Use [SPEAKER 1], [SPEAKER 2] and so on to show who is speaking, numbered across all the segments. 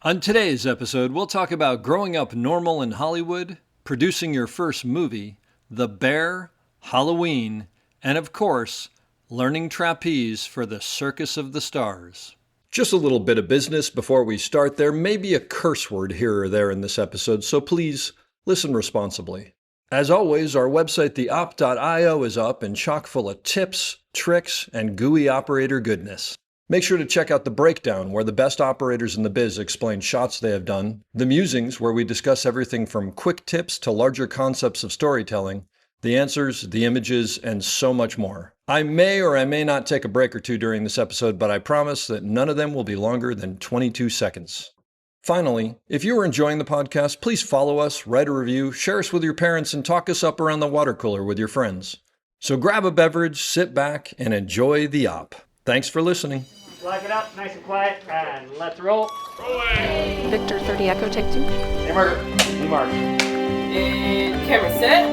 [SPEAKER 1] On today's episode, we'll talk about growing up normal in Hollywood, producing your first movie, The Bear, Halloween, and of course, learning trapeze for the Circus of the Stars. Just a little bit of business before we start. There may be a curse word here or there in this episode, so please listen responsibly. As always, our website, theop.io, is up and chock full of tips, tricks, and gooey operator goodness. Make sure to check out The Breakdown, where the best operators in the biz explain shots they have done, The Musings, where we discuss everything from quick tips to larger concepts of storytelling, the answers, the images, and so much more. I may or I may not take a break or two during this episode, but I promise that none of them will be longer than 22 seconds. Finally, if you are enjoying the podcast, please follow us, write a review, share us with your parents, and talk us up around the water cooler with your friends. So grab a beverage, sit back, and enjoy the op. Thanks for listening.
[SPEAKER 2] Lock it up, nice and quiet, and let's roll.
[SPEAKER 3] Rolling.
[SPEAKER 4] Victor 30 Echo, take 2.
[SPEAKER 2] Hey, Mark. Hey, Mark.
[SPEAKER 3] And camera set.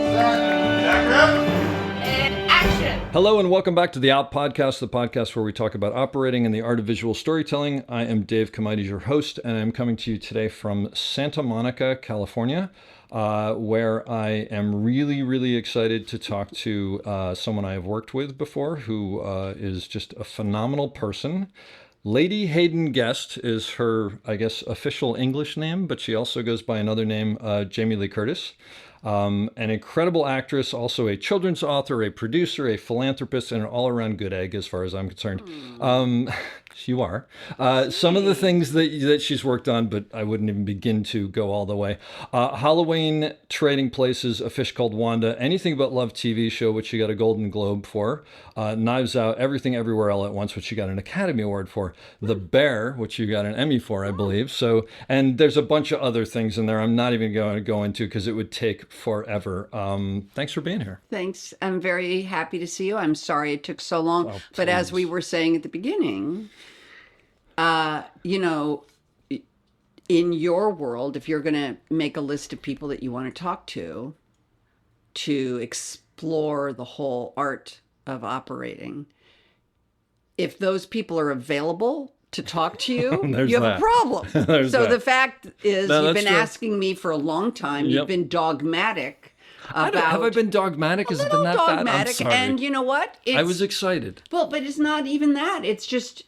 [SPEAKER 3] And action.
[SPEAKER 1] Hello and welcome back to the Op Podcast, the podcast where we talk about operating and the art of visual storytelling. I am Dave Kamaitis, your host, and I'm coming to you today from Santa Monica, California, where I am really excited to talk to someone I have worked with before who is just a phenomenal person. Lady Hayden Guest is her, I guess, official English name, but she also goes by another name, Jamie Lee Curtis. An incredible actress, also a children's author, a producer, a philanthropist, and an all-around good egg as far as I'm concerned. You are. Some of the things that she's worked on, but I wouldn't even begin to go all the way. Halloween, Trading Places, A Fish Called Wanda, Anything But Love TV show, which she got a Golden Globe for. Knives Out, Everything Everywhere All at Once, which she got an Academy Award for. The Bear, which you got an Emmy for, I believe. So, and there's a bunch of other things in there I'm not even going to go into because it would take forever. Thanks for being here.
[SPEAKER 5] Thanks. I'm very happy to see you. I'm sorry it took so long.
[SPEAKER 1] Oh,
[SPEAKER 5] but as
[SPEAKER 1] please.
[SPEAKER 5] we were saying at the beginning, in your world, if you're going to make a list of people that you want to talk to explore the whole art of operating, if those people are available to talk to you,
[SPEAKER 1] There's
[SPEAKER 5] you have
[SPEAKER 1] that.
[SPEAKER 5] a problem.
[SPEAKER 1] There's
[SPEAKER 5] So
[SPEAKER 1] that.
[SPEAKER 5] the fact is,
[SPEAKER 1] No,
[SPEAKER 5] you've
[SPEAKER 1] that's
[SPEAKER 5] been
[SPEAKER 1] true.
[SPEAKER 5] asking me for a long time.
[SPEAKER 1] Yep.
[SPEAKER 5] You've been dogmatic about...
[SPEAKER 1] Have I been dogmatic? Has it been that bad? I'm
[SPEAKER 5] dogmatic,
[SPEAKER 1] sorry.
[SPEAKER 5] and you know what?
[SPEAKER 1] I was excited.
[SPEAKER 5] Well, but it's not even that. It's just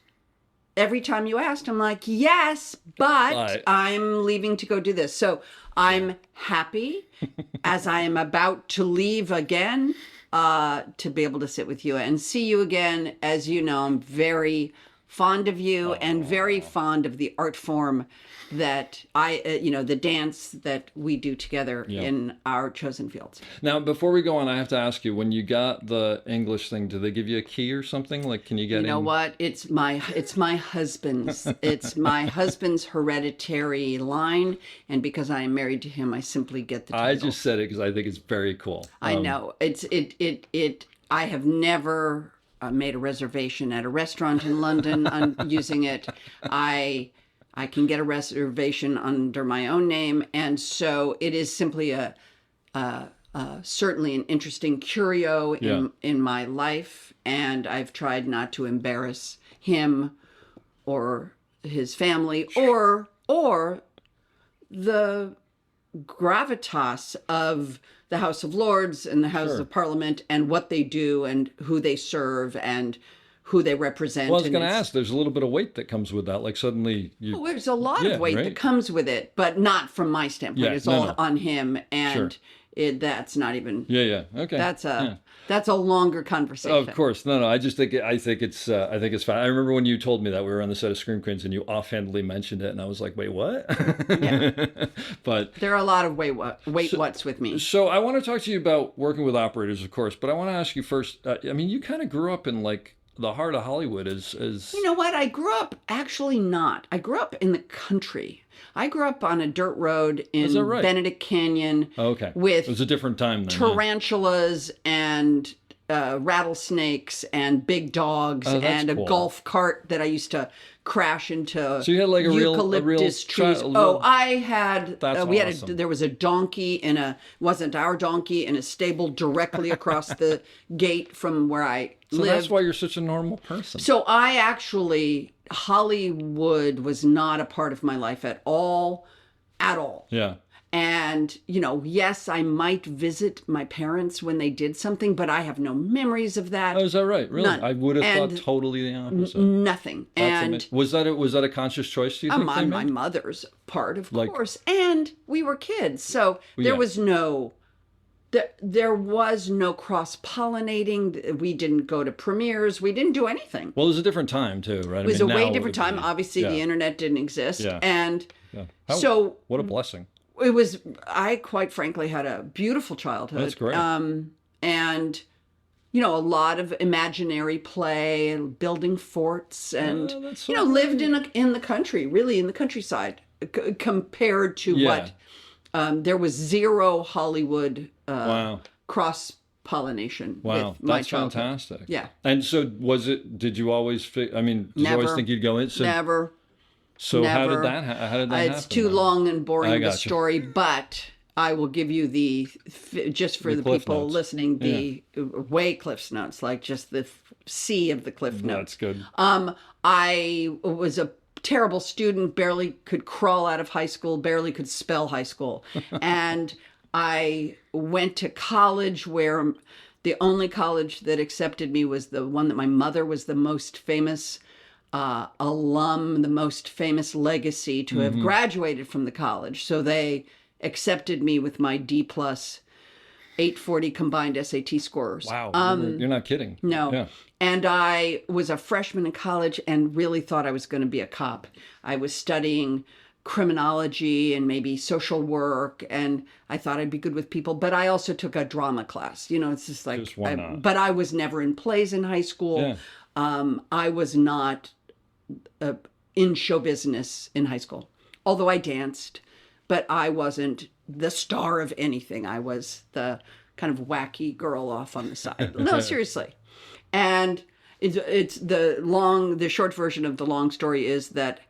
[SPEAKER 5] every time you asked, I'm like, yes, but
[SPEAKER 1] Right.
[SPEAKER 5] I'm leaving to go do this. So I'm happy as I am about to leave again to be able to sit with you and see you again. As you know, I'm very fond of you and very fond of the art form that the dance that we do together in our chosen fields.
[SPEAKER 1] Now, before we go on, I have to ask you, when you got the English thing, do they give you a key or something? Like, can you get
[SPEAKER 5] You know
[SPEAKER 1] in?
[SPEAKER 5] what? It's my husband's. It's my husband's hereditary line, and because I am married to him, I simply get the title.
[SPEAKER 1] I just said it because I think it's very cool.
[SPEAKER 5] I know. I have never made a reservation at a restaurant in London on using it. I can get a reservation under my own name, and so it is simply certainly an interesting curio in my life, and I've tried not to embarrass him or his family or the gravitas of the House of Lords and the House of Parliament and what they do and who they serve and who they represent.
[SPEAKER 1] Well, I was going to ask, there's a little bit of weight that comes with that. Like, suddenly you...
[SPEAKER 5] Well, there's a lot of weight
[SPEAKER 1] right?
[SPEAKER 5] that comes with it, but not from my standpoint.
[SPEAKER 1] Yeah,
[SPEAKER 5] It's
[SPEAKER 1] no,
[SPEAKER 5] all
[SPEAKER 1] no.
[SPEAKER 5] on him, and that's not even...
[SPEAKER 1] Yeah, okay.
[SPEAKER 5] That's a longer conversation.
[SPEAKER 1] Of course, no. I think it's fine. I remember when you told me that we were on the set of Scream Queens and you offhandedly mentioned it, and I was like, wait, what? But
[SPEAKER 5] there are a lot of what's with me.
[SPEAKER 1] so I want to talk to you about working with operators, of course, but I want to ask you first. You kind of grew up in like the heart of Hollywood. As
[SPEAKER 5] You know what? I grew up actually not. I grew up in the country. I grew up on a dirt road in Benedict Canyon.
[SPEAKER 1] Okay.
[SPEAKER 5] With
[SPEAKER 1] it was a different time then.
[SPEAKER 5] tarantulas and rattlesnakes and big dogs
[SPEAKER 1] Oh, that's
[SPEAKER 5] and a
[SPEAKER 1] cool.
[SPEAKER 5] golf cart that I used to crash into.
[SPEAKER 1] So you had like a real
[SPEAKER 5] eucalyptus trees.
[SPEAKER 1] child-
[SPEAKER 5] Oh, I had.
[SPEAKER 1] That's
[SPEAKER 5] we had
[SPEAKER 1] awesome.
[SPEAKER 5] there was a donkey wasn't our donkey in a stable directly across the gate from where I
[SPEAKER 1] So
[SPEAKER 5] lived.
[SPEAKER 1] that's why you're such a normal person.
[SPEAKER 5] So I actually, Hollywood was not a part of my life at all. At all.
[SPEAKER 1] Yeah.
[SPEAKER 5] And, yes, I might visit my parents when they did something, but I have no memories of that.
[SPEAKER 1] Oh, is that right? Really?
[SPEAKER 5] None.
[SPEAKER 1] I would have
[SPEAKER 5] And
[SPEAKER 1] thought totally the opposite.
[SPEAKER 5] Nothing.
[SPEAKER 1] That's
[SPEAKER 5] And
[SPEAKER 1] amazing. Was that a conscious choice, do you think they
[SPEAKER 5] on my
[SPEAKER 1] made?
[SPEAKER 5] mother's part, of
[SPEAKER 1] Like-
[SPEAKER 5] course. And we were kids. So there
[SPEAKER 1] Yeah.
[SPEAKER 5] was no. There was no cross-pollinating. We didn't go to premieres. We didn't do anything.
[SPEAKER 1] Well, it was a different time too, right?
[SPEAKER 5] It was a way different time. Obviously, the internet didn't exist.
[SPEAKER 1] Yeah.
[SPEAKER 5] And
[SPEAKER 1] Yeah.
[SPEAKER 5] so
[SPEAKER 1] What a blessing.
[SPEAKER 5] it was, I quite frankly had a beautiful childhood.
[SPEAKER 1] That's great.
[SPEAKER 5] And, a lot of imaginary play and building forts and,
[SPEAKER 1] Oh, that's so
[SPEAKER 5] lived in the country, really in the countryside compared to
[SPEAKER 1] Yeah.
[SPEAKER 5] what, there was zero Hollywood
[SPEAKER 1] Wow.
[SPEAKER 5] cross-pollination
[SPEAKER 1] Wow.
[SPEAKER 5] with my
[SPEAKER 1] That's
[SPEAKER 5] childhood.
[SPEAKER 1] fantastic.
[SPEAKER 5] Yeah.
[SPEAKER 1] And so did you always, did you always
[SPEAKER 5] Never.
[SPEAKER 1] think you'd go in? So,
[SPEAKER 5] Never.
[SPEAKER 1] so how
[SPEAKER 5] never.
[SPEAKER 1] did that happen?
[SPEAKER 5] It's too
[SPEAKER 1] then?
[SPEAKER 5] long and boring
[SPEAKER 1] I
[SPEAKER 5] of a
[SPEAKER 1] gotcha.
[SPEAKER 5] story, but I will give you just for the
[SPEAKER 1] Cliff
[SPEAKER 5] people
[SPEAKER 1] notes.
[SPEAKER 5] listening, the way Cliff's notes, like just the sea of the Cliff notes.
[SPEAKER 1] That's good.
[SPEAKER 5] I was a terrible student, barely could crawl out of high school, barely could spell high school. And I went to college where the only college that accepted me was the one that my mother was the most famous alum, the most famous legacy to have graduated from the college. So they accepted me with my D plus 840 combined SAT scores.
[SPEAKER 1] Wow. You're not kidding.
[SPEAKER 5] No.
[SPEAKER 1] Yeah.
[SPEAKER 5] And I was a freshman in college and really thought I was going to be a cop. I was studying criminology and maybe social work, and I thought I'd be good with people. But I also took a drama class. It's just like,
[SPEAKER 1] Just why not?
[SPEAKER 5] but I was never in plays in high school.
[SPEAKER 1] Yeah.
[SPEAKER 5] I was not in show business in high school, although I danced, but I wasn't the star of anything. I was the kind of wacky girl off on the side. No, seriously. And it's the short version of the long story is that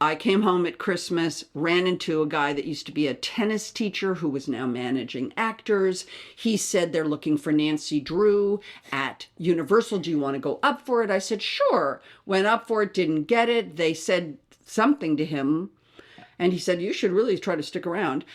[SPEAKER 5] I came home at Christmas, ran into a guy that used to be a tennis teacher who was now managing actors. He said they're looking for Nancy Drew at Universal. Do you want to go up for it? I said, sure. Went up for it, didn't get it. They said something to him, and he said, you should really try to stick around.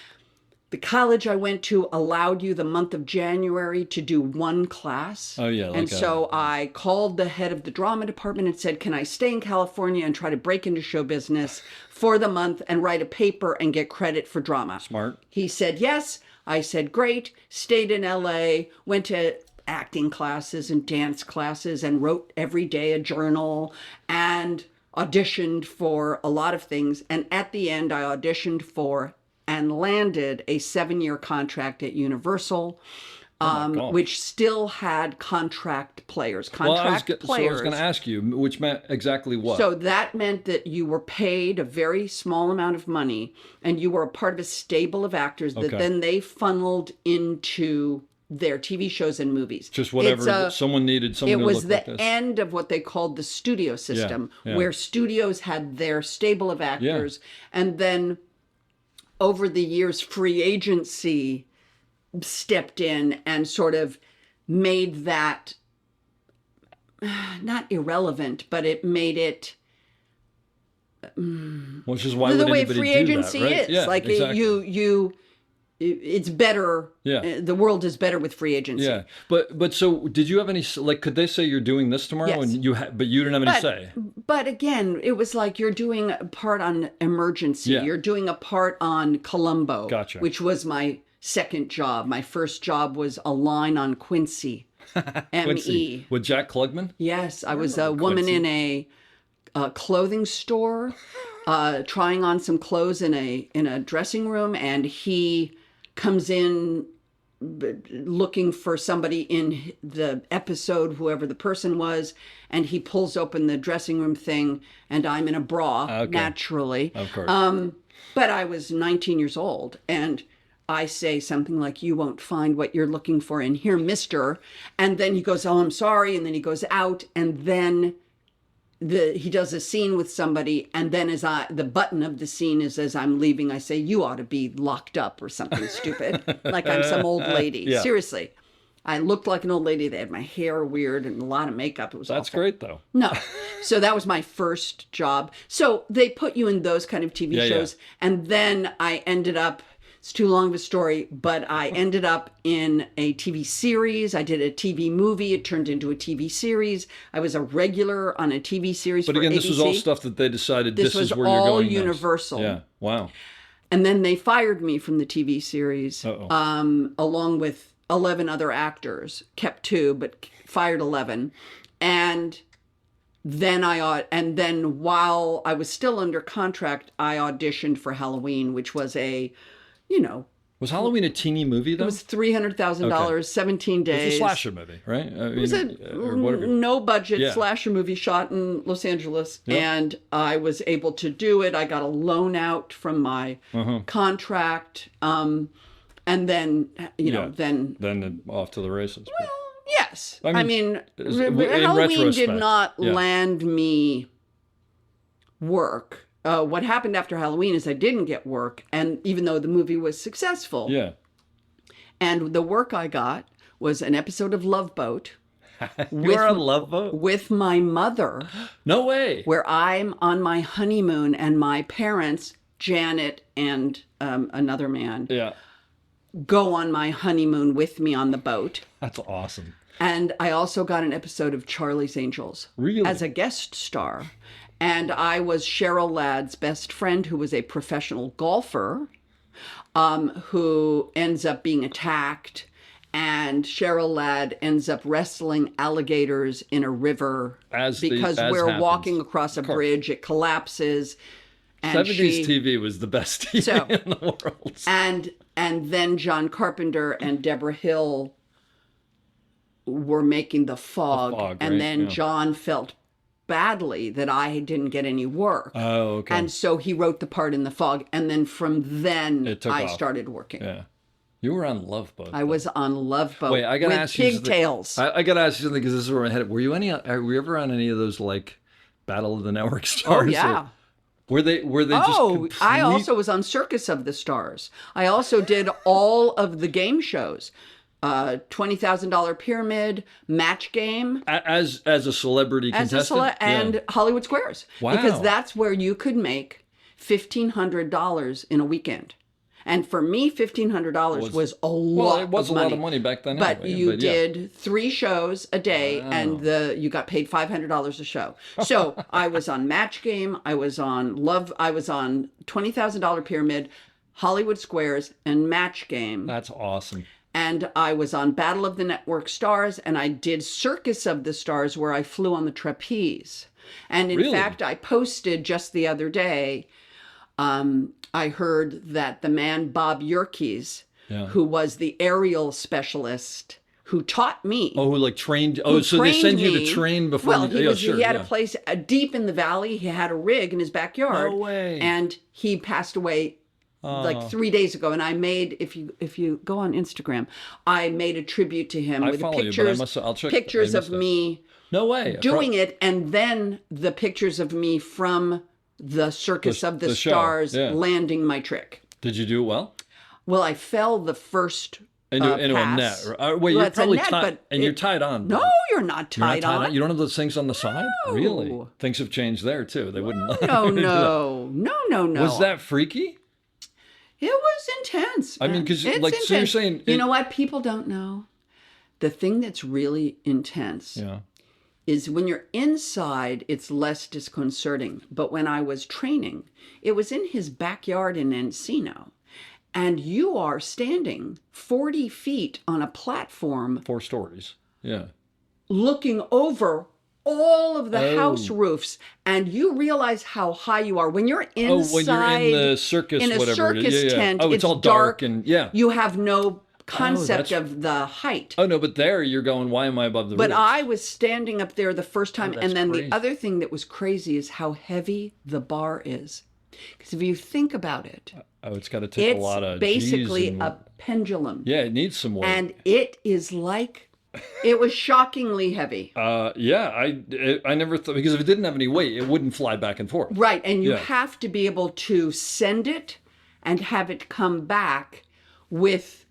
[SPEAKER 5] The college I went to allowed you the month of January to do one class.
[SPEAKER 1] Oh, yeah, like
[SPEAKER 5] and so I called the head of the drama department and said, can I stay in California and try to break into show business for the month and write a paper and get credit for drama?
[SPEAKER 1] Smart.
[SPEAKER 5] He said, yes. I said, great. Stayed in LA, went to acting classes and dance classes and wrote every day a journal and auditioned for a lot of things. And at the end, I auditioned for and landed a 7-year contract at Universal,
[SPEAKER 1] gosh.
[SPEAKER 5] which still had contract players.
[SPEAKER 1] So I was
[SPEAKER 5] Players.
[SPEAKER 1] going to ask you, which meant exactly what?
[SPEAKER 5] So that meant that you were paid a very small amount of money, and you were a part of a stable of actors that
[SPEAKER 1] Okay.
[SPEAKER 5] then they funneled into their TV shows and movies.
[SPEAKER 1] Just whatever
[SPEAKER 5] It's
[SPEAKER 1] someone needed someone
[SPEAKER 5] It
[SPEAKER 1] to
[SPEAKER 5] was
[SPEAKER 1] look
[SPEAKER 5] the
[SPEAKER 1] like this.
[SPEAKER 5] end of what they called the studio system,
[SPEAKER 1] yeah.
[SPEAKER 5] where studios had their stable of actors, and then over the years, free agency stepped in and sort of made that not irrelevant, but it made it
[SPEAKER 1] Which is why
[SPEAKER 5] the
[SPEAKER 1] would
[SPEAKER 5] way
[SPEAKER 1] anybody
[SPEAKER 5] free
[SPEAKER 1] do
[SPEAKER 5] agency
[SPEAKER 1] that, right?
[SPEAKER 5] is.
[SPEAKER 1] Yeah,
[SPEAKER 5] Like
[SPEAKER 1] exactly.
[SPEAKER 5] it's better.
[SPEAKER 1] Yeah.
[SPEAKER 5] The world is better with free agency.
[SPEAKER 1] Yeah, but so did you have any like? Could they say you're doing this tomorrow,
[SPEAKER 5] Yes.
[SPEAKER 1] and but you didn't have any say?
[SPEAKER 5] But again, it was like you're doing a part on Emergency.
[SPEAKER 1] Yeah.
[SPEAKER 5] You're doing a part on Columbo,
[SPEAKER 1] Gotcha.
[SPEAKER 5] which was my second job. My first job was a line on Quincy, M.E.
[SPEAKER 1] With Jack Klugman?
[SPEAKER 5] Yes, I was a woman
[SPEAKER 1] Quincy.
[SPEAKER 5] in a clothing store, trying on some clothes in a dressing room, and he comes in looking for somebody in the episode, whoever the person was, and he pulls open the dressing room thing, and I'm in a bra,
[SPEAKER 1] Okay.
[SPEAKER 5] naturally.
[SPEAKER 1] Of course.
[SPEAKER 5] But I was 19 years old, and I say something like, "You won't find what you're looking for in here, mister." And then he goes, "Oh, I'm sorry." And then he goes out, and then he does a scene with somebody, and then the button of the scene is, as I'm leaving, I say, "You ought to be locked up," or something stupid, like I'm some old lady.
[SPEAKER 1] Yeah.
[SPEAKER 5] Seriously. I looked like an old lady. They had my hair weird and a lot of makeup. It was
[SPEAKER 1] That's
[SPEAKER 5] awful.
[SPEAKER 1] great, though.
[SPEAKER 5] No. So that was my first job. So they put you in those kind of TV
[SPEAKER 1] Yeah,
[SPEAKER 5] shows. And then I ended up, it's too long of a story, but I ended up in a TV series. I did a TV movie. It turned into a TV series. I was a regular on a TV series
[SPEAKER 1] But
[SPEAKER 5] for
[SPEAKER 1] again,
[SPEAKER 5] ABC.
[SPEAKER 1] this was all stuff that they decided
[SPEAKER 5] This
[SPEAKER 1] is
[SPEAKER 5] was
[SPEAKER 1] where you're
[SPEAKER 5] all
[SPEAKER 1] going next.
[SPEAKER 5] Universal.
[SPEAKER 1] Yeah. Wow.
[SPEAKER 5] And then they fired me from the TV series,
[SPEAKER 1] Uh-oh.
[SPEAKER 5] along with 11 other actors. Kept 2, but fired 11. And then while I was still under contract, I auditioned for Halloween, which was
[SPEAKER 1] Was Halloween a teeny movie, though?
[SPEAKER 5] it was $300,000, 17 days.
[SPEAKER 1] It was a slasher movie, right? I mean,
[SPEAKER 5] It was
[SPEAKER 1] or whatever.
[SPEAKER 5] no budget
[SPEAKER 1] Yeah.
[SPEAKER 5] slasher movie shot in Los Angeles, and I was able to do it. I got a loan out from my contract, and then
[SPEAKER 1] Then off to the races.
[SPEAKER 5] yes,
[SPEAKER 1] I
[SPEAKER 5] I
[SPEAKER 1] mean,
[SPEAKER 5] mean,
[SPEAKER 1] in
[SPEAKER 5] Halloween did
[SPEAKER 1] retrospect,
[SPEAKER 5] not
[SPEAKER 1] yeah.
[SPEAKER 5] land me work. What happened after Halloween is I didn't get work, and even though the movie was successful,
[SPEAKER 1] Yeah.
[SPEAKER 5] and the work I got was an episode of Love Boat
[SPEAKER 1] You were on Love Boat?
[SPEAKER 5] with my mother,
[SPEAKER 1] No way.
[SPEAKER 5] where I'm on my honeymoon, and my parents, Janet and another man,
[SPEAKER 1] Yeah.
[SPEAKER 5] go on my honeymoon with me on the boat.
[SPEAKER 1] That's awesome.
[SPEAKER 5] And I also got an episode of Charlie's Angels
[SPEAKER 1] Really?
[SPEAKER 5] as a guest star. And I was Cheryl Ladd's best friend, who was a professional golfer, who ends up being attacked. And Cheryl Ladd ends up wrestling alligators in a river because we're
[SPEAKER 1] happens.
[SPEAKER 5] walking across a bridge. It collapses. And
[SPEAKER 1] 70s TV was the best TV
[SPEAKER 5] So-
[SPEAKER 1] in the world.
[SPEAKER 5] And then John Carpenter and Deborah Hill were making The Fog.
[SPEAKER 1] Fog,
[SPEAKER 5] and
[SPEAKER 1] right,
[SPEAKER 5] then
[SPEAKER 1] yeah.
[SPEAKER 5] John felt badly that I didn't get any work.
[SPEAKER 1] Oh, okay.
[SPEAKER 5] And so he wrote the part in The Fog. And then from then
[SPEAKER 1] It took
[SPEAKER 5] I
[SPEAKER 1] off.
[SPEAKER 5] started working.
[SPEAKER 1] Yeah. You were on Love Boat.
[SPEAKER 5] I was on Love Boat
[SPEAKER 1] Wait, I gotta
[SPEAKER 5] with
[SPEAKER 1] ask you something.
[SPEAKER 5] pigtails.
[SPEAKER 1] I gotta ask you something because this is where my head. Were you ever on any of those like Battle of the Network Stars?
[SPEAKER 5] Oh, yeah.
[SPEAKER 1] Were they just
[SPEAKER 5] Oh,
[SPEAKER 1] complete...
[SPEAKER 5] I also was on Circus of the Stars. I also did all of the game shows. $20,000 Pyramid, Match Game,
[SPEAKER 1] as a celebrity
[SPEAKER 5] as a
[SPEAKER 1] contestant?
[SPEAKER 5] and Hollywood Squares.
[SPEAKER 1] Wow.
[SPEAKER 5] Because that's where you could make $1,500 in a weekend. And for me, $1,500 was a lot
[SPEAKER 1] Well, it was
[SPEAKER 5] of
[SPEAKER 1] a
[SPEAKER 5] money.
[SPEAKER 1] lot of money back then.
[SPEAKER 5] But
[SPEAKER 1] anyway,
[SPEAKER 5] you
[SPEAKER 1] yeah.
[SPEAKER 5] did 3 shows a day, and you got paid $500 a show. So I was on Match Game, I was on $20,000 Pyramid, Hollywood Squares, and Match Game.
[SPEAKER 1] That's awesome.
[SPEAKER 5] And I was on Battle of the Network Stars, and I did Circus of the Stars, where I flew on the trapeze. And in
[SPEAKER 1] Really?
[SPEAKER 5] fact, I posted just the other day, I heard that the man Bob Yerkes,
[SPEAKER 1] Yeah.
[SPEAKER 5] who was the aerial specialist who taught me.
[SPEAKER 1] Oh, who like trained? Oh,
[SPEAKER 5] who
[SPEAKER 1] so they send
[SPEAKER 5] trained
[SPEAKER 1] you to
[SPEAKER 5] me.
[SPEAKER 1] train before?
[SPEAKER 5] Well,
[SPEAKER 1] you,
[SPEAKER 5] he had a place deep in the valley. He had a rig in his backyard.
[SPEAKER 1] No way.
[SPEAKER 5] And he passed away like 3 days ago. And I made, if you go on Instagram, I made a tribute to him
[SPEAKER 1] I
[SPEAKER 5] with
[SPEAKER 1] follow you, but I
[SPEAKER 5] pictures,
[SPEAKER 1] must- I'll check-
[SPEAKER 5] pictures
[SPEAKER 1] I
[SPEAKER 5] of
[SPEAKER 1] missed it.
[SPEAKER 5] me
[SPEAKER 1] No way.
[SPEAKER 5] doing it, and then the pictures of me from the Circus of the
[SPEAKER 1] show,
[SPEAKER 5] Stars
[SPEAKER 1] yeah.
[SPEAKER 5] landing my trick.
[SPEAKER 1] Did you do it well?
[SPEAKER 5] Well, I fell the first
[SPEAKER 1] Into a
[SPEAKER 5] pass.
[SPEAKER 1] net. Wait,
[SPEAKER 5] Well,
[SPEAKER 1] you're
[SPEAKER 5] it's a
[SPEAKER 1] probably
[SPEAKER 5] net,
[SPEAKER 1] tied,
[SPEAKER 5] but
[SPEAKER 1] and you're tied on.
[SPEAKER 5] No, you're not
[SPEAKER 1] You're not
[SPEAKER 5] tied on.
[SPEAKER 1] You don't have those things on the side?
[SPEAKER 5] No.
[SPEAKER 1] Really? Things have changed there too. They wouldn't. let
[SPEAKER 5] No,
[SPEAKER 1] you do that.
[SPEAKER 5] no.
[SPEAKER 1] Was that freaky?
[SPEAKER 5] It was intense.
[SPEAKER 1] I mean,
[SPEAKER 5] man.
[SPEAKER 1] 'cause,
[SPEAKER 5] It's
[SPEAKER 1] like, so you're
[SPEAKER 5] intense.
[SPEAKER 1] saying
[SPEAKER 5] You
[SPEAKER 1] it-
[SPEAKER 5] know what? People don't know. The thing that's really intense
[SPEAKER 1] Yeah.
[SPEAKER 5] is when you're inside, it's less disconcerting. But when I was training, it was in his backyard in Encino. And you are standing 40 feet on a platform
[SPEAKER 1] 4 stories. Yeah.
[SPEAKER 5] looking over all of the
[SPEAKER 1] Oh.
[SPEAKER 5] house roofs, and you realize how high you are. When you're inside,
[SPEAKER 1] Oh, when you're in the circus,
[SPEAKER 5] in a
[SPEAKER 1] whatever. it is.
[SPEAKER 5] circus
[SPEAKER 1] Yeah, yeah.
[SPEAKER 5] tent,
[SPEAKER 1] Oh, it's all dark and yeah.
[SPEAKER 5] You have no concept
[SPEAKER 1] that's-
[SPEAKER 5] of the height.
[SPEAKER 1] Oh no, but there you're going. Why am I above the
[SPEAKER 5] But
[SPEAKER 1] roof?
[SPEAKER 5] I was standing up there the first time,
[SPEAKER 1] that's
[SPEAKER 5] and then
[SPEAKER 1] crazy.
[SPEAKER 5] the other thing that was crazy is how heavy the bar is. Because if you think about it,
[SPEAKER 1] Oh, it's got to take a
[SPEAKER 5] it's
[SPEAKER 1] lot of
[SPEAKER 5] basically
[SPEAKER 1] G's and,
[SPEAKER 5] a pendulum.
[SPEAKER 1] yeah, it needs some weight.
[SPEAKER 5] And it is like, it was shockingly heavy.
[SPEAKER 1] Yeah, I never thought, because if it didn't have any weight, it wouldn't fly back and forth.
[SPEAKER 5] Right. And you
[SPEAKER 1] Yeah.
[SPEAKER 5] have to be able to send it and have it come back with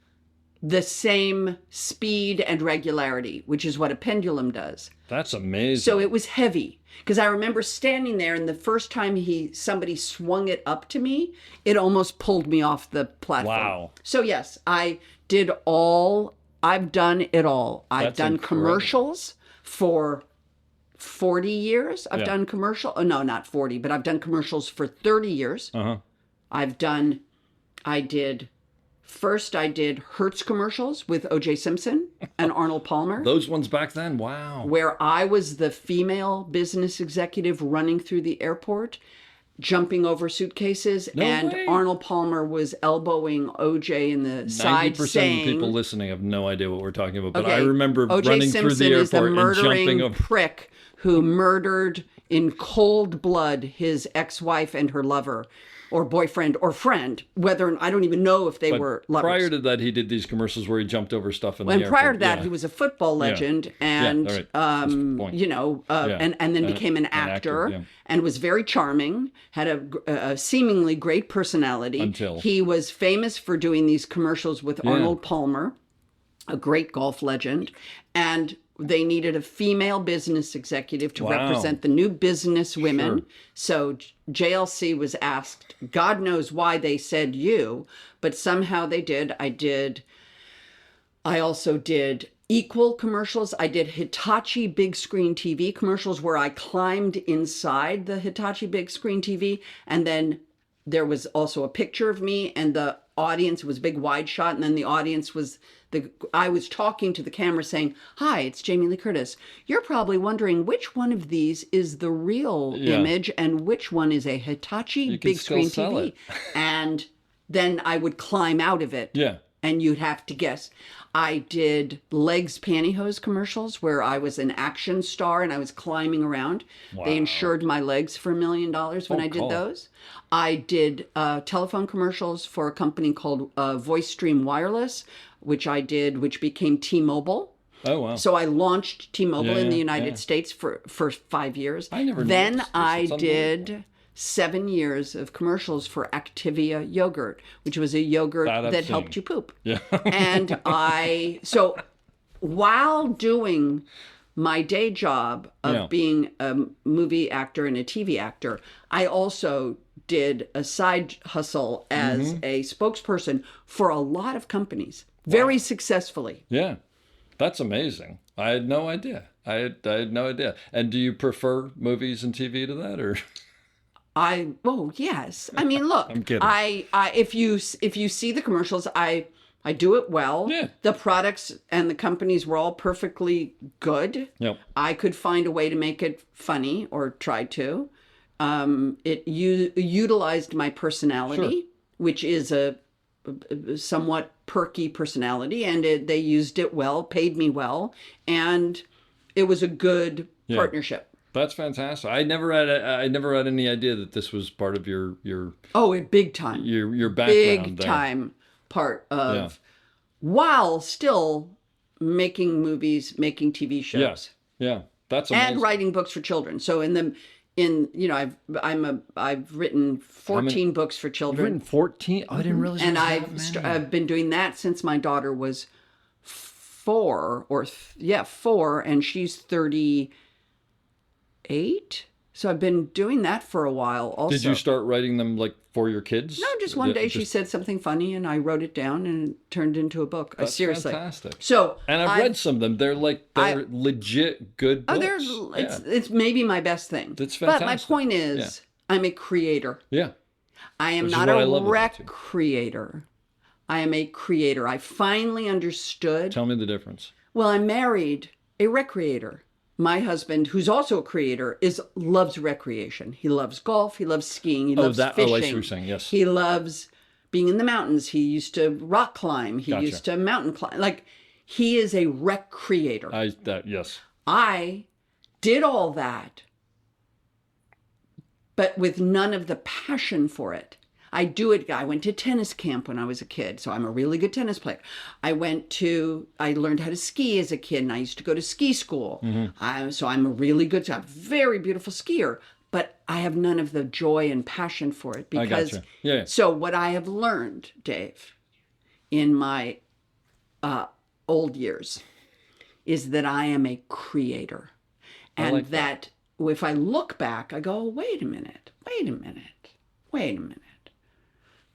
[SPEAKER 5] the same speed and regularity, which is what a pendulum does.
[SPEAKER 1] That's amazing.
[SPEAKER 5] So it was heavy because I remember standing there, and the first time somebody swung it up to me, it almost pulled me off the platform.
[SPEAKER 1] Wow.
[SPEAKER 5] So yes, I've done it all. I've
[SPEAKER 1] That's
[SPEAKER 5] done
[SPEAKER 1] incredible.
[SPEAKER 5] commercials for 40 years. I've
[SPEAKER 1] Yeah.
[SPEAKER 5] done no, not 40, but I've done commercials for 30 years.
[SPEAKER 1] Uh-huh.
[SPEAKER 5] I did Hertz commercials with O.J. Simpson and Arnold Palmer,
[SPEAKER 1] Those ones back then, wow.
[SPEAKER 5] where I was the female business executive running through the airport, jumping over suitcases,
[SPEAKER 1] No
[SPEAKER 5] and
[SPEAKER 1] way.
[SPEAKER 5] Arnold Palmer was elbowing O.J. in the
[SPEAKER 1] 90%
[SPEAKER 5] side,
[SPEAKER 1] of the
[SPEAKER 5] saying,
[SPEAKER 1] people listening have no idea what we're talking about, but
[SPEAKER 5] okay,
[SPEAKER 1] I remember
[SPEAKER 5] O.J.
[SPEAKER 1] running
[SPEAKER 5] Simpson
[SPEAKER 1] through the
[SPEAKER 5] is the
[SPEAKER 1] airport and jumping
[SPEAKER 5] murdering
[SPEAKER 1] over.
[SPEAKER 5] prick who murdered in cold blood his ex-wife and her lover, or boyfriend, or friend. I don't even know if they were lovers.
[SPEAKER 1] Prior to that, he did these commercials where he jumped over stuff in the
[SPEAKER 5] And
[SPEAKER 1] airport.
[SPEAKER 5] prior to that,
[SPEAKER 1] Yeah.
[SPEAKER 5] he was a football legend, and
[SPEAKER 1] all right. That's the point. Yeah.
[SPEAKER 5] and then
[SPEAKER 1] And
[SPEAKER 5] became an
[SPEAKER 1] an actor,
[SPEAKER 5] actor,
[SPEAKER 1] yeah.
[SPEAKER 5] and was very charming. Had a seemingly great personality.
[SPEAKER 1] Until.
[SPEAKER 5] He was famous for doing these commercials with Arnold Palmer, a great golf legend, and they needed a female business executive to
[SPEAKER 1] Wow.
[SPEAKER 5] represent the new business women.
[SPEAKER 1] Sure.
[SPEAKER 5] So JLC was asked, God knows why they said you, but somehow they did. I also did Equal commercials. I did Hitachi big screen TV commercials where I climbed inside the Hitachi big screen TV, and then there was also a picture of me, and the audience was a big wide shot, and then the audience was I was talking to the camera saying, "Hi, it's Jamie Lee Curtis. You're probably wondering which one of these is the real image and which one is a Hitachi
[SPEAKER 1] can
[SPEAKER 5] big
[SPEAKER 1] still
[SPEAKER 5] screen
[SPEAKER 1] sell
[SPEAKER 5] TV."
[SPEAKER 1] it.
[SPEAKER 5] And then I would climb out of it.
[SPEAKER 1] Yeah.
[SPEAKER 5] And you'd have to guess. I did legs pantyhose commercials where I was an action star and I was climbing around.
[SPEAKER 1] Wow.
[SPEAKER 5] They insured my legs for $1 million when I did
[SPEAKER 1] cool.
[SPEAKER 5] those. I did telephone commercials for a company called VoiceStream Wireless, which became T-Mobile.
[SPEAKER 1] Oh, wow.
[SPEAKER 5] So I launched T-Mobile
[SPEAKER 1] Yeah,
[SPEAKER 5] in the
[SPEAKER 1] yeah,
[SPEAKER 5] United
[SPEAKER 1] yeah.
[SPEAKER 5] States for 5 years.
[SPEAKER 1] I never
[SPEAKER 5] Then
[SPEAKER 1] noticed this.
[SPEAKER 5] I
[SPEAKER 1] It's unbelievable.
[SPEAKER 5] did 7 years of commercials for Activia yogurt, which was a yogurt
[SPEAKER 1] That I've
[SPEAKER 5] that
[SPEAKER 1] seen.
[SPEAKER 5] helped you poop.
[SPEAKER 1] Yeah.
[SPEAKER 5] And so while doing my day job of
[SPEAKER 1] Yeah.
[SPEAKER 5] being a movie actor and a TV actor, I also did a side hustle as
[SPEAKER 1] Mm-hmm.
[SPEAKER 5] a spokesperson for a lot of companies very successfully.
[SPEAKER 1] Yeah. That's amazing. I had no idea. I had no idea. And do you prefer movies and TV to that, or?
[SPEAKER 5] Yes. I mean, look,
[SPEAKER 1] I'm kidding.
[SPEAKER 5] if you see the commercials, I do it well.
[SPEAKER 1] Yeah.
[SPEAKER 5] The products and the companies were all perfectly good.
[SPEAKER 1] Yep.
[SPEAKER 5] I could find a way to make it funny, or try to. It utilized my personality, which is a somewhat perky personality, and they used it well, paid me well, and it was a good partnership.
[SPEAKER 1] That's fantastic. I never had any idea that this was part of your
[SPEAKER 5] Oh, big time.
[SPEAKER 1] background
[SPEAKER 5] Big
[SPEAKER 1] there.
[SPEAKER 5] time part of, while still making movies, making TV shows,
[SPEAKER 1] Yes. Yeah. That's amazing.
[SPEAKER 5] and writing books for children. So I've written 14 books for
[SPEAKER 1] You've
[SPEAKER 5] children,
[SPEAKER 1] written 14? Oh, I didn't realize
[SPEAKER 5] and
[SPEAKER 1] there was that many.
[SPEAKER 5] I've been doing that since my daughter was 4, and she's 38. So I've been doing that for a while. Also,
[SPEAKER 1] Did you start writing them like for your kids?
[SPEAKER 5] No, just one day she
[SPEAKER 1] Just-
[SPEAKER 5] said something funny, and I wrote it down and it turned into a book.
[SPEAKER 1] That's
[SPEAKER 5] Seriously.
[SPEAKER 1] fantastic.
[SPEAKER 5] So
[SPEAKER 1] And I've read some of them. They're legit good books.
[SPEAKER 5] it's maybe my best thing.
[SPEAKER 1] That's
[SPEAKER 5] But my
[SPEAKER 1] fantastic.
[SPEAKER 5] point is, I'm a creator.
[SPEAKER 1] Yeah.
[SPEAKER 5] I am
[SPEAKER 1] Which is
[SPEAKER 5] not
[SPEAKER 1] what I
[SPEAKER 5] a
[SPEAKER 1] love about you.
[SPEAKER 5] creator. I am a creator. I finally understood.
[SPEAKER 1] Tell me the difference.
[SPEAKER 5] Well, I married a recreator. My husband, who's also a creator, loves recreation. He loves golf. He loves skiing. He loves
[SPEAKER 1] I see
[SPEAKER 5] fishing.
[SPEAKER 1] what you're saying, yes.
[SPEAKER 5] He loves being in the mountains. He used to rock climb. He
[SPEAKER 1] Gotcha.
[SPEAKER 5] used to mountain climb. Like, he is a recreator.
[SPEAKER 1] Yes.
[SPEAKER 5] I did all that but with none of the passion for it. I do it. I went to tennis camp when I was a kid, so I'm a really good tennis player. I learned how to ski as a kid, and I used to go to ski school. So I'm a really good, I'm a very beautiful skier, but I have none of the joy and passion for it because.
[SPEAKER 1] gotcha. Yeah.
[SPEAKER 5] So what I have learned, Dave, in my old years, is that I am a creator, and
[SPEAKER 1] like that.
[SPEAKER 5] if I look back, I go, wait a minute.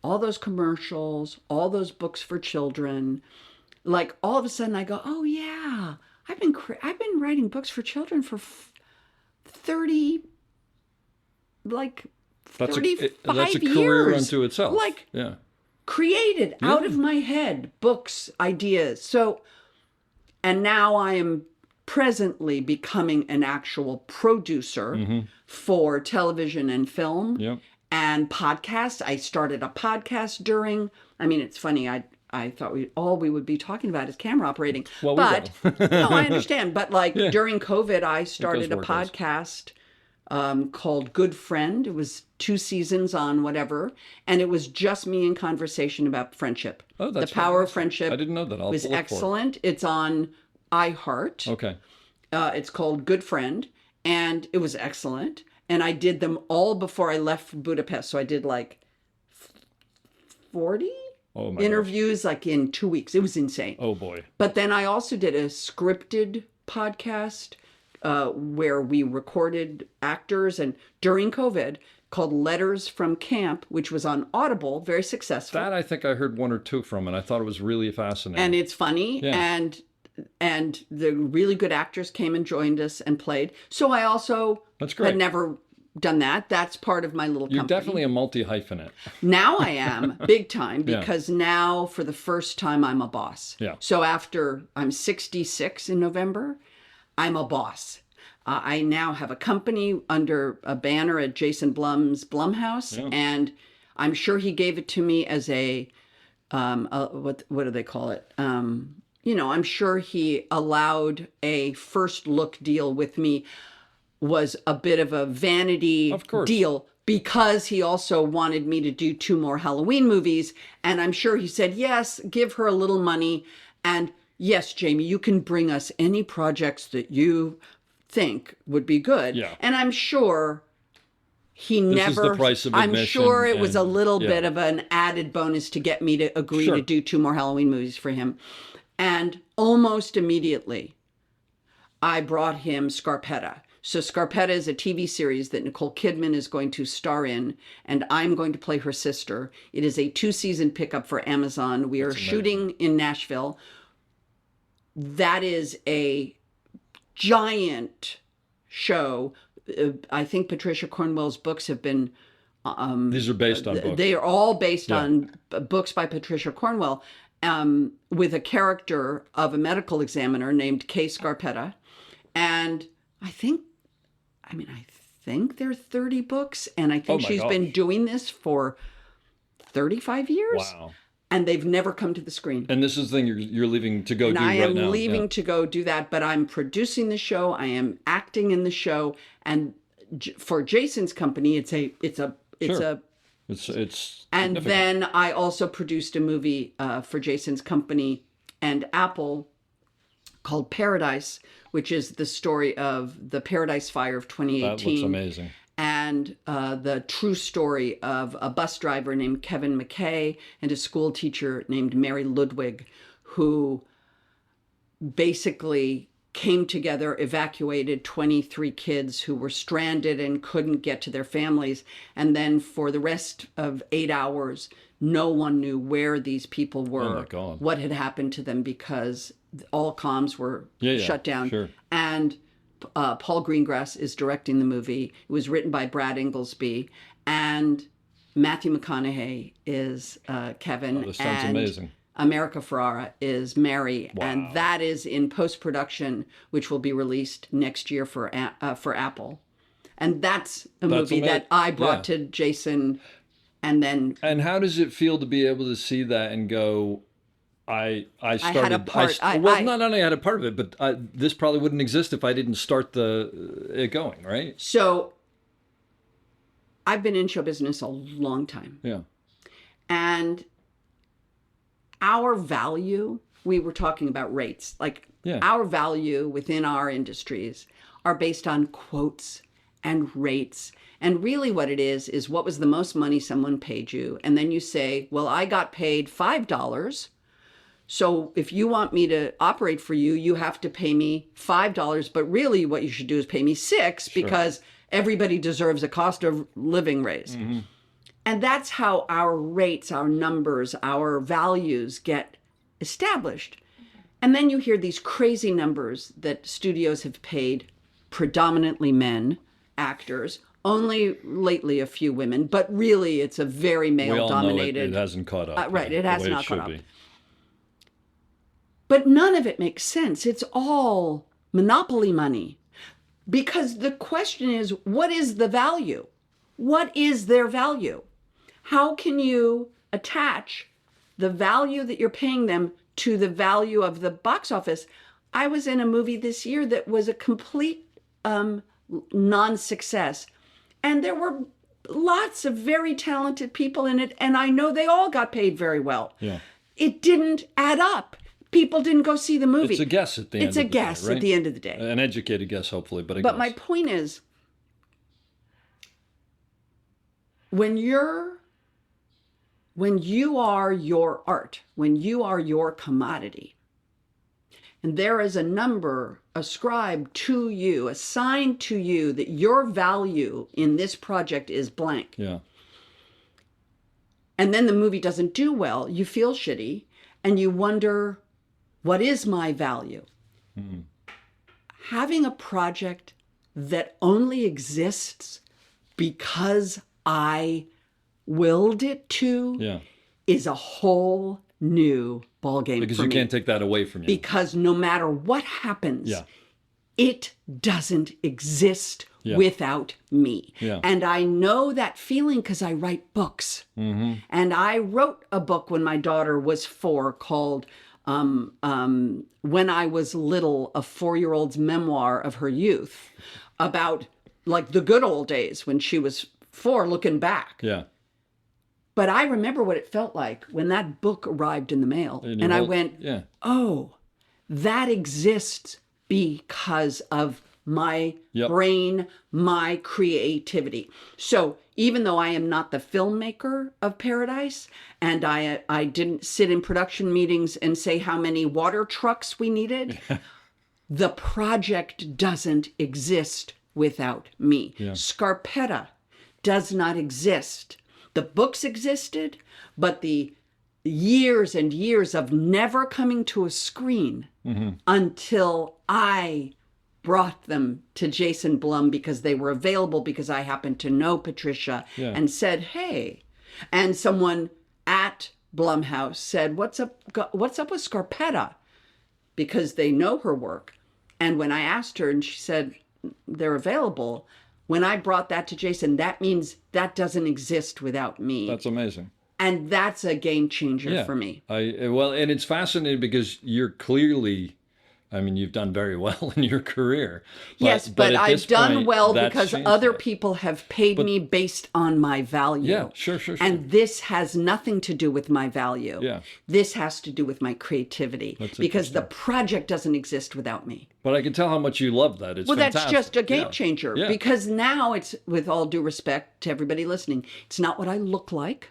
[SPEAKER 5] All those commercials, all those books for children, like all of a sudden I go, oh yeah, I've been writing books for children for 30, like 35
[SPEAKER 1] that's a
[SPEAKER 5] years.
[SPEAKER 1] career unto itself.
[SPEAKER 5] Like
[SPEAKER 1] yeah.
[SPEAKER 5] created out of my head books, ideas. So, and now I am presently becoming an actual producer for television and film.
[SPEAKER 1] Yep.
[SPEAKER 5] And podcasts. I started a podcast during. I mean, it's funny. I thought we would be talking about is camera operating.
[SPEAKER 1] Well,
[SPEAKER 5] but no, I understand. But like
[SPEAKER 1] Yeah.
[SPEAKER 5] during COVID, I started a
[SPEAKER 1] where it goes.
[SPEAKER 5] podcast called Good Friend. It was 2 seasons on whatever, and it was just me in conversation about friendship.
[SPEAKER 1] Oh, that's
[SPEAKER 5] the power of
[SPEAKER 1] fantastic.
[SPEAKER 5] friendship.
[SPEAKER 1] I didn't know that. I'll
[SPEAKER 5] was
[SPEAKER 1] look for it.
[SPEAKER 5] excellent. It's on iHeart.
[SPEAKER 1] Okay.
[SPEAKER 5] It's called Good Friend, and it was excellent. And I did them all before I left for Budapest. So I did like 40
[SPEAKER 1] Oh my
[SPEAKER 5] interviews like in 2 weeks. It was insane.
[SPEAKER 1] Oh boy.
[SPEAKER 5] But then I also did a scripted podcast where we recorded actors and during COVID called Letters from Camp, which was on Audible, very successful.
[SPEAKER 1] That I think I heard 1 or 2 from, and I thought it was really fascinating.
[SPEAKER 5] And it's funny.
[SPEAKER 1] Yeah.
[SPEAKER 5] And the really good actors came and joined us and played. So I also
[SPEAKER 1] That's great.
[SPEAKER 5] had never done that. That's part of my little
[SPEAKER 1] You're
[SPEAKER 5] company.
[SPEAKER 1] definitely a multi-hyphenate.
[SPEAKER 5] Now I am big time
[SPEAKER 1] Yeah.
[SPEAKER 5] because now for the first time I'm a boss.
[SPEAKER 1] Yeah.
[SPEAKER 5] So after I'm 66 in November, I'm a boss. I now have a company under a banner at Jason Blum's Blumhouse, and I'm sure he gave it to me as a what do they call it? I'm sure he allowed a first look deal with me. Was a bit of a vanity
[SPEAKER 1] Of course.
[SPEAKER 5] deal because he also wanted me to do 2 more Halloween movies. And I'm sure he said, yes, give her a little money. And yes, Jamie, you can bring us any projects that you think would be good.
[SPEAKER 1] Yeah.
[SPEAKER 5] And I'm sure he
[SPEAKER 1] This
[SPEAKER 5] never.
[SPEAKER 1] is the price of
[SPEAKER 5] I'm
[SPEAKER 1] admission,
[SPEAKER 5] sure it was a
[SPEAKER 1] and-
[SPEAKER 5] little
[SPEAKER 1] yeah.
[SPEAKER 5] bit of an added bonus to get me to agree
[SPEAKER 1] Sure.
[SPEAKER 5] to do 2 more Halloween movies for him. And almost immediately, I brought him Scarpetta. So Scarpetta is a TV series that Nicole Kidman is going to star in, and I'm going to play her sister. It is a 2-season pickup for Amazon. We are shooting in Nashville. That is a giant show. I think Patricia Cornwell's books have been
[SPEAKER 1] These are based on books.
[SPEAKER 5] they are all based on books by Patricia Cornwell, with a character of a medical examiner named Kay Scarpetta. And I think there are 30 books, and I think
[SPEAKER 1] my
[SPEAKER 5] she's been
[SPEAKER 1] gosh.
[SPEAKER 5] doing this for 35 years.
[SPEAKER 1] Wow.
[SPEAKER 5] And they've never come to the screen.
[SPEAKER 1] And this is the thing you're leaving to go
[SPEAKER 5] And
[SPEAKER 1] do
[SPEAKER 5] I
[SPEAKER 1] right
[SPEAKER 5] am
[SPEAKER 1] now.
[SPEAKER 5] leaving
[SPEAKER 1] Yeah.
[SPEAKER 5] to go do that, but I'm producing the show. I am acting in the show, and for Jason's company, it's a
[SPEAKER 1] Sure. It's
[SPEAKER 5] And
[SPEAKER 1] significant.
[SPEAKER 5] then I also produced a movie for Jason's company and Apple called Paradise, which is the story of the Paradise Fire of 2018.
[SPEAKER 1] That looks amazing.
[SPEAKER 5] And the true story of a bus driver named Kevin McKay and a school teacher named Mary Ludwig, who basically came together, evacuated 23 kids who were stranded and couldn't get to their families. And then for the rest of 8 hours, no one knew where these people were,
[SPEAKER 1] Oh my God.
[SPEAKER 5] what had happened to them, because all comms were shut down.
[SPEAKER 1] Sure.
[SPEAKER 5] And Paul Greengrass is directing the movie. It was written by Brad Inglesby, and Matthew McConaughey is Kevin.
[SPEAKER 1] Oh, this sounds
[SPEAKER 5] and
[SPEAKER 1] amazing.
[SPEAKER 5] America Ferrara is Mary, and that is in post-production, which will be released next year for Apple. And that's a movie that I brought to Jason, and then
[SPEAKER 1] And how does it feel to be able to see that and go, I started.
[SPEAKER 5] had a part.
[SPEAKER 1] Not only I had a part of it, but this probably wouldn't exist if I didn't start it going, right?
[SPEAKER 5] so I've been in show business a long time.
[SPEAKER 1] Yeah.
[SPEAKER 5] And our value, we were talking about rates, like
[SPEAKER 1] Yeah.
[SPEAKER 5] our value within our industries are based on quotes and rates. And really what it is what was the most money someone paid you? And then you say, well, I got paid $5. So if you want me to operate for you, you have to pay me $5. But really what you should do is pay me $6 because everybody deserves a cost of living raise.
[SPEAKER 1] Mm-hmm.
[SPEAKER 5] And that's how our rates, our numbers, our values get established. And then you hear these crazy numbers that studios have paid predominantly men, actors, only lately a few women, but really it's a very
[SPEAKER 1] We all know
[SPEAKER 5] male-dominated.
[SPEAKER 1] it hasn't caught up.
[SPEAKER 5] Right,
[SPEAKER 1] yeah,
[SPEAKER 5] it has
[SPEAKER 1] the way
[SPEAKER 5] not
[SPEAKER 1] should
[SPEAKER 5] caught up.
[SPEAKER 1] be.
[SPEAKER 5] But none of it makes sense. It's all monopoly money. Because the question is, what is the value? What is their value? How can you attach the value that you're paying them to the value of the box office? I was in a movie this year that was a complete non-success. And there were lots of very talented people in it. And I know they all got paid very well.
[SPEAKER 1] Yeah.
[SPEAKER 5] It didn't add up. People didn't go see the movie.
[SPEAKER 1] It's a guess at the end
[SPEAKER 5] It's
[SPEAKER 1] of
[SPEAKER 5] a
[SPEAKER 1] the day,
[SPEAKER 5] guess
[SPEAKER 1] right?
[SPEAKER 5] at the end of the day.
[SPEAKER 1] An educated guess, hopefully, but a
[SPEAKER 5] But
[SPEAKER 1] guess.
[SPEAKER 5] my point is, when you are your art, when you are your commodity, and there is a number ascribed to you, assigned to you, that your value in this project is blank,
[SPEAKER 1] Yeah.
[SPEAKER 5] and then the movie doesn't do well, you feel shitty, and you wonder, what is my value? Having a project that only exists because I willed it to
[SPEAKER 1] Yeah.
[SPEAKER 5] is a whole new ballgame
[SPEAKER 1] Because
[SPEAKER 5] for
[SPEAKER 1] you
[SPEAKER 5] me.
[SPEAKER 1] can't take that away from you.
[SPEAKER 5] Because no matter what happens,
[SPEAKER 1] Yeah.
[SPEAKER 5] it doesn't exist
[SPEAKER 1] Yeah.
[SPEAKER 5] without me.
[SPEAKER 1] Yeah.
[SPEAKER 5] And I know that feeling because I write books.
[SPEAKER 1] Mm-hmm.
[SPEAKER 5] And I wrote a book when my daughter was 4 called When I Was Little, a 4-year-old's memoir of her youth, about like the good old days when she was 4, looking back.
[SPEAKER 1] Yeah.
[SPEAKER 5] But I remember what it felt like when that book arrived in the mail.
[SPEAKER 1] you
[SPEAKER 5] And I
[SPEAKER 1] hold-
[SPEAKER 5] went,
[SPEAKER 1] Yeah.
[SPEAKER 5] oh, that exists because of my
[SPEAKER 1] Yep.
[SPEAKER 5] brain, my creativity. So even though I am not the filmmaker of Paradise, and I didn't sit in production meetings and say how many water trucks we needed, the project doesn't exist without me. Scarpetta does not exist. The books existed, but the years and years of never coming to a screen until I brought them to Jason Blum because they were available, because I happened to know Patricia and said, hey. And someone at Blumhouse said, what's up with Scarpetta? Because they know her work. And when I asked her and she said, they're available, when I brought that to Jason, that means that doesn't exist without me.
[SPEAKER 1] That's amazing.
[SPEAKER 5] And that's a game changer for me.
[SPEAKER 1] Well, and it's fascinating because you're clearly, I mean, you've done very well in your career.
[SPEAKER 5] Yes, but
[SPEAKER 1] at
[SPEAKER 5] I've
[SPEAKER 1] this
[SPEAKER 5] done
[SPEAKER 1] point,
[SPEAKER 5] well
[SPEAKER 1] that's
[SPEAKER 5] because
[SPEAKER 1] changed
[SPEAKER 5] other
[SPEAKER 1] that.
[SPEAKER 5] people have paid me based on my value.
[SPEAKER 1] Yeah, sure.
[SPEAKER 5] And this has nothing to do with my value.
[SPEAKER 1] Yeah.
[SPEAKER 5] This has to do with my creativity. Because the project doesn't exist without me.
[SPEAKER 1] But I can tell how much you love that. It's
[SPEAKER 5] Well,
[SPEAKER 1] fantastic.
[SPEAKER 5] that's just a game
[SPEAKER 1] Yeah.
[SPEAKER 5] changer.
[SPEAKER 1] Yeah.
[SPEAKER 5] Because now it's, with all due respect to everybody listening, it's not what I look like.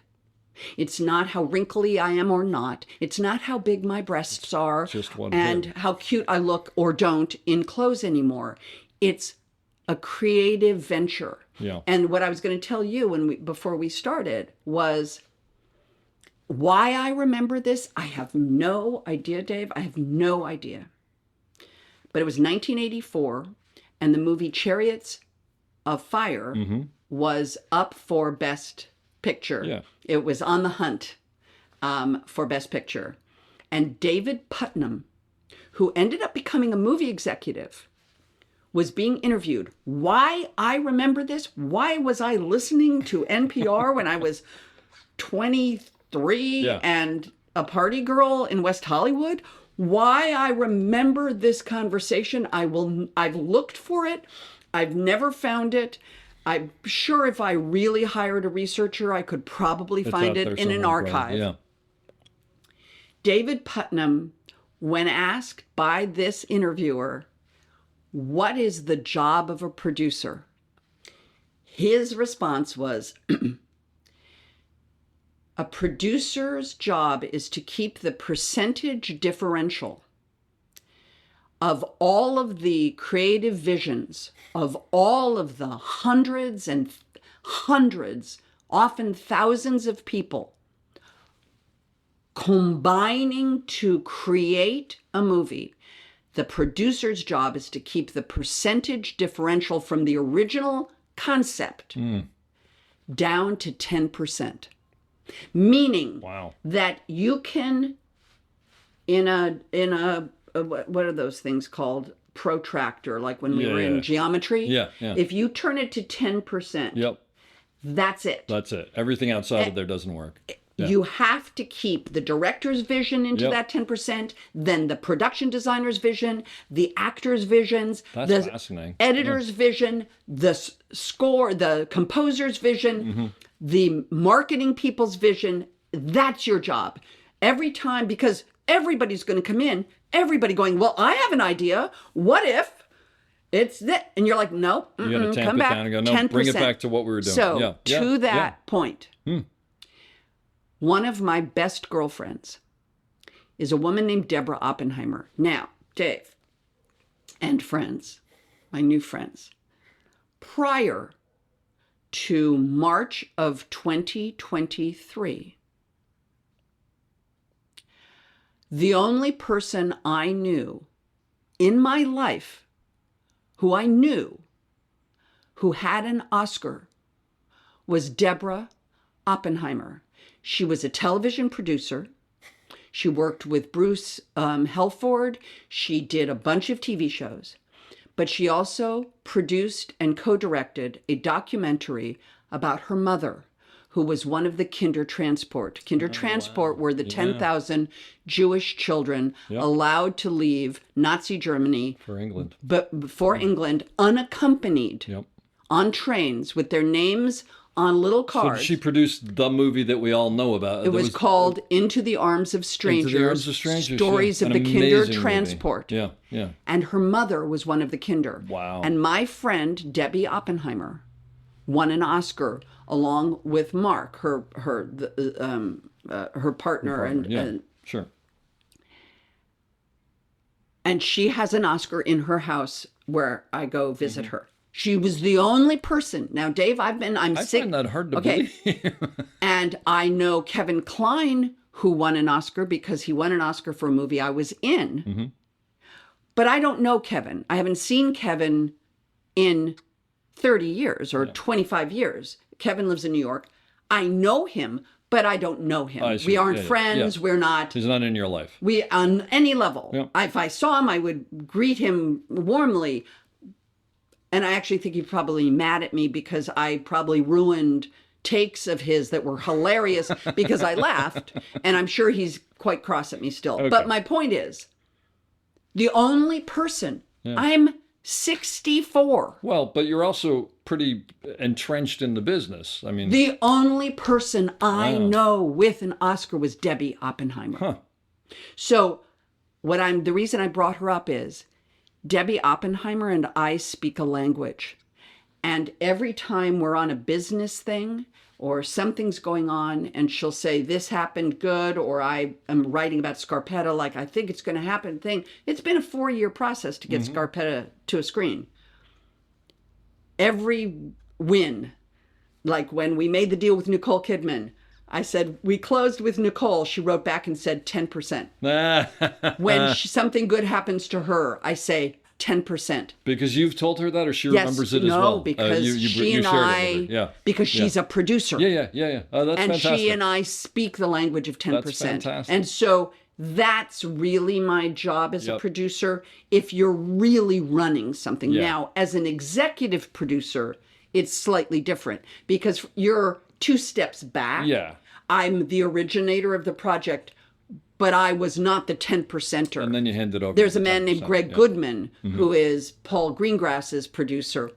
[SPEAKER 5] It's not how wrinkly I am or not. It's not how big my breasts are
[SPEAKER 1] just what
[SPEAKER 5] and
[SPEAKER 1] it is.
[SPEAKER 5] how cute I look or don't in clothes anymore. It's a creative venture.
[SPEAKER 1] Yeah.
[SPEAKER 5] And what I was going to tell you before we started was why I remember this. I have no idea, Dave. I have no idea. But it was 1984, and the movie Chariots of Fire was up for Best Picture.
[SPEAKER 1] Yeah.
[SPEAKER 5] It was on the hunt for Best Picture. And David Putnam, who ended up becoming a movie executive, was being interviewed. Why I remember this? Why was I listening to NPR when I was 23 and a party girl in West Hollywood? Why I remember this conversation? I've looked for it. I've never found it. I'm sure if I really hired a researcher, I could probably
[SPEAKER 1] It's
[SPEAKER 5] find
[SPEAKER 1] out
[SPEAKER 5] it
[SPEAKER 1] there
[SPEAKER 5] in an
[SPEAKER 1] somewhere, right?
[SPEAKER 5] archive.
[SPEAKER 1] Yeah.
[SPEAKER 5] David Putnam, when asked by this interviewer, what is the job of a producer? His response was, a producer's job is to keep the percentage differential of all of the creative visions of all of the hundreds and hundreds, often thousands of people combining to create a movie. The producer's job is to keep the percentage differential from the original concept down to 10%. Meaning
[SPEAKER 1] Wow.
[SPEAKER 5] that you can, in a what are those things called? Protractor, like when we
[SPEAKER 1] Yeah,
[SPEAKER 5] were
[SPEAKER 1] yeah.
[SPEAKER 5] in geometry.
[SPEAKER 1] Yeah, yeah.
[SPEAKER 5] If you turn it to 10%,
[SPEAKER 1] Yep.
[SPEAKER 5] that's it.
[SPEAKER 1] That's it. Everything outside of there doesn't work. Yeah.
[SPEAKER 5] You have to keep the director's vision into
[SPEAKER 1] Yep.
[SPEAKER 5] that 10%, then the production designer's vision, the actor's visions,
[SPEAKER 1] That's
[SPEAKER 5] the
[SPEAKER 1] fascinating.
[SPEAKER 5] editor's vision, the score, the composer's vision, the marketing people's vision. That's your job. Every time, because everybody's going to come in, everybody going, well, I have an idea. What if it's that? And you're like, no,
[SPEAKER 1] You got to tamp
[SPEAKER 5] come
[SPEAKER 1] it
[SPEAKER 5] back,
[SPEAKER 1] down and go, no,
[SPEAKER 5] 10%.
[SPEAKER 1] bring it back to what we were doing.
[SPEAKER 5] So
[SPEAKER 1] yeah.
[SPEAKER 5] to
[SPEAKER 1] yeah.
[SPEAKER 5] that point, one of my best girlfriends is a woman named Deborah Oppenheimer. Now, Dave and friends, my new friends, prior to March of 2023, the only person I knew in my life who I knew who had an Oscar was Deborah Oppenheimer. She was a television producer. She worked with Bruce Helford. She did a bunch of TV shows. But she also produced and co-directed a documentary about her mother, who was one of the Kindertransport. Kindertransport were the 10,000 Jewish children allowed to leave Nazi Germany
[SPEAKER 1] For England.
[SPEAKER 5] but for England unaccompanied
[SPEAKER 1] Yep.
[SPEAKER 5] on trains with their names on little
[SPEAKER 1] So
[SPEAKER 5] cards.
[SPEAKER 1] she produced the movie that we all know about.
[SPEAKER 5] It was called Into the Arms of Strangers,
[SPEAKER 1] Into the Arms of Strangers.
[SPEAKER 5] Stories
[SPEAKER 1] yeah.
[SPEAKER 5] of
[SPEAKER 1] An
[SPEAKER 5] the
[SPEAKER 1] amazing movie.
[SPEAKER 5] Kindertransport.
[SPEAKER 1] Yeah, yeah.
[SPEAKER 5] And her mother was one of the Kinder.
[SPEAKER 1] Wow.
[SPEAKER 5] And my friend, Debbie Oppenheimer, won an Oscar along with Mark, her partner.
[SPEAKER 1] Yeah, sure.
[SPEAKER 5] And she has an Oscar in her house where I go visit her. She was the only person. Now, Dave, I'm
[SPEAKER 1] I
[SPEAKER 5] sick.
[SPEAKER 1] find that hard to
[SPEAKER 5] Okay.
[SPEAKER 1] believe.
[SPEAKER 5] And I know Kevin Kline, who won an Oscar because he won an Oscar for a movie I was in. But I don't know Kevin. I haven't seen Kevin in 30 years or 25 years. Kevin lives in New York. I know him, but I don't know him.
[SPEAKER 1] I see.
[SPEAKER 5] We aren't
[SPEAKER 1] Yeah, yeah,
[SPEAKER 5] friends.
[SPEAKER 1] yeah.
[SPEAKER 5] We're not.
[SPEAKER 1] He's not in your life.
[SPEAKER 5] We on any level.
[SPEAKER 1] Yeah.
[SPEAKER 5] If I saw him, I would greet him warmly. And I actually think he'd probably be mad at me because I probably ruined takes of his that were hilarious because I laughed. And I'm sure he's quite cross at me still.
[SPEAKER 1] Okay.
[SPEAKER 5] But my point is, the only person, I'm 64.
[SPEAKER 1] Well, but you're also pretty entrenched in the business. I mean,
[SPEAKER 5] The only person I know with an Oscar was Debbie Oppenheimer.
[SPEAKER 1] Huh.
[SPEAKER 5] So the reason I brought her up is Debbie Oppenheimer and I speak a language. And every time we're on a business thing or something's going on and she'll say, this happened good, or I am writing about Scarpetta, like I think it's going to happen thing. It's been a 4-year process to get Scarpetta to a screen. Every win, like when we made the deal with Nicole Kidman, I said, we closed with Nicole. She wrote back and said 10%. When something good happens to her, I say 10%.
[SPEAKER 1] because you've told her that, or she
[SPEAKER 5] Yes,
[SPEAKER 1] remembers it as
[SPEAKER 5] no,
[SPEAKER 1] well.
[SPEAKER 5] because
[SPEAKER 1] you
[SPEAKER 5] she and
[SPEAKER 1] shared it with
[SPEAKER 5] I,
[SPEAKER 1] her. Yeah.
[SPEAKER 5] because she's a producer.
[SPEAKER 1] Yeah. Oh, that's
[SPEAKER 5] And
[SPEAKER 1] fantastic.
[SPEAKER 5] she and I speak the language of 10%.
[SPEAKER 1] That's fantastic.
[SPEAKER 5] And so that's really my job as a
[SPEAKER 1] Yep.
[SPEAKER 5] producer if you're really running something.
[SPEAKER 1] Yeah.
[SPEAKER 5] Now, as an executive producer, it's slightly different because you're 2 steps back.
[SPEAKER 1] Yeah.
[SPEAKER 5] I'm the originator of the project, but I was not the 10%er.
[SPEAKER 1] And then you hand it over.
[SPEAKER 5] There's
[SPEAKER 1] to
[SPEAKER 5] a man
[SPEAKER 1] 10%.
[SPEAKER 5] named Greg
[SPEAKER 1] Yeah.
[SPEAKER 5] Goodman, who is Paul Greengrass's producer,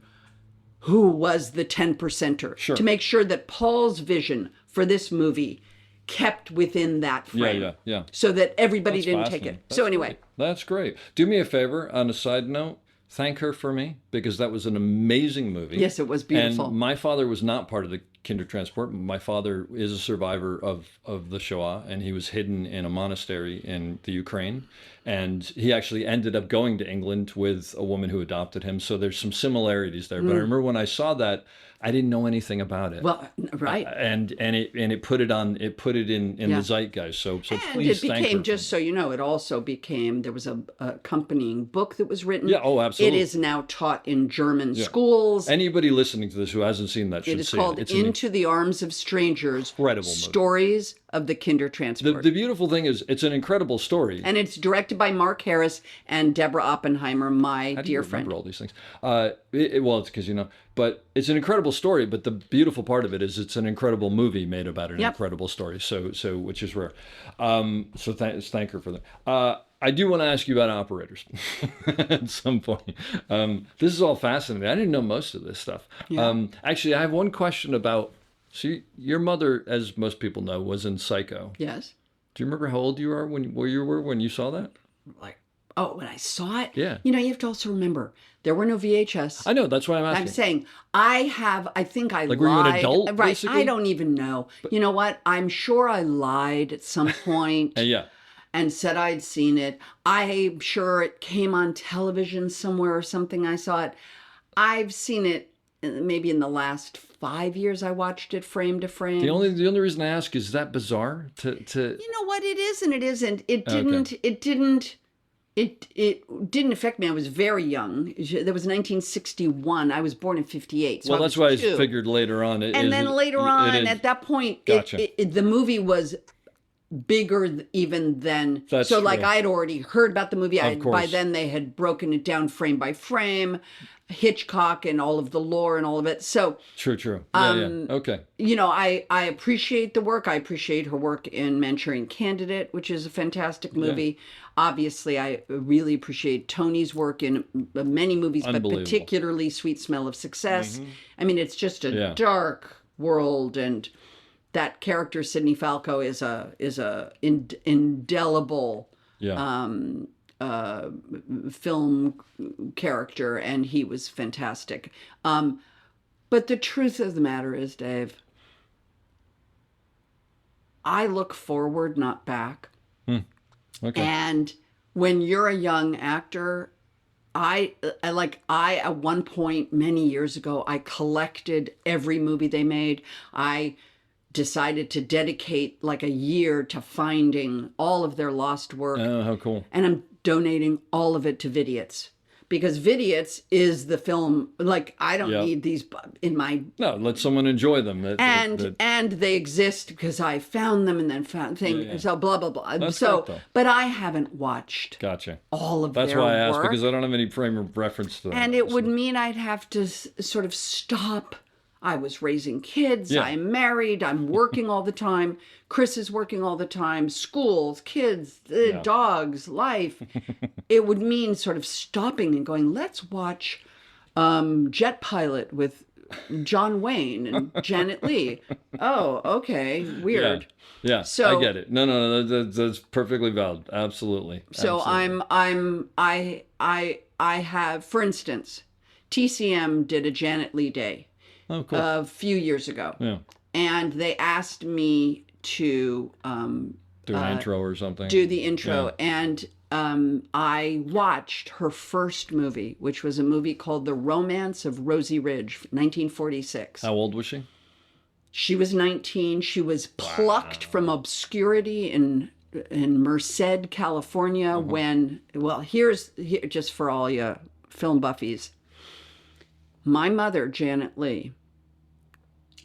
[SPEAKER 5] who was the 10%er,
[SPEAKER 1] Sure.
[SPEAKER 5] to make sure that Paul's vision for this movie kept within that frame.
[SPEAKER 1] Yeah.
[SPEAKER 5] So that everybody
[SPEAKER 1] That's
[SPEAKER 5] didn't take
[SPEAKER 1] fascinating.
[SPEAKER 5] it.
[SPEAKER 1] That's
[SPEAKER 5] So anyway,
[SPEAKER 1] great. That's great. Do me a favor, on a side note, thank her for me, because that was an amazing movie.
[SPEAKER 5] yes, it was beautiful.
[SPEAKER 1] And my father was not part of the Kindertransport. My father is a survivor of the Shoah, and he was hidden in a monastery in the Ukraine. And he actually ended up going to England with a woman who adopted him. So there's some similarities there. But I remember when I saw that, I didn't know anything about it.
[SPEAKER 5] Well, right.
[SPEAKER 1] And it put it in
[SPEAKER 5] Yeah.
[SPEAKER 1] the zeitgeist. So
[SPEAKER 5] And
[SPEAKER 1] please
[SPEAKER 5] it
[SPEAKER 1] thank her.
[SPEAKER 5] became,
[SPEAKER 1] for
[SPEAKER 5] just so you know, it also became, there was a accompanying book that was written.
[SPEAKER 1] Yeah, oh, absolutely.
[SPEAKER 5] It is now taught in German schools.
[SPEAKER 1] Anybody listening to this who hasn't seen that should
[SPEAKER 5] It is
[SPEAKER 1] see
[SPEAKER 5] called
[SPEAKER 1] it. It's an
[SPEAKER 5] Into the Arms of Strangers,
[SPEAKER 1] incredible movie.
[SPEAKER 5] Stories of the Kindertransport.
[SPEAKER 1] The beautiful thing is it's an incredible story.
[SPEAKER 5] And it's directed by Mark Harris and Deborah Oppenheimer, my
[SPEAKER 1] How do
[SPEAKER 5] dear
[SPEAKER 1] you remember
[SPEAKER 5] friend.
[SPEAKER 1] all these things? Well, it's because but it's an incredible story. But the beautiful part of it is it's an incredible movie made about an
[SPEAKER 5] Yep.
[SPEAKER 1] incredible story. So which is rare. So thank her for that. I do want to ask you about operators at some point. This is all fascinating. I didn't know most of this stuff. Actually, I have one question about. See, your mother, as most people know, was in Psycho.
[SPEAKER 5] Yes.
[SPEAKER 1] Do you remember how old you are where you were when you saw that?
[SPEAKER 5] Like, oh, when I saw it?
[SPEAKER 1] Yeah.
[SPEAKER 5] You have to also remember, there were no VHS.
[SPEAKER 1] I know, that's why I'm asking.
[SPEAKER 5] I'm saying I think I
[SPEAKER 1] Like,
[SPEAKER 5] lied.
[SPEAKER 1] were you an adult,
[SPEAKER 5] Right.
[SPEAKER 1] basically?
[SPEAKER 5] I don't even know. You know what? I'm sure I lied at some point
[SPEAKER 1] Yeah.
[SPEAKER 5] and said I'd seen it. I'm sure it came on television somewhere or something. I saw it. I've seen it maybe in the last 5 years. I watched it frame to frame.
[SPEAKER 1] The only reason I ask is that bizarre to
[SPEAKER 5] You know what? It is and it isn't. It
[SPEAKER 1] Okay.
[SPEAKER 5] didn't. It didn't affect me. I was very young. There was 1961. I was born in 58. So
[SPEAKER 1] well,
[SPEAKER 5] I
[SPEAKER 1] that's
[SPEAKER 5] was
[SPEAKER 1] why I
[SPEAKER 5] 2.
[SPEAKER 1] figured later on.
[SPEAKER 5] And then later on, at that point,
[SPEAKER 1] Gotcha.
[SPEAKER 5] the movie was bigger even than.
[SPEAKER 1] That's
[SPEAKER 5] so, like,
[SPEAKER 1] true.
[SPEAKER 5] I had already heard about the movie. By
[SPEAKER 1] course.
[SPEAKER 5] then, they had broken it down frame by frame, Hitchcock and all of the lore and all of it. So,
[SPEAKER 1] True. Yeah. Okay.
[SPEAKER 5] I appreciate the work. I appreciate her work in Manchurian Candidate, which is a fantastic movie. Obviously, I really appreciate Tony's work in many movies, but
[SPEAKER 1] Unbelievable.
[SPEAKER 5] particularly Sweet Smell of Success. I mean, it's just a dark world, and that character Sidney Falco is a indelible film character, and he was fantastic. But the truth of the matter is, Dave, I look forward, not back.
[SPEAKER 1] Okay.
[SPEAKER 5] And when you're a young actor, I at one point many years ago, I collected every movie they made. I decided to dedicate like a year to finding all of their lost work.
[SPEAKER 1] Oh, how cool.
[SPEAKER 5] And I'm donating all of it to Vidiots. Because Vidiots is the film, like, I don't need these in my...
[SPEAKER 1] No, let someone enjoy them.
[SPEAKER 5] And they exist because I found them and then found things. So blah, blah, blah.
[SPEAKER 1] That's
[SPEAKER 5] so,
[SPEAKER 1] great, though.
[SPEAKER 5] but I haven't watched
[SPEAKER 1] Gotcha.
[SPEAKER 5] all of
[SPEAKER 1] That's
[SPEAKER 5] their
[SPEAKER 1] why I asked,
[SPEAKER 5] work.
[SPEAKER 1] because I don't have any frame of reference to them.
[SPEAKER 5] And it would mean I'd have to sort of stop. I was raising kids.
[SPEAKER 1] Yeah.
[SPEAKER 5] I'm married. I'm working all the time. Chris is working all the time. Schools, kids, dogs, life. It would mean sort of stopping and going, let's watch Jet Pilot with John Wayne and Janet Leigh. Oh, okay. Weird.
[SPEAKER 1] Yeah,
[SPEAKER 5] So-
[SPEAKER 1] I get it. No, that's perfectly valid. Absolutely.
[SPEAKER 5] So
[SPEAKER 1] Absolutely.
[SPEAKER 5] I have, for instance, TCM did a Janet Leigh Day
[SPEAKER 1] Oh, cool.
[SPEAKER 5] a few years ago.
[SPEAKER 1] Yeah.
[SPEAKER 5] And they asked me to
[SPEAKER 1] Do an intro or something.
[SPEAKER 5] do the intro. And I watched her first movie, which was a movie called The Romance of Rosie Ridge, 1946.
[SPEAKER 1] How old was she?
[SPEAKER 5] She was 19. She was plucked from obscurity in Merced, California, when, well, here, just for all you film buffies. My mother, Janet Leigh,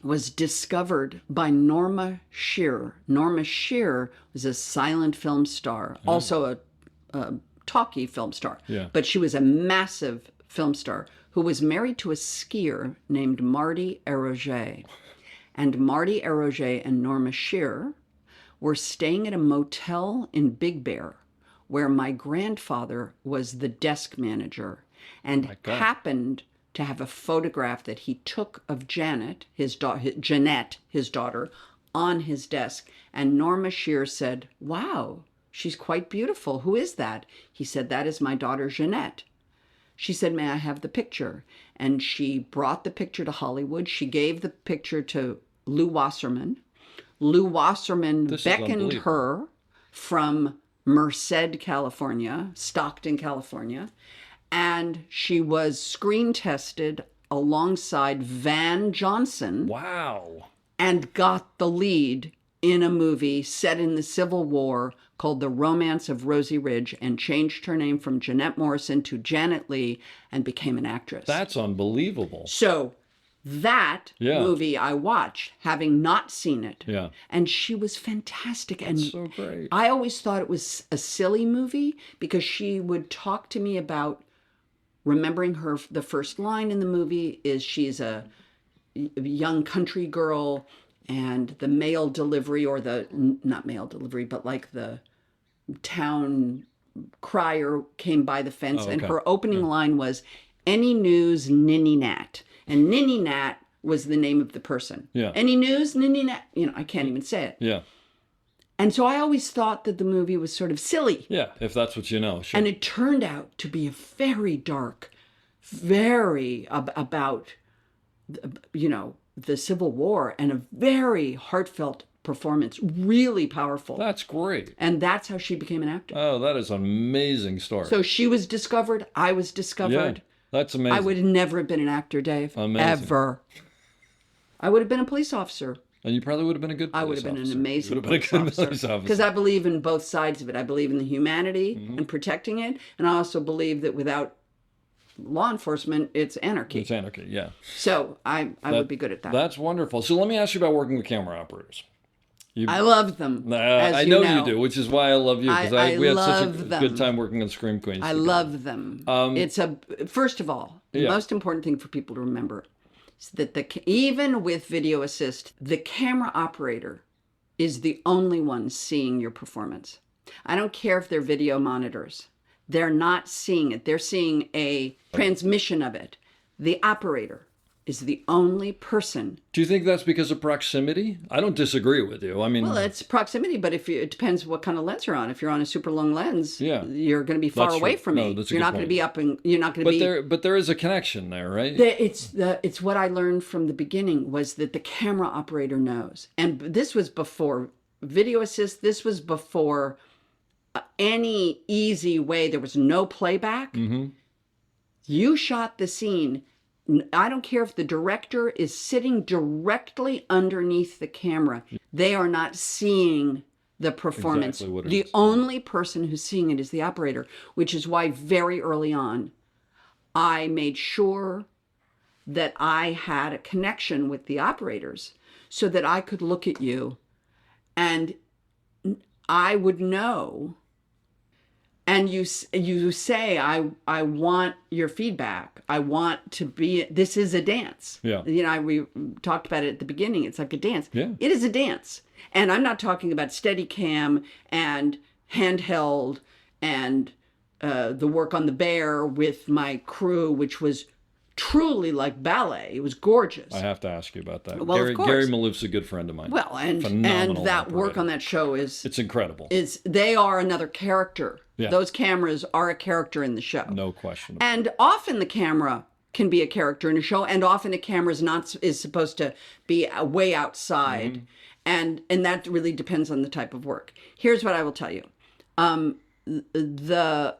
[SPEAKER 5] was discovered by Norma Shearer. Norma Shearer was a silent film star, also a talkie film star.
[SPEAKER 1] Yeah.
[SPEAKER 5] But she was a massive film star who was married to a skier named Marty Eroget. And Marty Eroget and Norma Shearer were staying at a motel in Big Bear where my grandfather was the desk manager and happened to have a photograph that he took of Jeanette, his daughter, on his desk. And Norma Shear said, "Wow, she's quite beautiful. Who is that?" He said, "That is my daughter, Jeanette." She said, "May I have the picture?" And she brought the picture to Hollywood. She gave the picture to Lou Wasserman. Lou Wasserman beckoned her from Merced, California, Stockton, California, and she was screen tested alongside Van Johnson.
[SPEAKER 1] Wow.
[SPEAKER 5] And got the lead in a movie set in the Civil War called The Romance of Rosie Ridge, and changed her name from Jeanette Morrison to Janet Leigh and became an actress.
[SPEAKER 1] That's unbelievable.
[SPEAKER 5] So that movie I watched, having not seen it.
[SPEAKER 1] Yeah.
[SPEAKER 5] And she was fantastic. And
[SPEAKER 1] so great.
[SPEAKER 5] I always thought it was a silly movie because she would talk to me about remembering her. The first line in the movie is she's a young country girl, and the mail delivery, or the, not mail delivery, but like the town crier came by the fence, and her opening line was, "Any news, Ninny Nat." And Ninny Nat was the name of the person.
[SPEAKER 1] Yeah.
[SPEAKER 5] Any news, Ninny Nat? You know, I can't even say it.
[SPEAKER 1] Yeah.
[SPEAKER 5] And so I always thought that the movie was sort of silly.
[SPEAKER 1] Yeah, if that's what you know. Sure.
[SPEAKER 5] And it turned out to be a very dark, very about, you know, the Civil War, and a very heartfelt performance, really powerful.
[SPEAKER 1] That's great.
[SPEAKER 5] And that's how she became an actor.
[SPEAKER 1] Oh, that is an amazing story.
[SPEAKER 5] So she was discovered, I was discovered.
[SPEAKER 1] Yeah, that's amazing.
[SPEAKER 5] I would have never have been an actor, Dave.
[SPEAKER 1] Amazing.
[SPEAKER 5] Ever. I would have been a police officer.
[SPEAKER 1] And you probably would have been a good police
[SPEAKER 5] I would have been
[SPEAKER 1] officer.
[SPEAKER 5] an amazing
[SPEAKER 1] You would have been a good police officer.
[SPEAKER 5] Because I believe in both sides of it. I believe in the humanity and protecting it. And I also believe that without law enforcement, it's anarchy.
[SPEAKER 1] It's anarchy, yeah.
[SPEAKER 5] So I would be good at that.
[SPEAKER 1] That's wonderful. So let me ask you about working with camera operators.
[SPEAKER 5] I love them. As
[SPEAKER 1] I
[SPEAKER 5] you
[SPEAKER 1] know you do, which is why I love you, because
[SPEAKER 5] I
[SPEAKER 1] we had such a
[SPEAKER 5] love them.
[SPEAKER 1] good time working on Scream Queens.
[SPEAKER 5] I love them. First of all, the most important thing for people to remember is that even with video assist, the camera operator is the only one seeing your performance. I don't care if they're video monitors. They're not seeing it. They're seeing a transmission of it. The operator is the only person.
[SPEAKER 1] Do you think that's because of proximity? I don't disagree with you. I mean,
[SPEAKER 5] Well, it's proximity, but it depends what kind of lens you're on. If you're on a super long lens, you're going to be far
[SPEAKER 1] That's
[SPEAKER 5] away
[SPEAKER 1] true.
[SPEAKER 5] from
[SPEAKER 1] No,
[SPEAKER 5] me.
[SPEAKER 1] that's a
[SPEAKER 5] You're
[SPEAKER 1] good
[SPEAKER 5] not going to
[SPEAKER 1] point.
[SPEAKER 5] be up, and you're not going to be.
[SPEAKER 1] But there is a connection there, right?
[SPEAKER 5] It's what I learned from the beginning was that the camera operator knows, and this was before video assist. This was before any easy way. There was no playback. You shot the scene. I don't care if the director is sitting directly underneath the camera. They are not seeing the performance.
[SPEAKER 1] Exactly what it
[SPEAKER 5] The
[SPEAKER 1] is.
[SPEAKER 5] only person who's seeing it is the operator, which is why very early on, I made sure that I had a connection with the operators so that I could look at you and I would know. And you say, I want your feedback. I want to be, this is a dance.
[SPEAKER 1] Yeah.
[SPEAKER 5] You know, we talked about it at the beginning. It's like a dance.
[SPEAKER 1] Yeah.
[SPEAKER 5] It is a dance. And I'm not talking about Steadicam and handheld and the work on the Bear with my crew, which was truly like ballet. It was gorgeous.
[SPEAKER 1] I have to ask you about that.
[SPEAKER 5] Well, of course.
[SPEAKER 1] Gary Maloof's a good friend of mine.
[SPEAKER 5] Well, and
[SPEAKER 1] Phenomenal
[SPEAKER 5] that work
[SPEAKER 1] operator.
[SPEAKER 5] on that show is
[SPEAKER 1] It's incredible.
[SPEAKER 5] they are another character.
[SPEAKER 1] Yeah.
[SPEAKER 5] Those cameras are a character in the show.
[SPEAKER 1] No question.
[SPEAKER 5] And often the camera can be a character in a show, and often a camera is supposed to be way outside, and that really depends on the type of work. Here's what I will tell you: the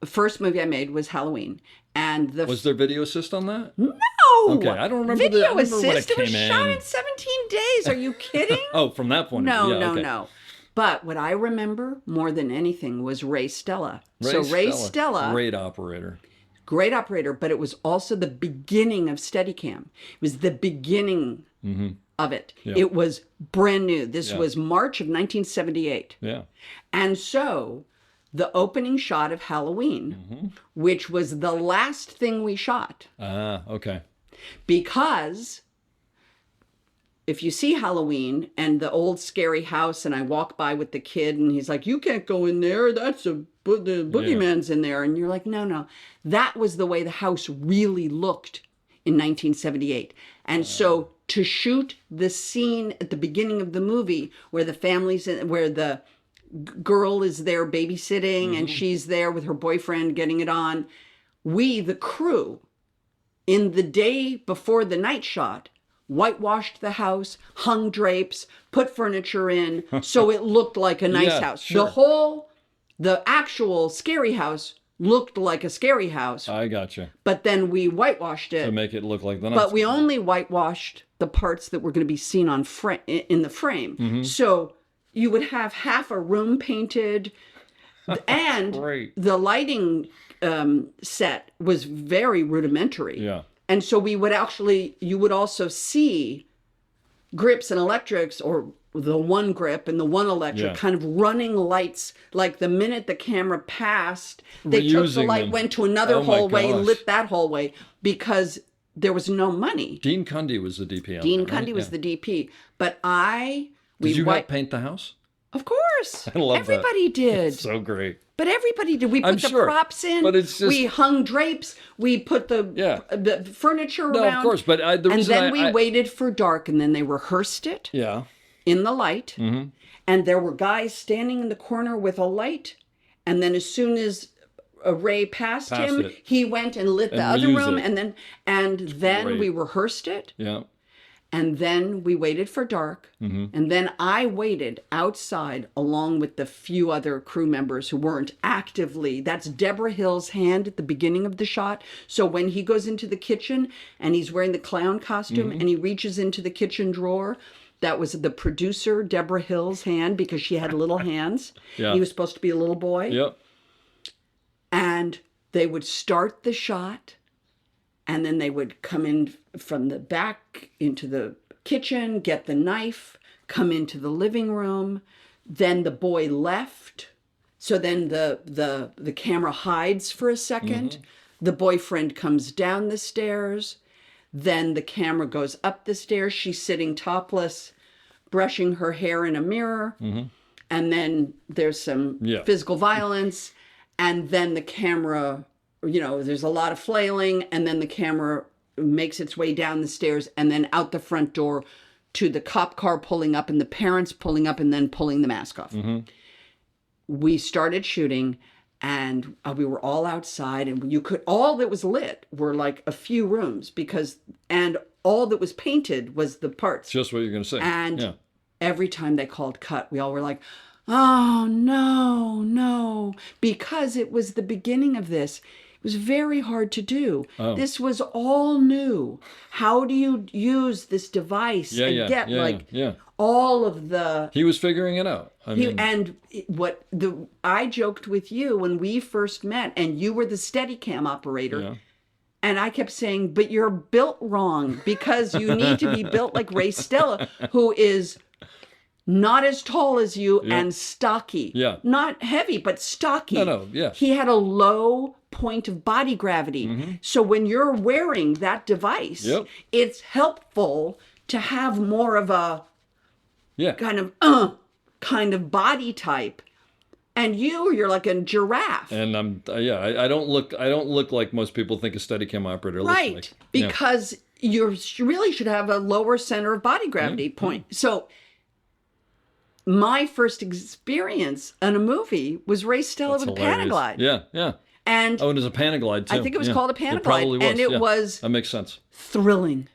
[SPEAKER 5] first movie I made was Halloween, and
[SPEAKER 1] Was there video assist on that?
[SPEAKER 5] no.
[SPEAKER 1] Okay, I don't remember
[SPEAKER 5] video
[SPEAKER 1] I don't remember when
[SPEAKER 5] assist.
[SPEAKER 1] it
[SPEAKER 5] It was
[SPEAKER 1] came
[SPEAKER 5] shot
[SPEAKER 1] in.
[SPEAKER 5] in 17 days. Are you kidding?
[SPEAKER 1] Oh, from that point of
[SPEAKER 5] No,
[SPEAKER 1] view. Yeah,
[SPEAKER 5] no,
[SPEAKER 1] okay.
[SPEAKER 5] no. But what I remember more than anything was Ray Stella. Ray Stella,
[SPEAKER 1] great operator.
[SPEAKER 5] great operator, but it was also the beginning of Steadicam. It was the beginning of it.
[SPEAKER 1] Yeah.
[SPEAKER 5] It was brand new. This was March of 1978.
[SPEAKER 1] Yeah.
[SPEAKER 5] And so the opening shot of Halloween, which was the last thing we shot,
[SPEAKER 1] Ah, okay.
[SPEAKER 5] because if you see Halloween and the old scary house, and I walk by with the kid, and he's like, "You can't go in there. That's the boogeyman's in there," and you're like, "No, that was the way the house really looked in 1978." And so to shoot the scene at the beginning of the movie where the family's in, where the girl is there babysitting and she's there with her boyfriend getting it on, we, the crew, in the day before the night shot, whitewashed the house, hung drapes, put furniture in, so it looked like a nice house. Sure. The actual scary house looked like a scary house.
[SPEAKER 1] I gotcha.
[SPEAKER 5] But then we whitewashed it
[SPEAKER 1] To make it look like the nice
[SPEAKER 5] but we
[SPEAKER 1] one.
[SPEAKER 5] only whitewashed the parts that were going to be seen on in the frame. So you would have half a room painted, and
[SPEAKER 1] Great.
[SPEAKER 5] the lighting set was very rudimentary.
[SPEAKER 1] Yeah.
[SPEAKER 5] And so you would also see grips and electrics, or the one grip and the one electric,
[SPEAKER 1] Yeah.
[SPEAKER 5] kind of running lights. Like the minute the camera passed, they took the
[SPEAKER 1] Reusing
[SPEAKER 5] light,
[SPEAKER 1] them.
[SPEAKER 5] went to another
[SPEAKER 1] Oh my
[SPEAKER 5] hallway,
[SPEAKER 1] gosh.
[SPEAKER 5] lit that hallway, because there was no money.
[SPEAKER 1] Dean Cundy was the DP. on
[SPEAKER 5] Dean
[SPEAKER 1] that, right?
[SPEAKER 5] Cundy was
[SPEAKER 1] Yeah.
[SPEAKER 5] the DP, but
[SPEAKER 1] Did you help paint the house?
[SPEAKER 5] Of course,
[SPEAKER 1] I love that.
[SPEAKER 5] everybody did.
[SPEAKER 1] So great.
[SPEAKER 5] But everybody did. We
[SPEAKER 1] I'm
[SPEAKER 5] put the
[SPEAKER 1] sure,
[SPEAKER 5] props in.
[SPEAKER 1] but it's just-
[SPEAKER 5] we hung drapes. We put the furniture
[SPEAKER 1] No,
[SPEAKER 5] around.
[SPEAKER 1] of course, but the
[SPEAKER 5] and
[SPEAKER 1] reason
[SPEAKER 5] then we waited for dark, and then they rehearsed it
[SPEAKER 1] Yeah.
[SPEAKER 5] in the light. And there were guys standing in the corner with a light. And then as soon as a ray passed him,
[SPEAKER 1] it.
[SPEAKER 5] he went and lit the
[SPEAKER 1] And
[SPEAKER 5] other
[SPEAKER 1] reused
[SPEAKER 5] room,
[SPEAKER 1] it.
[SPEAKER 5] and then
[SPEAKER 1] great.
[SPEAKER 5] we rehearsed it.
[SPEAKER 1] Yeah.
[SPEAKER 5] And then we waited for dark. And then I waited outside along with the few other crew members who weren't actively. That's Deborah Hill's hand at the beginning of the shot. So when he goes into the kitchen and he's wearing the clown costume and he reaches into the kitchen drawer, that was the producer, Deborah Hill's hand, because she had little hands.
[SPEAKER 1] Yeah.
[SPEAKER 5] He was supposed to be a little boy.
[SPEAKER 1] Yep.
[SPEAKER 5] And they would start the shot, and then they would come in from the back into the kitchen, get the knife, come into the living room. Then the boy left. So then the camera hides for a second. The boyfriend comes down the stairs. Then the camera goes up the stairs. She's sitting topless, brushing her hair in a mirror. And then there's some physical violence. And then the camera, there's a lot of flailing. And then the camera makes its way down the stairs and then out the front door to the cop car pulling up and the parents pulling up and then pulling the mask off. We started shooting, and we were all outside, and all that was lit were like a few rooms and all that was painted was the parts.
[SPEAKER 1] Just what you're going to say.
[SPEAKER 5] And every time they called cut, we all were like, "Oh, no," because it was the beginning of this. It was very hard to do. This was all new. How do you use this device and get all of the...
[SPEAKER 1] He was figuring it out.
[SPEAKER 5] I joked with you when we first met, and you were the Steadicam operator.
[SPEAKER 1] Yeah.
[SPEAKER 5] And I kept saying, but you're built wrong, because you need to be built like Ray Stella, who is not as tall as you and stocky.
[SPEAKER 1] Yeah.
[SPEAKER 5] Not heavy, but stocky.
[SPEAKER 1] No, yes.
[SPEAKER 5] He had a low point of body gravity. So when you're wearing that device, it's helpful to have more of a kind of body type. And you're like a giraffe.
[SPEAKER 1] And I don't look like most people think a Steadicam operator looks like.
[SPEAKER 5] Right. Because you really should have a lower center of body gravity point. So my first experience in a movie was Ray Stella with a Panaglide.
[SPEAKER 1] Yeah.
[SPEAKER 5] And
[SPEAKER 1] it was a Panaglide too.
[SPEAKER 5] I think it was called a Panaglide.
[SPEAKER 1] It probably was.
[SPEAKER 5] And it was
[SPEAKER 1] that makes sense.
[SPEAKER 5] thrilling.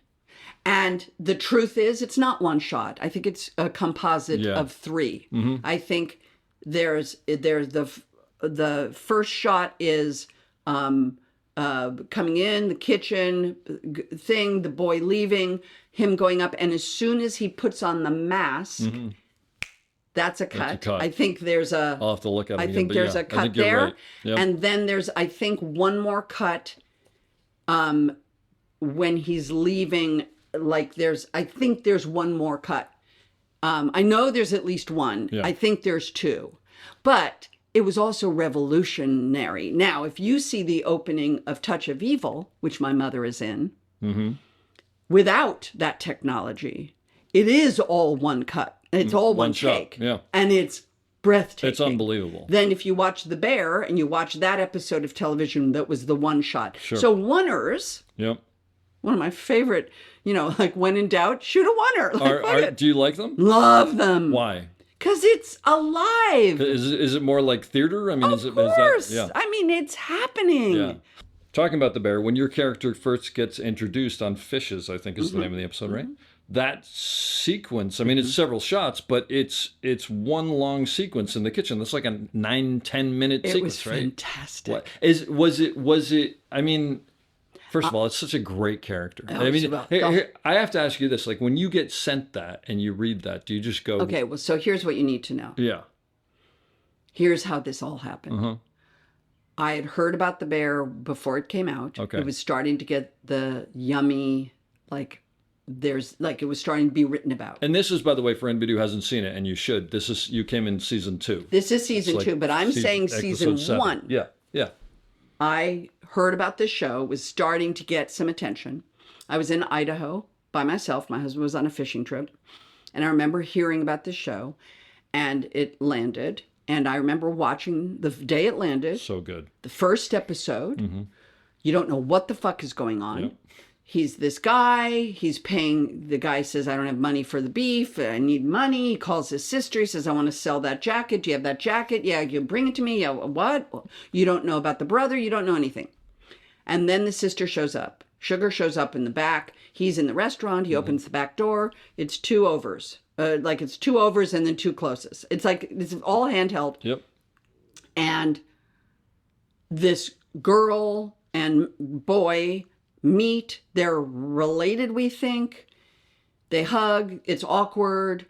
[SPEAKER 5] And the truth is, it's not one shot. I think it's a composite of 3. I think there's the first shot is coming in, the kitchen thing, the boy leaving, him going up, and as soon as he puts on the mask, that's a cut. I think there's a...
[SPEAKER 1] I'll have to look at it again,
[SPEAKER 5] I think there's a cut there.
[SPEAKER 1] Right. Yep.
[SPEAKER 5] And then there's, I think, one more cut when he's leaving. I think there's one more cut. I know there's at least one.
[SPEAKER 1] Yeah.
[SPEAKER 5] I think there's 2. But it was also revolutionary. Now, if you see the opening of Touch of Evil, which my mother is in, without that technology, it is all one cut. It's all one
[SPEAKER 1] shot,
[SPEAKER 5] take.
[SPEAKER 1] yeah.
[SPEAKER 5] And it's breathtaking.
[SPEAKER 1] It's unbelievable.
[SPEAKER 5] Then if you watch The Bear and you watch that episode of television that was the one shot.
[SPEAKER 1] Sure.
[SPEAKER 5] So oneers,
[SPEAKER 1] Yep.
[SPEAKER 5] one of my favorite, like when in doubt, shoot a oneer. Like, fuck it.
[SPEAKER 1] Do you like them?
[SPEAKER 5] Love them.
[SPEAKER 1] Why?
[SPEAKER 5] Because it's alive.
[SPEAKER 1] Is it more like theater? I mean,
[SPEAKER 5] Of
[SPEAKER 1] is
[SPEAKER 5] course.
[SPEAKER 1] that, yeah.
[SPEAKER 5] I mean, it's happening.
[SPEAKER 1] Yeah. Talking about the bear, when your character first gets introduced on Fishes, I think is
[SPEAKER 5] Mm-hmm.
[SPEAKER 1] the name of the episode, right? That sequence, I mean, it's several shots, but it's one long sequence in the kitchen. That's like a 9-10 minute
[SPEAKER 5] It
[SPEAKER 1] sequence,
[SPEAKER 5] was
[SPEAKER 1] right?
[SPEAKER 5] fantastic.
[SPEAKER 1] Was it? I mean, first of all, it's such a great character. I mean,
[SPEAKER 5] well,
[SPEAKER 1] here, I have to ask you this: like, when you get sent that and you read that, do you just go,
[SPEAKER 5] Okay, well, so here's what you need to know.
[SPEAKER 1] yeah,
[SPEAKER 5] Here's how this all happened.
[SPEAKER 1] Uh-huh.
[SPEAKER 5] I had heard about The Bear before it came out.
[SPEAKER 1] Okay.
[SPEAKER 5] It was starting to get the yummy, it was starting to be written about.
[SPEAKER 1] and this is, by the way, for anybody who hasn't seen it, and you should. You came in season 2.
[SPEAKER 5] This is season
[SPEAKER 1] It's like
[SPEAKER 5] 2, but I'm saying
[SPEAKER 1] episode
[SPEAKER 5] season
[SPEAKER 1] 7.
[SPEAKER 5] 1.
[SPEAKER 1] Yeah, yeah.
[SPEAKER 5] I heard about this show, was starting to get some attention. I was in Idaho by myself. My husband was on a fishing trip. And I remember hearing about this show, and it landed. And I remember watching the day it landed,
[SPEAKER 1] So good.
[SPEAKER 5] the first episode. You don't know what the fuck is going on.
[SPEAKER 1] Yep.
[SPEAKER 5] He's this guy. He's paying. The guy says, I don't have money for the beef. I need money. He calls his sister. He says, I want to sell that jacket. Do you have that jacket? Yeah, you bring it to me. Yeah, what? You don't know about the brother. You don't know anything. And then the sister shows up. Sugar shows up in the back. He's in the restaurant. He opens the back door. It's 2 overs. It's 2 overs and then 2 closes. It's all handheld.
[SPEAKER 1] Yep.
[SPEAKER 5] And this girl and boy meet. They're related, we think. They hug. It's awkward.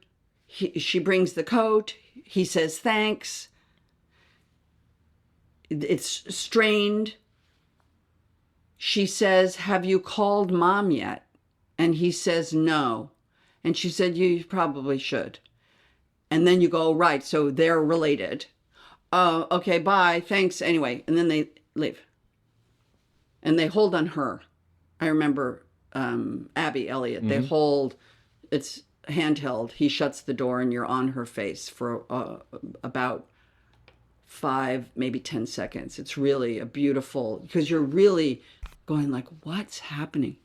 [SPEAKER 5] She brings the coat. He says thanks. It's strained. She says, have you called Mom yet? And he says no. And she said, you probably should. And then you go, right, so they're related. Oh, okay, bye, thanks, anyway. And then they leave. And they hold on her. I remember Abby Elliott. They hold, it's handheld. He shuts the door and you're on her face for about 5, maybe 10 seconds. It's really a beautiful, because you're really going like, what's happening?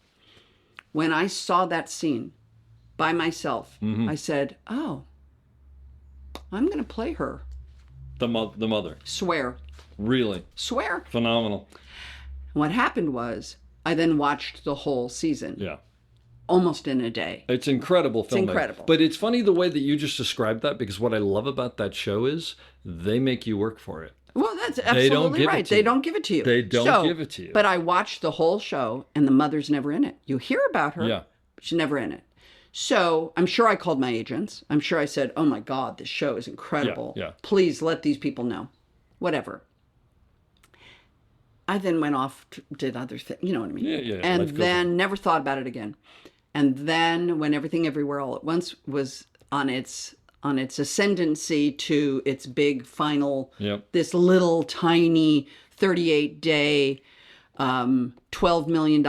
[SPEAKER 5] When I saw that scene by myself, I said, oh, I'm going to play her.
[SPEAKER 1] The mother.
[SPEAKER 5] Swear.
[SPEAKER 1] Really.
[SPEAKER 5] Swear.
[SPEAKER 1] Phenomenal.
[SPEAKER 5] What happened was I then watched the whole season.
[SPEAKER 1] Yeah.
[SPEAKER 5] Almost in a day.
[SPEAKER 1] It's incredible filming.
[SPEAKER 5] incredible.
[SPEAKER 1] But it's funny the way that you just described that, because what I love about that show is they make you work for it.
[SPEAKER 5] Well, that's
[SPEAKER 1] They don't
[SPEAKER 5] absolutely
[SPEAKER 1] give it
[SPEAKER 5] right.
[SPEAKER 1] to
[SPEAKER 5] They
[SPEAKER 1] you.
[SPEAKER 5] don't give it to you.
[SPEAKER 1] They don't give it to you.
[SPEAKER 5] But I watched the whole show and the mother's never in it. You hear about her,
[SPEAKER 1] Yeah.
[SPEAKER 5] but she's never in it. So I'm sure I called my agents. I'm sure I said, oh my God, this show is incredible.
[SPEAKER 1] Yeah.
[SPEAKER 5] Please let these people know. Whatever. I then went off, did other things, you know what I mean?
[SPEAKER 1] Yeah.
[SPEAKER 5] And
[SPEAKER 1] Life goes
[SPEAKER 5] then never thought about it again. And then when Everything Everywhere All at Once was on its ascendancy to its big final,
[SPEAKER 1] Yep.
[SPEAKER 5] this little tiny 38-day, $12 million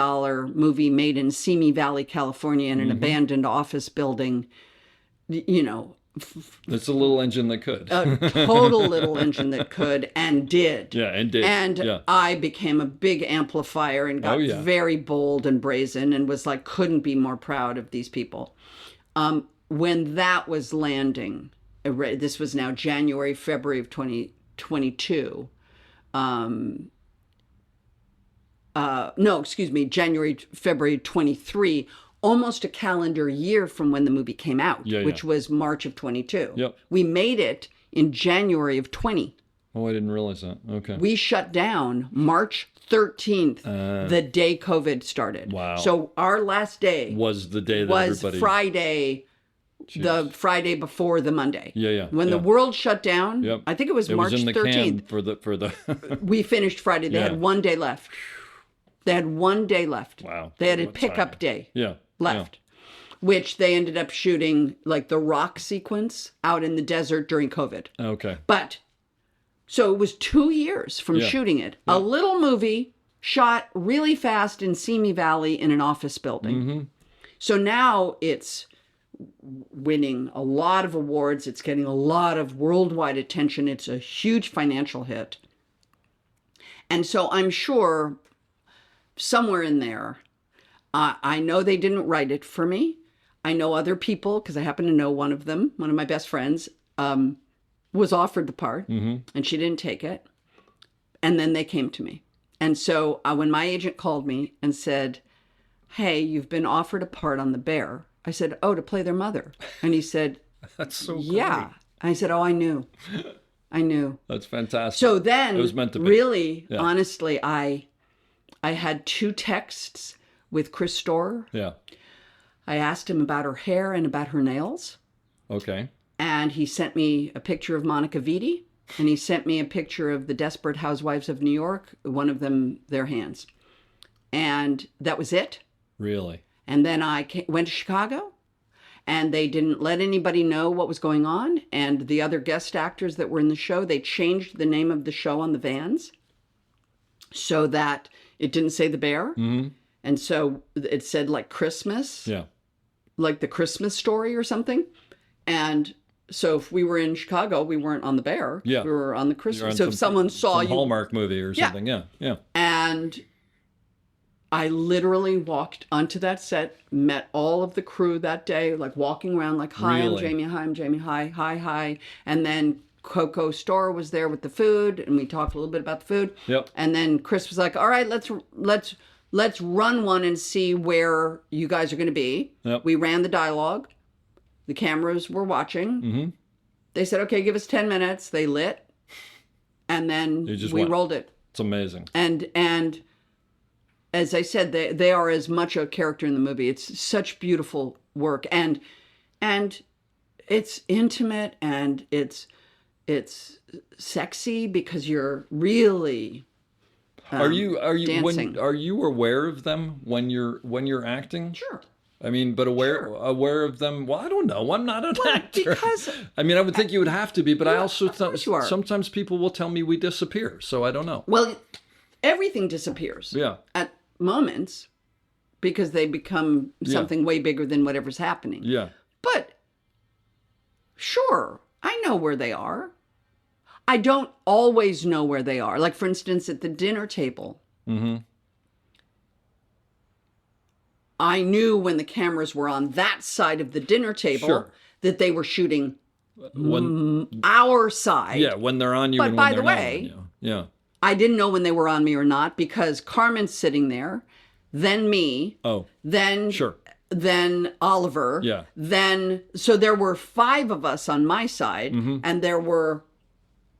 [SPEAKER 5] movie made in Simi Valley, California, in an abandoned office building,
[SPEAKER 1] It's a little engine that could.
[SPEAKER 5] a total little engine that could and did.
[SPEAKER 1] Yeah, and did.
[SPEAKER 5] And
[SPEAKER 1] Yeah.
[SPEAKER 5] I became a big amplifier and got
[SPEAKER 1] Oh, yeah.
[SPEAKER 5] very bold and brazen and was like, couldn't be more proud of these people. When that was landing, this was now January, February of 2022. January, February 23, almost a calendar year from when the movie came out,
[SPEAKER 1] Yeah,
[SPEAKER 5] which was March of 22.
[SPEAKER 1] Yep.
[SPEAKER 5] We made it in January of 20.
[SPEAKER 1] Oh, I didn't realize that. Okay.
[SPEAKER 5] We shut down March 13th, the day COVID started.
[SPEAKER 1] Wow.
[SPEAKER 5] So our last day
[SPEAKER 1] was the day that
[SPEAKER 5] was
[SPEAKER 1] everybody...
[SPEAKER 5] Friday, the Friday before the Monday.
[SPEAKER 1] Yeah.
[SPEAKER 5] When the world shut down,
[SPEAKER 1] Yep.
[SPEAKER 5] I think it was
[SPEAKER 1] It
[SPEAKER 5] March
[SPEAKER 1] was in the
[SPEAKER 5] 13th.
[SPEAKER 1] can for the
[SPEAKER 5] We finished Friday. They
[SPEAKER 1] Yeah.
[SPEAKER 5] had 1 day left. They had 1 day left.
[SPEAKER 1] Wow.
[SPEAKER 5] They had a
[SPEAKER 1] What
[SPEAKER 5] pickup
[SPEAKER 1] timing.
[SPEAKER 5] day
[SPEAKER 1] Yeah.
[SPEAKER 5] left, which they ended up shooting like the rock sequence out in the desert during COVID.
[SPEAKER 1] Yeah. Okay.
[SPEAKER 5] But so it was 2 years from
[SPEAKER 1] Yeah.
[SPEAKER 5] shooting it. A little movie shot really fast in Simi Valley in an office building. So now it's winning a lot of awards. It's getting a lot of worldwide attention. It's a huge financial hit. And so I'm sure somewhere in there, I know they didn't write it for me. I know other people, because I happen to know one of them, one of my best friends, was offered the part, and she didn't take it. And then they came to me. And so when my agent called me and said, hey, you've been offered a part on The Bear, I said, oh, to play their mother. And he said,
[SPEAKER 1] That's so
[SPEAKER 5] yeah.
[SPEAKER 1] great.
[SPEAKER 5] I said, oh, I knew. I knew.
[SPEAKER 1] That's fantastic.
[SPEAKER 5] So then,
[SPEAKER 1] it was meant to be.
[SPEAKER 5] really,
[SPEAKER 1] Yeah.
[SPEAKER 5] honestly, I had 2 texts with Chris Storer.
[SPEAKER 1] Yeah.
[SPEAKER 5] I asked him about her hair and about her nails.
[SPEAKER 1] Okay.
[SPEAKER 5] And he sent me a picture of Monica Vitti. And he sent me a picture of the Desperate Housewives of New York, one of them, their hands. And that was it.
[SPEAKER 1] Really?
[SPEAKER 5] And then I went to Chicago, and they didn't let anybody know what was going on. And the other guest actors that were in the show, they changed the name of the show on the vans so that it didn't say The Bear.
[SPEAKER 1] Mm-hmm.
[SPEAKER 5] And so it said like Christmas,
[SPEAKER 1] Yeah.
[SPEAKER 5] like The Christmas Story or something. And so if we were in Chicago, we weren't on The Bear.
[SPEAKER 1] Yeah.
[SPEAKER 5] We were on the
[SPEAKER 1] You're
[SPEAKER 5] Christmas.
[SPEAKER 1] on
[SPEAKER 5] So if someone saw
[SPEAKER 1] some
[SPEAKER 5] you.
[SPEAKER 1] Hallmark movie or
[SPEAKER 5] Yeah.
[SPEAKER 1] something. Yeah. Yeah.
[SPEAKER 5] And I literally walked onto that set, met all of the crew that day, like walking around like, hi, I'm
[SPEAKER 1] Really?
[SPEAKER 5] Jamie, hi, I'm Jamie, hi, hi, hi. And then Coco Store was there with the food, and we talked a little bit about the food.
[SPEAKER 1] Yep.
[SPEAKER 5] And then Chris was like, all right, let's run one and see where you guys are going to be.
[SPEAKER 1] Yep.
[SPEAKER 5] We ran the dialogue. The cameras were watching.
[SPEAKER 1] Mm-hmm.
[SPEAKER 5] They said, okay, give us 10 minutes. They lit. And then
[SPEAKER 1] You just
[SPEAKER 5] we
[SPEAKER 1] went.
[SPEAKER 5] rolled it.
[SPEAKER 1] It's amazing.
[SPEAKER 5] And as I said, they are as much a character in the movie. It's such beautiful work, and it's intimate, and it's sexy because you're really
[SPEAKER 1] Are you
[SPEAKER 5] dancing.
[SPEAKER 1] are you aware of them when you're acting?
[SPEAKER 5] Sure.
[SPEAKER 1] I mean, but aware of them. Well, I don't know. I'm not an actor.
[SPEAKER 5] because-
[SPEAKER 1] I mean, I would think you would have to be, but I also
[SPEAKER 5] course you are.
[SPEAKER 1] sometimes people will tell me we disappear, so I don't know.
[SPEAKER 5] Well, everything disappears
[SPEAKER 1] Yeah.
[SPEAKER 5] at moments because they become something way bigger than whatever's happening.
[SPEAKER 1] Yeah.
[SPEAKER 5] But sure, I know where they are. I don't always know where they are. Like, for instance, at the dinner table,
[SPEAKER 1] Mm-hmm.
[SPEAKER 5] I knew when the cameras were on that side of the dinner table
[SPEAKER 1] Sure.
[SPEAKER 5] that they were shooting
[SPEAKER 1] When
[SPEAKER 5] our side.
[SPEAKER 1] yeah, when they're on you
[SPEAKER 5] But
[SPEAKER 1] and
[SPEAKER 5] by
[SPEAKER 1] when
[SPEAKER 5] the
[SPEAKER 1] they're not
[SPEAKER 5] way-
[SPEAKER 1] on you. Yeah.
[SPEAKER 5] I didn't know when they were on me or not because Carmen's sitting there, then me,
[SPEAKER 1] Oh,
[SPEAKER 5] then
[SPEAKER 1] sure.
[SPEAKER 5] then Oliver.
[SPEAKER 1] Yeah.
[SPEAKER 5] Then so there were 5 of us on my side,
[SPEAKER 1] Mm-hmm.
[SPEAKER 5] and there were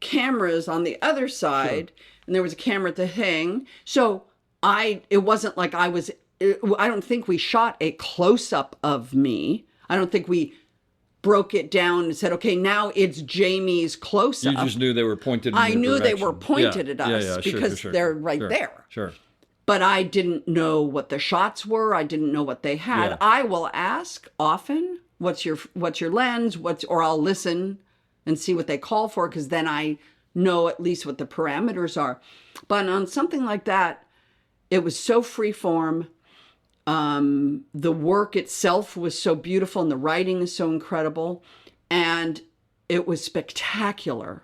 [SPEAKER 5] cameras on the other side, and there was a camera at the thing. So it wasn't like I don't think we shot a close up of me. I don't think we broke it down and said, okay, now it's Jamie's close
[SPEAKER 1] You
[SPEAKER 5] up.
[SPEAKER 1] just knew they were pointed in
[SPEAKER 5] I
[SPEAKER 1] your
[SPEAKER 5] knew they
[SPEAKER 1] direction.
[SPEAKER 5] were pointed at us
[SPEAKER 1] Sure,
[SPEAKER 5] because
[SPEAKER 1] sure,
[SPEAKER 5] they're
[SPEAKER 1] sure,
[SPEAKER 5] right
[SPEAKER 1] sure,
[SPEAKER 5] there.
[SPEAKER 1] Sure.
[SPEAKER 5] But I didn't know what the shots were. I didn't know what they had.
[SPEAKER 1] Yeah.
[SPEAKER 5] I will ask often, what's your lens? Or I'll listen and see what they call for, because then I know at least what the parameters are. But on something like that, it was so free form. The work itself was so beautiful, and the writing is so incredible, and it was spectacular.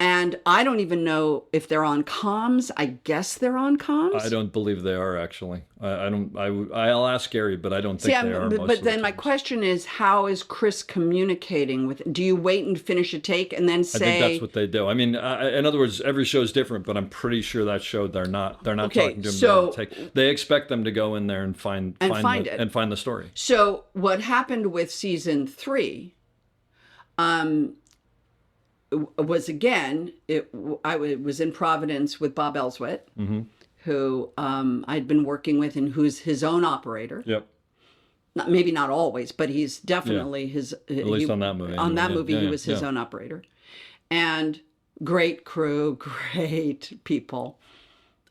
[SPEAKER 5] And I don't even know if they're on comms. I guess they're on comms.
[SPEAKER 1] I don't believe they are actually. I'll ask Gary, but I don't think they are.
[SPEAKER 5] but then my question is, how is Chris communicating with? Do you wait and finish a take and then
[SPEAKER 1] I
[SPEAKER 5] say?
[SPEAKER 1] think that's what they do. I mean, in other words, every show is different, but I'm pretty sure that show they're not
[SPEAKER 5] Okay,
[SPEAKER 1] talking to them.
[SPEAKER 5] so-
[SPEAKER 1] They expect them to go in there and find the story.
[SPEAKER 5] So what happened with season 3? Was again, I was in Providence with Bob Elswit,
[SPEAKER 1] Mm-hmm.
[SPEAKER 5] who I'd been working with, and who's his own operator.
[SPEAKER 1] Yep.
[SPEAKER 5] Maybe not always, but he's definitely his. At
[SPEAKER 1] least on that movie,
[SPEAKER 5] On that
[SPEAKER 1] anyway.
[SPEAKER 5] movie,
[SPEAKER 1] Yeah,
[SPEAKER 5] he
[SPEAKER 1] yeah,
[SPEAKER 5] was his
[SPEAKER 1] yeah.
[SPEAKER 5] own operator, and great crew, great people,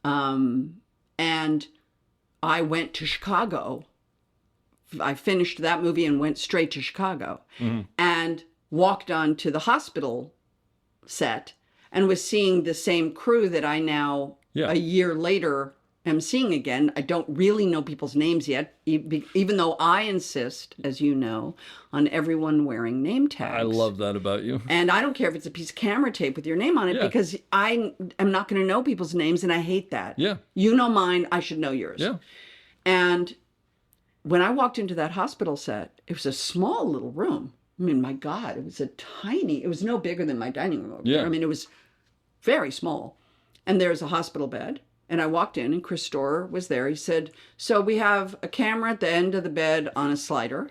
[SPEAKER 5] and I went to Chicago. I finished that movie and went straight to Chicago,
[SPEAKER 1] Mm-hmm.
[SPEAKER 5] and walked on to the hospital set and was seeing the same crew that I now
[SPEAKER 1] Yeah.
[SPEAKER 5] a year later am seeing again. I don't really know people's names yet, even though I insist, as you know, on everyone wearing name tags.
[SPEAKER 1] I love that about you.
[SPEAKER 5] And I don't care if it's a piece of camera tape with your name on it,
[SPEAKER 1] Yeah.
[SPEAKER 5] because I am not going to know people's names, and I hate that.
[SPEAKER 1] Yeah.
[SPEAKER 5] You know mine, I should know yours.
[SPEAKER 1] Yeah.
[SPEAKER 5] And when I walked into that hospital set, it was a small little room. I mean, my God, it was no bigger than my dining room over
[SPEAKER 1] Yeah.
[SPEAKER 5] there. I mean, it was very small. And there's a hospital bed. And I walked in, and Chris Storer was there. He said, so we have a camera at the end of the bed on a slider.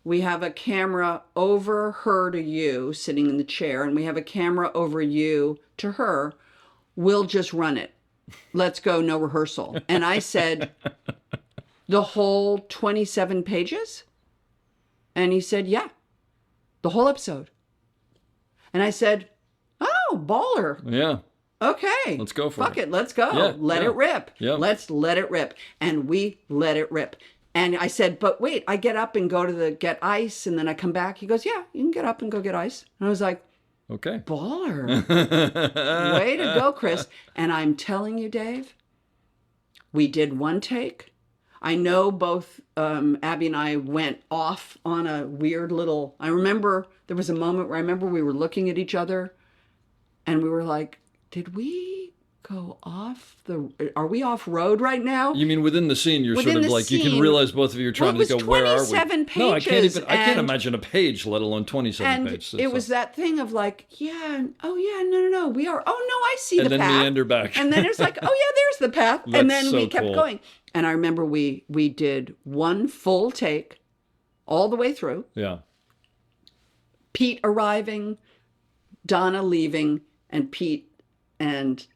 [SPEAKER 5] We have a camera over her to you, sitting in the chair. And we have a camera over you to her. We'll just run it. Let's go, no rehearsal. And I said, the whole 27 pages? And he said, yeah, the whole episode. And I said, oh, baller.
[SPEAKER 1] Yeah.
[SPEAKER 5] Okay.
[SPEAKER 1] Let's go for
[SPEAKER 5] Fuck
[SPEAKER 1] it.
[SPEAKER 5] it. Let's go.
[SPEAKER 1] Yeah,
[SPEAKER 5] Let
[SPEAKER 1] yeah.
[SPEAKER 5] it rip.
[SPEAKER 1] Yeah.
[SPEAKER 5] Let's let it rip. And we let it rip. And I said, but wait, I get up and go to get ice, and then I come back. He goes, yeah, you can get up and go get ice. And I was like,
[SPEAKER 1] Okay.
[SPEAKER 5] baller. Way to go, Chris. And I'm telling you, Dave, we did one take. I know both Abby and I went off on a weird little, I remember there was a moment where I remember we were looking at each other and we were like, did we go are we off road right now?
[SPEAKER 1] You mean within the scene, you're
[SPEAKER 5] Within
[SPEAKER 1] sort of
[SPEAKER 5] the
[SPEAKER 1] like, you can
[SPEAKER 5] scene.
[SPEAKER 1] realize both of you are trying
[SPEAKER 5] Well, it
[SPEAKER 1] to
[SPEAKER 5] was
[SPEAKER 1] go, where are we?
[SPEAKER 5] 27
[SPEAKER 1] No, I can't
[SPEAKER 5] pages,
[SPEAKER 1] even, I can't
[SPEAKER 5] and-
[SPEAKER 1] imagine a page, let alone 27
[SPEAKER 5] And
[SPEAKER 1] pages.
[SPEAKER 5] it was that thing of like, yeah, oh yeah, no, we are, oh no, I see
[SPEAKER 1] And
[SPEAKER 5] the
[SPEAKER 1] then
[SPEAKER 5] path.
[SPEAKER 1] meander back.
[SPEAKER 5] And then it's like, oh yeah, there's the path.
[SPEAKER 1] That's
[SPEAKER 5] And then we
[SPEAKER 1] so
[SPEAKER 5] kept
[SPEAKER 1] cool.
[SPEAKER 5] going. And I remember we did one full take all the way through.
[SPEAKER 1] Yeah.
[SPEAKER 5] Pete arriving, Donna leaving, and Pete and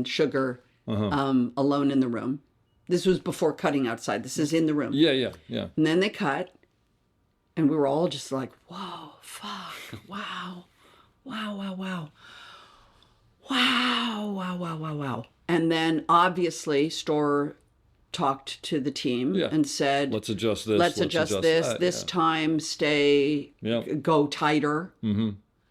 [SPEAKER 5] Sugar alone in the room. This was before cutting outside. This is in the room.
[SPEAKER 1] Yeah.
[SPEAKER 5] And then they cut, and we were all just like, whoa, fuck, wow. And then obviously Storer talked to the team
[SPEAKER 1] Yeah.
[SPEAKER 5] and said,
[SPEAKER 1] Let's adjust this.
[SPEAKER 5] let's adjust this.
[SPEAKER 1] that.
[SPEAKER 5] This
[SPEAKER 1] Yeah.
[SPEAKER 5] time stay,
[SPEAKER 1] Yep.
[SPEAKER 5] go tighter.
[SPEAKER 1] Mm-hmm.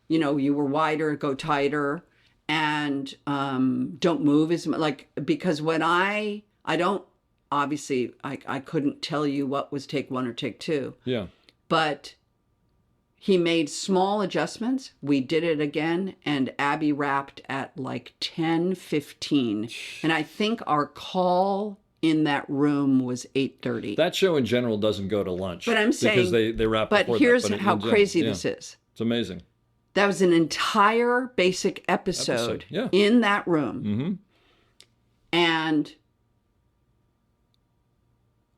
[SPEAKER 5] You know, you were wider, go tighter. And don't move as much. Like, because when I don't, obviously, I couldn't tell you what was take one or take two.
[SPEAKER 1] Yeah.
[SPEAKER 5] But he made small adjustments. We did it again, and Abby wrapped at like 10:15. And I think our call in that room was 8:30.
[SPEAKER 1] That show in general doesn't go to lunch.
[SPEAKER 5] But I'm saying,
[SPEAKER 1] because they wrap
[SPEAKER 5] but
[SPEAKER 1] before
[SPEAKER 5] here's
[SPEAKER 1] that. But
[SPEAKER 5] how
[SPEAKER 1] in general,
[SPEAKER 5] crazy
[SPEAKER 1] yeah.
[SPEAKER 5] this is.
[SPEAKER 1] It's amazing.
[SPEAKER 5] That was an entire basic episode
[SPEAKER 1] Yeah.
[SPEAKER 5] in that room.
[SPEAKER 1] Mm-hmm.
[SPEAKER 5] And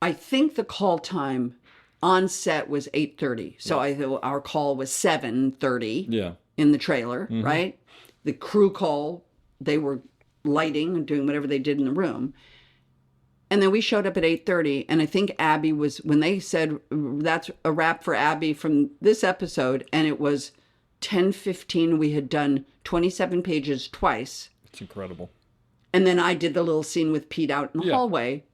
[SPEAKER 5] I think the call time on set was 8:30. So our call was 7:30
[SPEAKER 1] Yeah.
[SPEAKER 5] in the trailer, right? The crew call, they were lighting and doing whatever they did in the room. And then we showed up at 8:30, and I think Abby was, when they said that's a wrap for Abby from this episode, and it was 10:15, we had done 27 pages twice.
[SPEAKER 1] It's incredible.
[SPEAKER 5] And then I did the little scene with Pete out in the
[SPEAKER 1] Yeah.
[SPEAKER 5] hallway.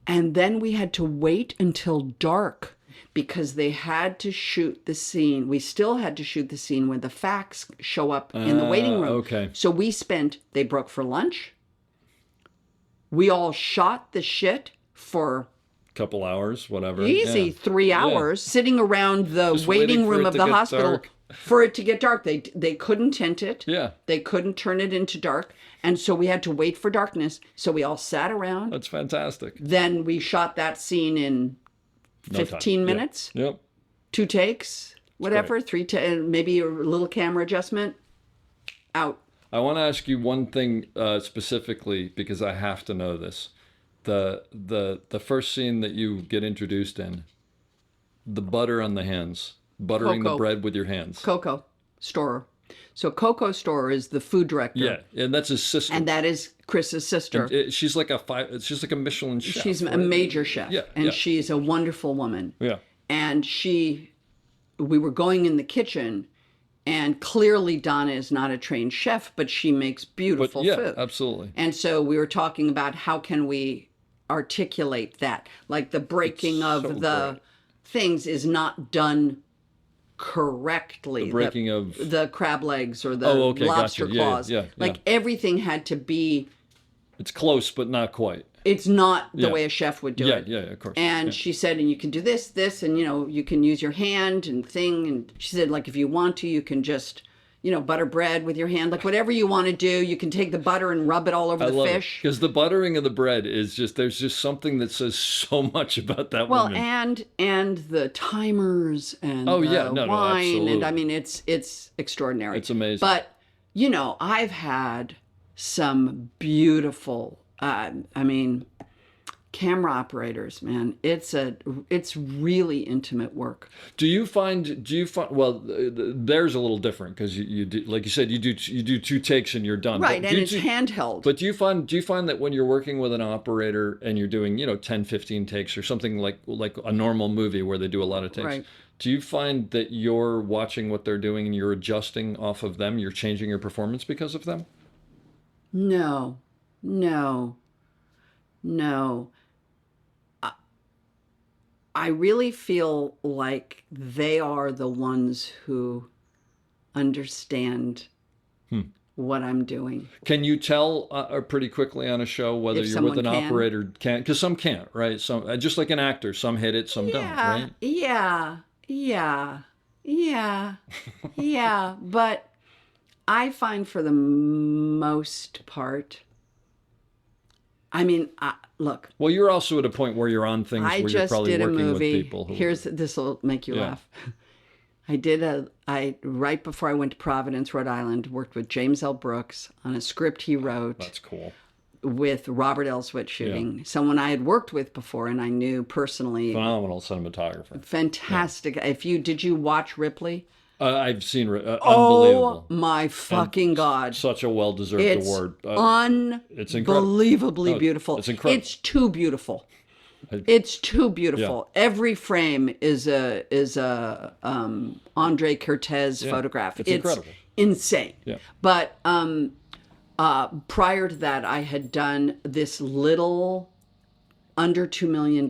[SPEAKER 5] And then we had to wait until dark because they had to shoot the scene. We still had to shoot the scene when the facts show up in the waiting room.
[SPEAKER 1] Okay.
[SPEAKER 5] So they broke for lunch. We all shot the shit for
[SPEAKER 1] Couple hours, whatever.
[SPEAKER 5] easy
[SPEAKER 1] Yeah.
[SPEAKER 5] 3 hours sitting around the
[SPEAKER 1] Just
[SPEAKER 5] waiting
[SPEAKER 1] waiting for
[SPEAKER 5] room
[SPEAKER 1] it
[SPEAKER 5] of
[SPEAKER 1] to
[SPEAKER 5] the
[SPEAKER 1] get
[SPEAKER 5] hospital
[SPEAKER 1] dark.
[SPEAKER 5] for it to get dark. They couldn't tint it.
[SPEAKER 1] Yeah.
[SPEAKER 5] They couldn't turn it into dark. And so we had to wait for darkness. So we all sat around.
[SPEAKER 1] That's fantastic.
[SPEAKER 5] Then we shot that scene in
[SPEAKER 1] No time.
[SPEAKER 5] 15
[SPEAKER 1] Yeah.
[SPEAKER 5] minutes,
[SPEAKER 1] Yep.
[SPEAKER 5] 2 takes, whatever, maybe a little camera adjustment, out.
[SPEAKER 1] I want to ask you one thing specifically because I have to know this. The first scene that you get introduced in, the butter on the hands, buttering the
[SPEAKER 5] Coco.
[SPEAKER 1] bread with your hands.
[SPEAKER 5] Coco Storer. So Coco Storer is the food director.
[SPEAKER 1] Yeah, and that's his sister.
[SPEAKER 5] And that is Chris's sister.
[SPEAKER 1] She's like a Michelin chef.
[SPEAKER 5] She's a
[SPEAKER 1] right?
[SPEAKER 5] major chef.
[SPEAKER 1] Yeah,
[SPEAKER 5] And
[SPEAKER 1] yeah.
[SPEAKER 5] she's a wonderful woman.
[SPEAKER 1] Yeah.
[SPEAKER 5] And we were going in the kitchen, and clearly Donna is not a trained chef, but she makes
[SPEAKER 1] But
[SPEAKER 5] beautiful
[SPEAKER 1] yeah,
[SPEAKER 5] food.
[SPEAKER 1] absolutely.
[SPEAKER 5] And so we were talking about how can we articulate that, like the breaking
[SPEAKER 1] It's
[SPEAKER 5] of
[SPEAKER 1] so
[SPEAKER 5] the
[SPEAKER 1] great.
[SPEAKER 5] things is not done correctly.
[SPEAKER 1] The breaking of
[SPEAKER 5] the crab legs or the
[SPEAKER 1] Oh, okay,
[SPEAKER 5] lobster
[SPEAKER 1] gotcha. Yeah,
[SPEAKER 5] claws.
[SPEAKER 1] yeah,
[SPEAKER 5] Like
[SPEAKER 1] yeah.
[SPEAKER 5] everything had to be
[SPEAKER 1] it's close but not quite.
[SPEAKER 5] it's not the
[SPEAKER 1] Yeah.
[SPEAKER 5] way a chef would do
[SPEAKER 1] Yeah,
[SPEAKER 5] it.
[SPEAKER 1] yeah, of course.
[SPEAKER 5] And
[SPEAKER 1] Yeah.
[SPEAKER 5] she said, and you can do this, and, you can use your hand and thing. And she said, like, if you want to, you can just, butter bread with your hand, like whatever you want to do. You can take the butter and rub it all over
[SPEAKER 1] I
[SPEAKER 5] the
[SPEAKER 1] love
[SPEAKER 5] fish.
[SPEAKER 1] because the buttering of the bread is just there's just something that says so much about that
[SPEAKER 5] Well,
[SPEAKER 1] woman.
[SPEAKER 5] and the timers and
[SPEAKER 1] Oh,
[SPEAKER 5] the
[SPEAKER 1] yeah. No,
[SPEAKER 5] wine.
[SPEAKER 1] absolutely.
[SPEAKER 5] And I mean, it's extraordinary.
[SPEAKER 1] It's amazing.
[SPEAKER 5] But, I've had some beautiful, camera operators, man. It's really intimate work.
[SPEAKER 1] Do you find well there's a little different because you do, like you said, you do 2 takes and you're done.
[SPEAKER 5] Right,
[SPEAKER 1] But
[SPEAKER 5] and
[SPEAKER 1] do
[SPEAKER 5] it's
[SPEAKER 1] you-
[SPEAKER 5] handheld.
[SPEAKER 1] But do you find that when you're working with an operator and you're doing 10, 15 takes or something like a normal movie where they do a lot of takes,
[SPEAKER 5] Right.
[SPEAKER 1] do you find that you're watching what they're doing and you're adjusting off of them, you're changing your performance because of them?
[SPEAKER 5] No. I really feel like they are the ones who understand what I'm doing.
[SPEAKER 1] Can you tell pretty quickly on a show whether
[SPEAKER 5] If
[SPEAKER 1] you're with an
[SPEAKER 5] someone can.
[SPEAKER 1] operator? Because some can't, right? Some just like an actor, some hit it, some don't, right?
[SPEAKER 5] Yeah. But I find for the most part, look,
[SPEAKER 1] Well, you're also at a point where you're on things
[SPEAKER 5] I
[SPEAKER 1] where you're
[SPEAKER 5] just
[SPEAKER 1] probably
[SPEAKER 5] did a
[SPEAKER 1] working
[SPEAKER 5] movie.
[SPEAKER 1] with people who
[SPEAKER 5] This will make you
[SPEAKER 1] Yeah.
[SPEAKER 5] laugh. I right before I went to Providence, Rhode Island, worked with James L. Brooks on a script he wrote
[SPEAKER 1] that's cool.
[SPEAKER 5] with Robert Elswit shooting, someone I had worked with before and I knew personally.
[SPEAKER 1] Phenomenal cinematographer.
[SPEAKER 5] Fantastic. Did you watch Ripley?
[SPEAKER 1] I've seen
[SPEAKER 5] Oh
[SPEAKER 1] unbelievable.
[SPEAKER 5] my fucking God.
[SPEAKER 1] Such a well-deserved
[SPEAKER 5] It's
[SPEAKER 1] award. It's incredible.
[SPEAKER 5] unbelievably
[SPEAKER 1] Oh,
[SPEAKER 5] beautiful.
[SPEAKER 1] it's incredible.
[SPEAKER 5] It's too beautiful. It's too beautiful. Every frame is a Andre Cortez photograph.
[SPEAKER 1] it's incredible.
[SPEAKER 5] Insane.
[SPEAKER 1] Yeah.
[SPEAKER 5] But prior to that, I had done this little under $2 million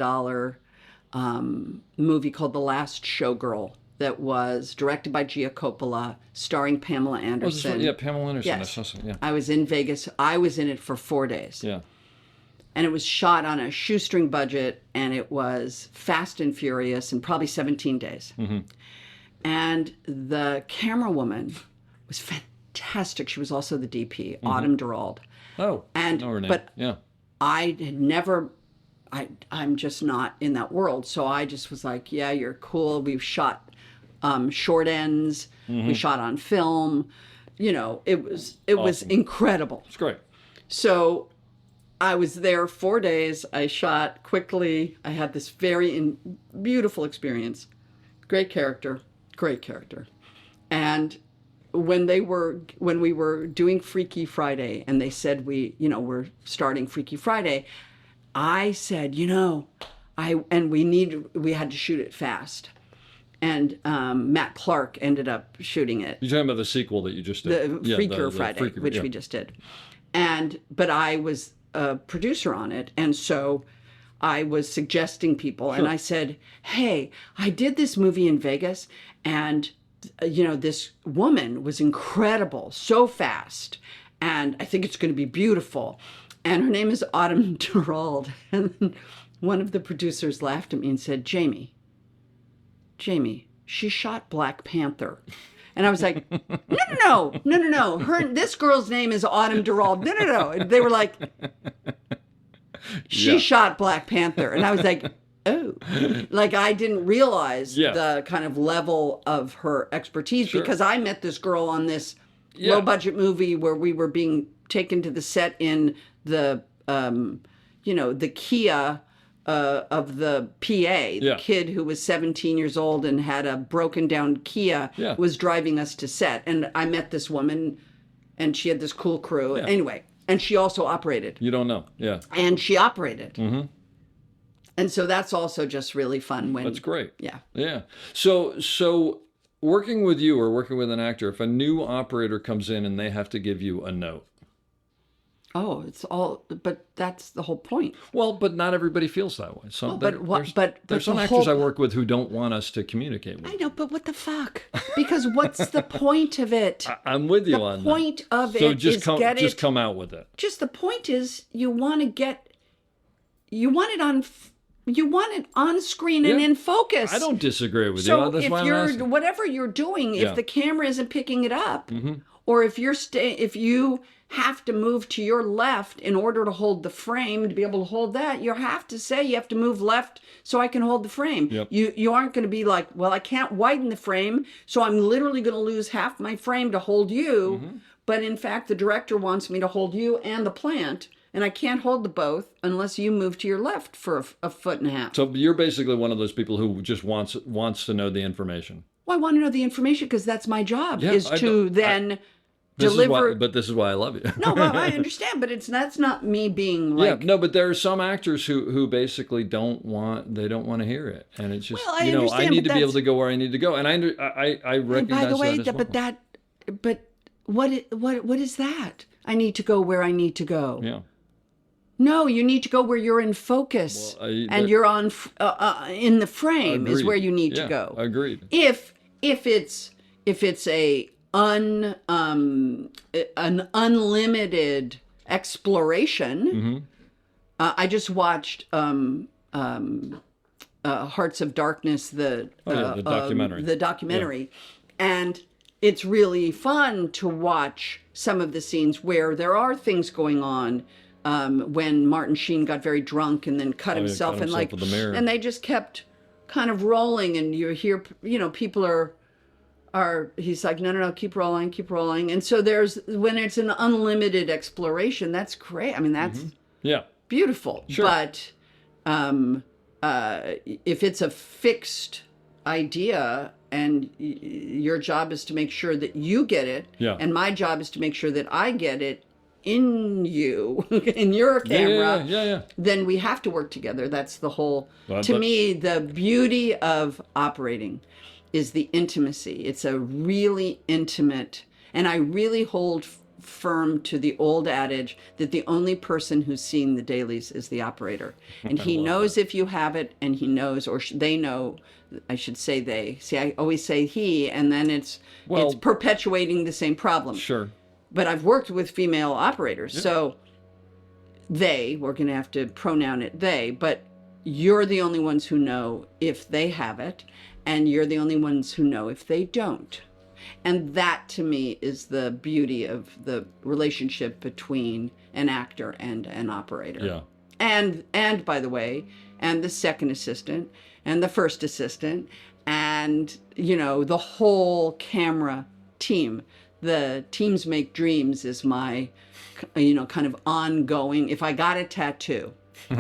[SPEAKER 5] movie called The Last Showgirl that was directed by Gia Coppola, starring Pamela Anderson.
[SPEAKER 1] Pamela Anderson.
[SPEAKER 5] Yes.
[SPEAKER 1] I saw some- yeah.
[SPEAKER 5] I was in Vegas. I was in it for 4 days.
[SPEAKER 1] Yeah.
[SPEAKER 5] And it was shot on a shoestring budget, and it was fast and furious in probably 17 days.
[SPEAKER 1] Mm-hmm.
[SPEAKER 5] And the camera woman was fantastic. She was also the DP, Autumn Durald.
[SPEAKER 1] Oh,
[SPEAKER 5] And-
[SPEAKER 1] know her name.
[SPEAKER 5] but-
[SPEAKER 1] yeah.
[SPEAKER 5] I had never, I'm just not in that world. So I just was like, yeah, you're cool. We've shot short ends. We shot on film. It was
[SPEAKER 1] Awesome.
[SPEAKER 5] incredible.
[SPEAKER 1] It's great.
[SPEAKER 5] So I was there 4 days. I shot quickly. I had this very beautiful experience. Great character. And when we were doing Freaky Friday and they said we're starting Freaky Friday, I said, we had to shoot it fast. And Matt Clark ended up shooting it.
[SPEAKER 1] You're talking about the sequel that you just did.
[SPEAKER 5] The Freaker Friday, which we just did. But I was a producer on it, and so I was suggesting people, and I said, hey, I did this movie in Vegas, and this woman was incredible, so fast, and I think it's going to be beautiful. And her name is Autumn Durald. And then one of the producers laughed at me and said, Jamie, she shot Black Panther. And I was like, no. This girl's name is Autumn Durald. No. And they were like, she shot Black Panther. And I was like, oh. Like I didn't realize the kind of level of her expertise because I met this girl on this low budget movie where we were being taken to the set in the, the Kia of the PA, the kid who was 17 years old and had a broken down Kia was driving us to set. And I met this woman and she had this cool crew. Anyway, and she also operated.
[SPEAKER 1] You don't know. Yeah.
[SPEAKER 5] And she operated. Mm-hmm. And so that's also just really fun when...
[SPEAKER 1] That's great.
[SPEAKER 5] Yeah.
[SPEAKER 1] Yeah. So working with you or working with an actor, if a new operator comes in and they have to give you a note,
[SPEAKER 5] oh, it's all, but that's the whole point.
[SPEAKER 1] well, but not everybody feels that way. So there's
[SPEAKER 5] but
[SPEAKER 1] some
[SPEAKER 5] the
[SPEAKER 1] actors
[SPEAKER 5] whole-
[SPEAKER 1] I work with who don't want us to communicate with.
[SPEAKER 5] I know, but what the fuck? Because what's the point of it?
[SPEAKER 1] I'm with you
[SPEAKER 5] The
[SPEAKER 1] on
[SPEAKER 5] point
[SPEAKER 1] that.
[SPEAKER 5] of
[SPEAKER 1] So
[SPEAKER 5] it
[SPEAKER 1] just
[SPEAKER 5] is
[SPEAKER 1] come,
[SPEAKER 5] get
[SPEAKER 1] just
[SPEAKER 5] it.
[SPEAKER 1] come out with it.
[SPEAKER 5] Just the point is you want to get you want it on. You want it on screen and
[SPEAKER 1] Yeah.
[SPEAKER 5] in focus.
[SPEAKER 1] I don't disagree with
[SPEAKER 5] So
[SPEAKER 1] you. That's
[SPEAKER 5] if
[SPEAKER 1] why I'm
[SPEAKER 5] you're
[SPEAKER 1] asking.
[SPEAKER 5] whatever you're doing,
[SPEAKER 1] Yeah.
[SPEAKER 5] if the camera isn't picking it up, or if if you have to move to your left in order to hold the frame to be able to hold that, you have to say you have to move left so I can hold the frame.
[SPEAKER 1] Yep.
[SPEAKER 5] You aren't going to be like, well, I can't widen the frame, so I'm literally going to lose half my frame to hold you. But in fact, the director wants me to hold you and the plant. And I can't hold the both unless you move to your left for a foot and a half.
[SPEAKER 1] So you're basically one of those people who just wants to know the information.
[SPEAKER 5] Well, I want to know the information because that's my job,
[SPEAKER 1] Yeah,
[SPEAKER 5] is
[SPEAKER 1] I
[SPEAKER 5] to
[SPEAKER 1] don't-
[SPEAKER 5] then
[SPEAKER 1] This
[SPEAKER 5] deliver.
[SPEAKER 1] is why, but this is why I love you.
[SPEAKER 5] No, well, I understand, but that's not me being like.
[SPEAKER 1] Yeah, no, but there are some actors who basically don't want to hear it, and it's just
[SPEAKER 5] Well, I
[SPEAKER 1] I
[SPEAKER 5] understand,
[SPEAKER 1] need
[SPEAKER 5] but
[SPEAKER 1] to be able
[SPEAKER 5] that's-
[SPEAKER 1] to go where I need to go, and I
[SPEAKER 5] And
[SPEAKER 1] recognize
[SPEAKER 5] by the way,
[SPEAKER 1] that as well.
[SPEAKER 5] but what is that? I need to go where I need to go.
[SPEAKER 1] Yeah.
[SPEAKER 5] No, you need to go where you're in focus
[SPEAKER 1] Well,
[SPEAKER 5] and you're on in the frame is
[SPEAKER 1] Agreed.
[SPEAKER 5] where you need to
[SPEAKER 1] Yeah,
[SPEAKER 5] go.
[SPEAKER 1] Agreed.
[SPEAKER 5] If it's an unlimited exploration, I just watched Hearts of Darkness, the
[SPEAKER 1] documentary.
[SPEAKER 5] the documentary, and it's really fun to watch some of the scenes where there are things going on. When Martin Sheen got very drunk and then cut himself, and
[SPEAKER 1] himself with the mirror.
[SPEAKER 5] and they just kept kind of rolling, and you hear, people are he's like, no, keep rolling, and so when it's an unlimited exploration, that's great. I mean, that's
[SPEAKER 1] Yeah.
[SPEAKER 5] beautiful.
[SPEAKER 1] Sure.
[SPEAKER 5] But if it's a fixed idea and your job is to make sure that you get it,
[SPEAKER 1] Yeah.
[SPEAKER 5] and my job is to make sure that I get it in you, in your camera,
[SPEAKER 1] Yeah.
[SPEAKER 5] then we have to work together. That's the whole,
[SPEAKER 1] Well,
[SPEAKER 5] to
[SPEAKER 1] but-
[SPEAKER 5] me, the beauty of operating is the intimacy. It's a really intimate, and I really hold firm to the old adage that the only person who's seeing the dailies is the operator. And he knows if you have it, and he knows, or they know, I should say they. See, I always say he, and then it's perpetuating the same problem.
[SPEAKER 1] Sure.
[SPEAKER 5] But I've worked with female operators, so we're going to have to pronoun it they, but you're the only ones who know if they have it, and you're the only ones who know if they don't. And that, to me, is the beauty of the relationship between an actor and an operator.
[SPEAKER 1] Yeah.
[SPEAKER 5] And by the way, and the second assistant, and the first assistant, and, the whole camera team. The Teams Make Dreams is my, kind of ongoing. If I got a tattoo,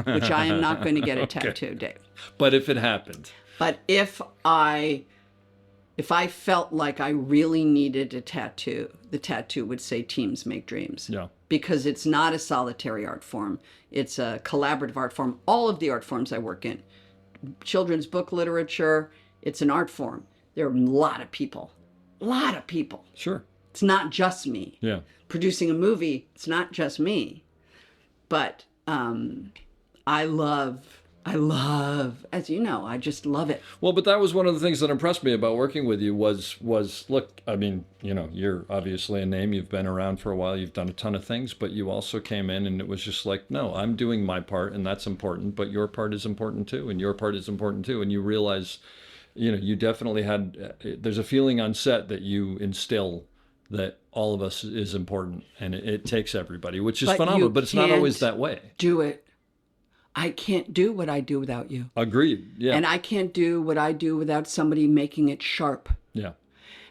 [SPEAKER 5] which I am not going to get a tattoo, Dave.
[SPEAKER 1] But if it happened.
[SPEAKER 5] But if I felt like I really needed a tattoo, the tattoo would say Teams Make Dreams.
[SPEAKER 1] Yeah.
[SPEAKER 5] Because it's not a solitary art form. It's a collaborative art form. All of the art forms I work in, children's book literature, it's an art form. There are a lot of people.
[SPEAKER 1] Sure.
[SPEAKER 5] It's not just me.
[SPEAKER 1] Yeah.
[SPEAKER 5] Producing a movie, it's not just me. But I love, as you know, I just love it.
[SPEAKER 1] Well, but that was one of the things that impressed me about working with you was look, I mean, you're obviously a name, you've been around for a while, you've done a ton of things, but you also came in and it was just like, no, I'm doing my part and that's important, but your part is important too, and your part is important too. And you realize, you definitely had, there's a feeling on set that you instill that all of us is important, and it takes everybody, which is
[SPEAKER 5] But
[SPEAKER 1] phenomenal,
[SPEAKER 5] you
[SPEAKER 1] but it's not always
[SPEAKER 5] can't
[SPEAKER 1] that way.
[SPEAKER 5] Do it. I can't do what I do without you.
[SPEAKER 1] Agreed. Yeah.
[SPEAKER 5] And I can't do what I do without somebody making it sharp.
[SPEAKER 1] Yeah.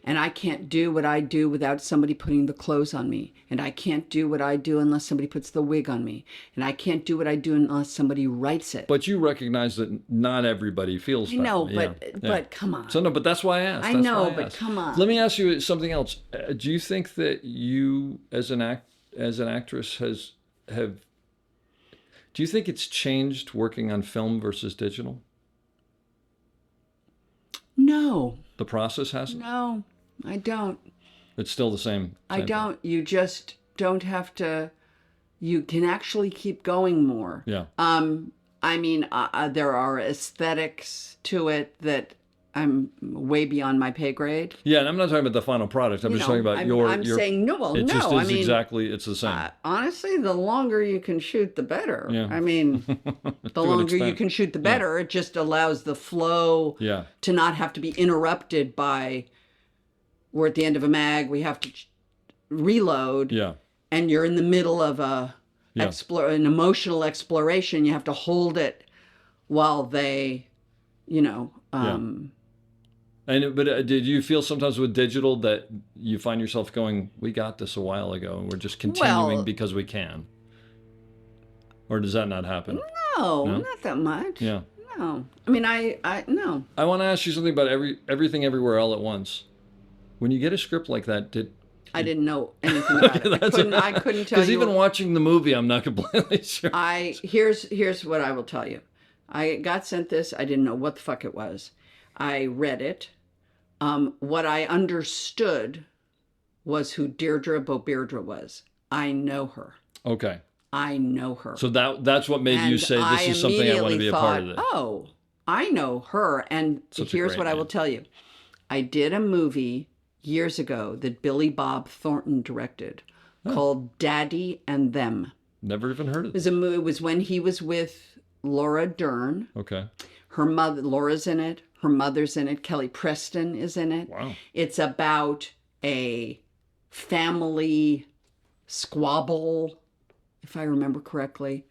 [SPEAKER 5] And I can't do what I do without somebody putting the clothes on me. And I can't do what I do unless somebody puts the wig on me. And I can't do what I do unless somebody writes it.
[SPEAKER 1] But you recognize that not everybody feels that.
[SPEAKER 5] I know,
[SPEAKER 1] way.
[SPEAKER 5] but come on.
[SPEAKER 1] So no, but that's why I asked.
[SPEAKER 5] I
[SPEAKER 1] That's
[SPEAKER 5] know,
[SPEAKER 1] why
[SPEAKER 5] but
[SPEAKER 1] asked.
[SPEAKER 5] come on.
[SPEAKER 1] Let me ask you something else. Do you think that you, as an actress, do you think it's changed working on film versus digital?
[SPEAKER 5] No,
[SPEAKER 1] The process hasn't.
[SPEAKER 5] no, I don't.
[SPEAKER 1] It's still the same.
[SPEAKER 5] I
[SPEAKER 1] same
[SPEAKER 5] don't. You just don't have to. You can actually keep going more.
[SPEAKER 1] Yeah.
[SPEAKER 5] I mean, there are aesthetics to it that I'm way beyond my pay grade.
[SPEAKER 1] Yeah, and I'm not talking about the final product. I'm
[SPEAKER 5] You
[SPEAKER 1] just
[SPEAKER 5] know,
[SPEAKER 1] talking about
[SPEAKER 5] I'm saying no. Well,
[SPEAKER 1] it
[SPEAKER 5] no.
[SPEAKER 1] just is
[SPEAKER 5] I mean,
[SPEAKER 1] exactly. It's the same.
[SPEAKER 5] honestly, the longer you can shoot, the better.
[SPEAKER 1] Yeah.
[SPEAKER 5] I mean, the
[SPEAKER 1] an
[SPEAKER 5] longer you
[SPEAKER 1] extent.
[SPEAKER 5] can shoot, the better. It just allows the flow
[SPEAKER 1] Yeah.
[SPEAKER 5] to not have to be interrupted by. We're at the end of a mag. We have to reload.
[SPEAKER 1] Yeah.
[SPEAKER 5] And you're in the middle of an emotional exploration. You have to hold it while they,
[SPEAKER 1] But did you feel sometimes with digital that you find yourself going, "We got this a while ago, and we're just continuing
[SPEAKER 5] Well-
[SPEAKER 1] because we can," or does that not happen?
[SPEAKER 5] No, not that much.
[SPEAKER 1] Yeah.
[SPEAKER 5] No. I mean, I no.
[SPEAKER 1] I want to ask you something about everything everywhere all at once. When you get a script like that,
[SPEAKER 5] I didn't know anything about it. I couldn't tell
[SPEAKER 1] because
[SPEAKER 5] you.
[SPEAKER 1] even watching the movie, I'm not completely sure.
[SPEAKER 5] Here's what I will tell you. I got sent this. I didn't know what the fuck it was. I read it. What I understood was who Deirdre Beaudeirdre was. I know her.
[SPEAKER 1] Okay.
[SPEAKER 5] I know her.
[SPEAKER 1] So that's what made you say, "This is something I want to be a part of." This.
[SPEAKER 5] Oh, I know her. And
[SPEAKER 1] Such a
[SPEAKER 5] here's
[SPEAKER 1] great
[SPEAKER 5] what I will
[SPEAKER 1] name.
[SPEAKER 5] tell you. I did a movie years ago that Billy Bob Thornton directed called Daddy and Them.
[SPEAKER 1] Never even heard of
[SPEAKER 5] It
[SPEAKER 1] it.
[SPEAKER 5] was it was when he was with Laura Dern.
[SPEAKER 1] Okay.
[SPEAKER 5] Her mother, Laura's in it. Her mother's in it. Kelly Preston is in it.
[SPEAKER 1] Wow.
[SPEAKER 5] It's about a family squabble, if I remember correctly.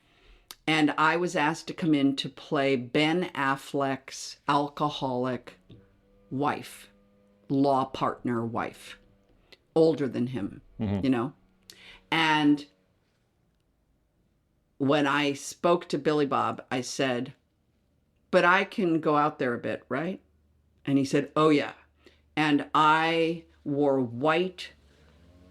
[SPEAKER 5] And I was asked to come in to play Ben Affleck's alcoholic wife, law partner wife, older than him, And when I spoke to Billy Bob, I said, "But I can go out there a bit, right?" And he said, "Oh, yeah." And I wore white,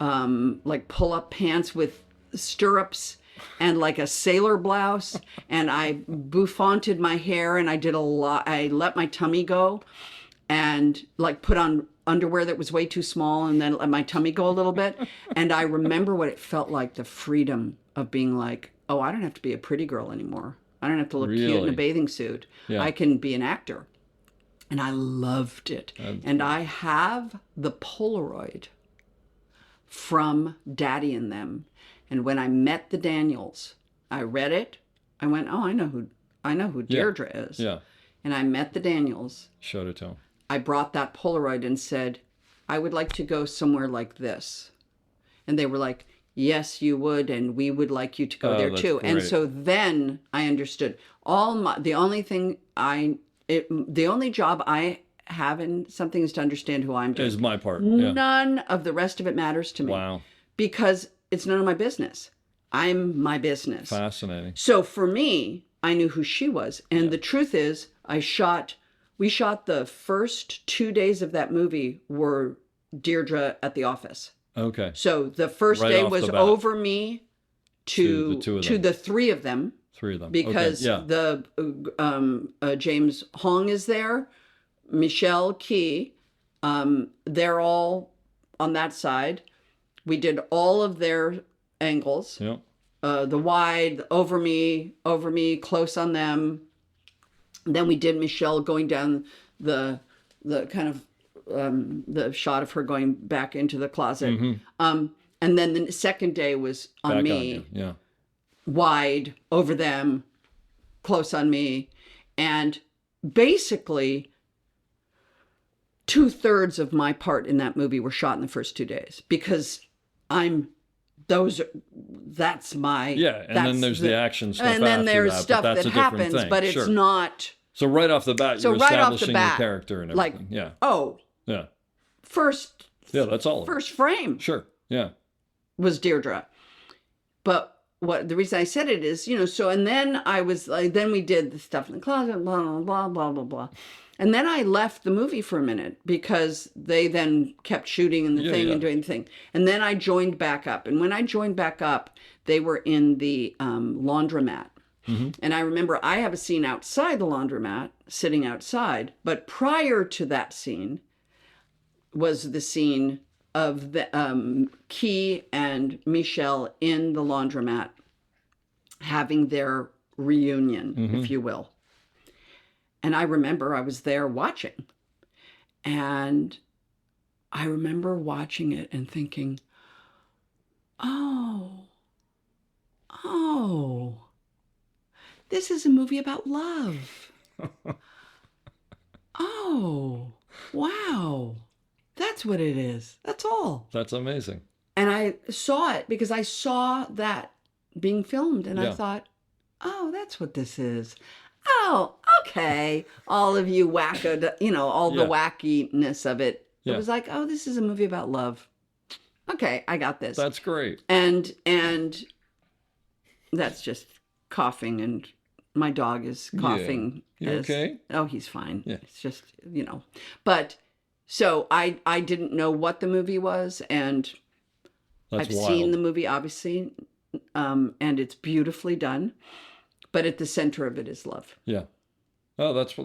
[SPEAKER 5] like pull-up pants with stirrups and like a sailor blouse. And I bouffanted my hair and I did a lot. I let my tummy go and like put on underwear that was way too small and then let my tummy go a little bit. And I remember what it felt like, the freedom of being like, oh, I don't have to be a pretty girl anymore. I don't have to look cute in
[SPEAKER 1] Really?
[SPEAKER 5] a bathing suit.
[SPEAKER 1] Yeah.
[SPEAKER 5] I can be an actor. And I loved it. And I have the Polaroid from Daddy and Them. And when I met the Daniels, I read it. I went, oh, I know who Deirdre is.
[SPEAKER 1] Yeah.
[SPEAKER 5] And I met the Daniels.
[SPEAKER 1] Showed it to him.
[SPEAKER 5] I brought that Polaroid and said, I would like to go somewhere like this. And they were like, yes, you would, and we would like you to go there
[SPEAKER 1] that's
[SPEAKER 5] too. And
[SPEAKER 1] great.
[SPEAKER 5] so then I understood. The only job I have in something is to understand who I'm doing.
[SPEAKER 1] Is my part. Yeah.
[SPEAKER 5] None of the rest of it matters to me.
[SPEAKER 1] Wow.
[SPEAKER 5] Because it's none of my business. I'm my business.
[SPEAKER 1] Fascinating.
[SPEAKER 5] So for me, I knew who she was. And the truth is, we shot the first 2 days of that movie were Deirdre at the office.
[SPEAKER 1] Okay.
[SPEAKER 5] So the first
[SPEAKER 1] Right
[SPEAKER 5] day
[SPEAKER 1] off
[SPEAKER 5] was
[SPEAKER 1] the bat.
[SPEAKER 5] over me
[SPEAKER 1] To the two of them.
[SPEAKER 5] the three of them.
[SPEAKER 1] Three of them.
[SPEAKER 5] Because
[SPEAKER 1] Okay. Yeah.
[SPEAKER 5] the James Hong is there, Michelle Key, they're all on that side. We did all of their angles.
[SPEAKER 1] Yeah.
[SPEAKER 5] The wide, over me, close on them. Then we did Michelle going down the kind of the shot of her going back into the closet. And then the second day was on
[SPEAKER 1] Back
[SPEAKER 5] me,
[SPEAKER 1] on you. Yeah.
[SPEAKER 5] wide, over them, close on me. And basically 2/3 of my part in that movie were shot in the first 2 days because that's my
[SPEAKER 1] Yeah, and then there's the action stuff
[SPEAKER 5] and then
[SPEAKER 1] after
[SPEAKER 5] there's
[SPEAKER 1] that,
[SPEAKER 5] stuff
[SPEAKER 1] but that's
[SPEAKER 5] that
[SPEAKER 1] a different
[SPEAKER 5] happens,
[SPEAKER 1] thing.
[SPEAKER 5] but it's
[SPEAKER 1] Sure.
[SPEAKER 5] not.
[SPEAKER 1] So right off the bat,
[SPEAKER 5] So
[SPEAKER 1] you're
[SPEAKER 5] right off the
[SPEAKER 1] establishing
[SPEAKER 5] bat,
[SPEAKER 1] the character and
[SPEAKER 5] like,
[SPEAKER 1] everything. Yeah.
[SPEAKER 5] Oh,
[SPEAKER 1] Yeah.
[SPEAKER 5] first
[SPEAKER 1] Yeah, that's all. of it.
[SPEAKER 5] first frame
[SPEAKER 1] Sure. Yeah.
[SPEAKER 5] was Deirdre. But what the reason I said it is, so, and then I was like, then we did the stuff in the closet, blah, blah, blah, blah, blah, blah. And then I left the movie for a minute because they then kept shooting and the thing
[SPEAKER 1] yeah.
[SPEAKER 5] and doing the thing. And then I joined back up. And when I joined back up, they were in the laundromat. And I remember I have a scene outside the laundromat, sitting outside. But prior to that scene was the scene of the Key and Michelle in the laundromat having their reunion, if you will. And I remember I was there watching. And I remember watching it and thinking, oh, this is a movie about love. Oh, wow. That's what it is. That's all.
[SPEAKER 1] That's amazing.
[SPEAKER 5] And I saw it because I saw that being filmed and I
[SPEAKER 1] Yeah.
[SPEAKER 5] thought, oh, that's what this is. Oh, okay. All of you wacko, all the
[SPEAKER 1] Yeah.
[SPEAKER 5] wackiness of it.
[SPEAKER 1] Yeah.
[SPEAKER 5] It was like, oh, this is a movie about love. Okay, I got this.
[SPEAKER 1] That's great.
[SPEAKER 5] And that's just coughing, and my dog is coughing.
[SPEAKER 1] You okay?
[SPEAKER 5] Oh, he's fine.
[SPEAKER 1] Yeah.
[SPEAKER 5] It's just, But so I didn't know what the movie was, and
[SPEAKER 1] That's
[SPEAKER 5] I've
[SPEAKER 1] wild.
[SPEAKER 5] seen the movie, obviously, and it's beautifully done. But at the center of it is love.
[SPEAKER 1] Yeah. Oh, that's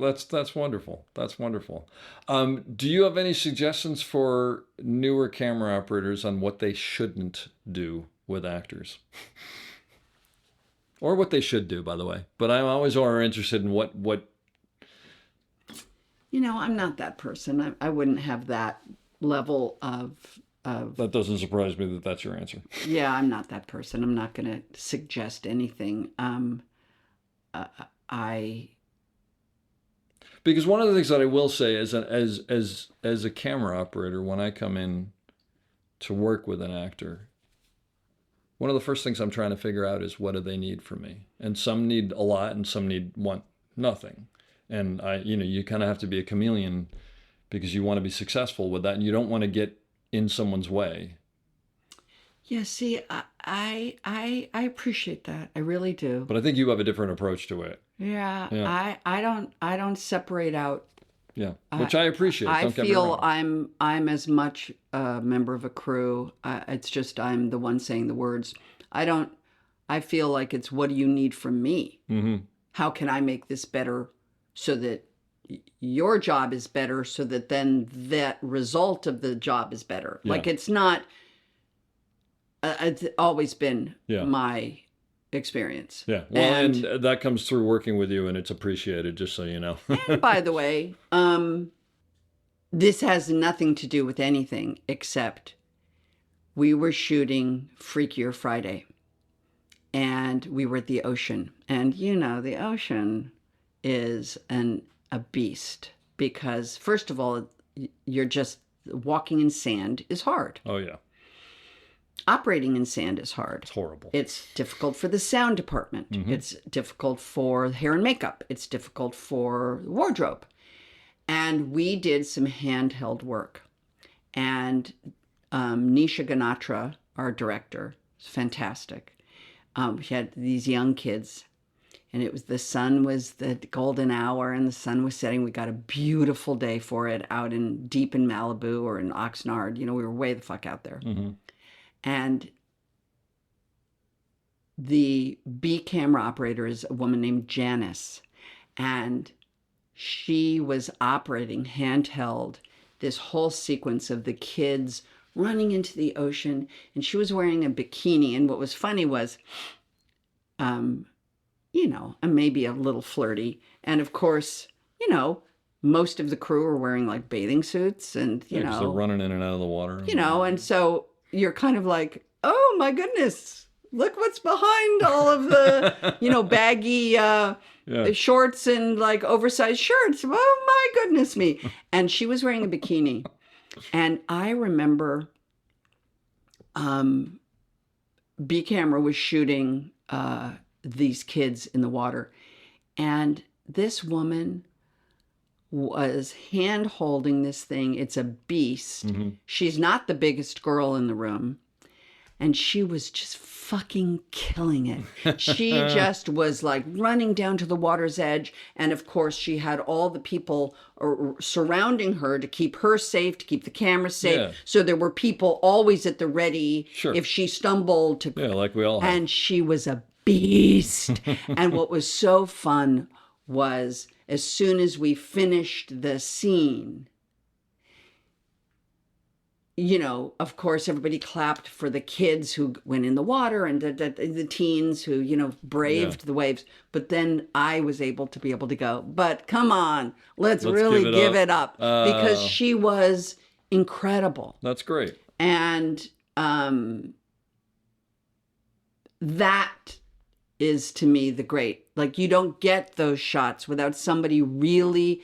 [SPEAKER 1] wonderful. That's wonderful. Do you have any suggestions for newer camera operators on what they shouldn't do with actors? Or what they should do, by the way. But I'm always more interested in what
[SPEAKER 5] I'm not that person. I wouldn't have that level of
[SPEAKER 1] that doesn't surprise me that that's your answer.
[SPEAKER 5] yeah, I'm not that person. I'm not going to suggest anything.
[SPEAKER 1] Because one of the things that I will say is that as a camera operator, when I come in to work with an actor, one of the first things I'm trying to figure out is what do they need from me? And some need a lot and some want nothing. And you kind of have to be a chameleon because you want to be successful with that and you don't want to get in someone's way.
[SPEAKER 5] Yeah, see, I appreciate that. I really do.
[SPEAKER 1] But I think you have a different approach to it.
[SPEAKER 5] Yeah,
[SPEAKER 1] Yeah.
[SPEAKER 5] I don't separate out.
[SPEAKER 1] Yeah, which I appreciate.
[SPEAKER 5] I
[SPEAKER 1] Don't get me
[SPEAKER 5] feel
[SPEAKER 1] wrong.
[SPEAKER 5] I'm as much a member of a crew. It's just I'm the one saying the words. I feel like it's what do you need from me?
[SPEAKER 1] Mm-hmm.
[SPEAKER 5] How can I make this better so that your job is better so that then that result of the job is better?
[SPEAKER 1] Yeah.
[SPEAKER 5] Like it's not, it's always been
[SPEAKER 1] Yeah.
[SPEAKER 5] my experience.
[SPEAKER 1] Yeah, well,
[SPEAKER 5] And-
[SPEAKER 1] and that comes through working with you, and it's appreciated, just so you know.
[SPEAKER 5] And by the way, this has nothing to do with anything except we were shooting Freakier Friday and we were at the ocean. And the ocean is a beast because, first of all, you're just walking in sand is hard.
[SPEAKER 1] Oh yeah,
[SPEAKER 5] Operating in sand is hard.
[SPEAKER 1] it's horrible.
[SPEAKER 5] It's difficult for the sound department. It's difficult for hair and makeup. It's difficult for wardrobe. And we did some handheld work. And Nisha Ganatra, our director, is fantastic. We had these young kids, and the sun was the golden hour, and the sun was setting. We got a beautiful day for it out deep in Malibu or in Oxnard. We were way the fuck out there.
[SPEAKER 1] Mm-hmm.
[SPEAKER 5] And the B camera operator is a woman named Janice. And she was operating handheld this whole sequence of the kids running into the ocean. And she was wearing a bikini. And what was funny was, and maybe a little flirty. And of course, most of the crew are wearing like bathing suits and,
[SPEAKER 1] Yeah, 'cause they're running in and out of the water.
[SPEAKER 5] and so you're kind of like, oh my goodness, look what's behind all of the, baggy shorts and like oversized shirts. Oh my goodness me. And she was wearing a bikini. And I remember B camera was shooting these kids in the water. And this woman was hand holding this thing. It's a beast.
[SPEAKER 1] Mm-hmm.
[SPEAKER 5] She's not the biggest girl in the room. And she was just fucking killing it. She just was like running down to the water's edge. And of course, she had all the people surrounding her to keep her safe, to keep the camera safe.
[SPEAKER 1] Yeah.
[SPEAKER 5] So there were people always at the ready
[SPEAKER 1] Sure.
[SPEAKER 5] if she stumbled to.
[SPEAKER 1] Yeah, like we all have.
[SPEAKER 5] And she was a beast. And what was so fun was as soon as we finished the scene, you know, of course, everybody clapped for the kids who went in the water and the teens who, you know, braved the waves. But then I was able to go, but come on, let's really give it up because she was incredible.
[SPEAKER 1] That's great.
[SPEAKER 5] And that is to me the great, like, you don't get those shots without somebody really,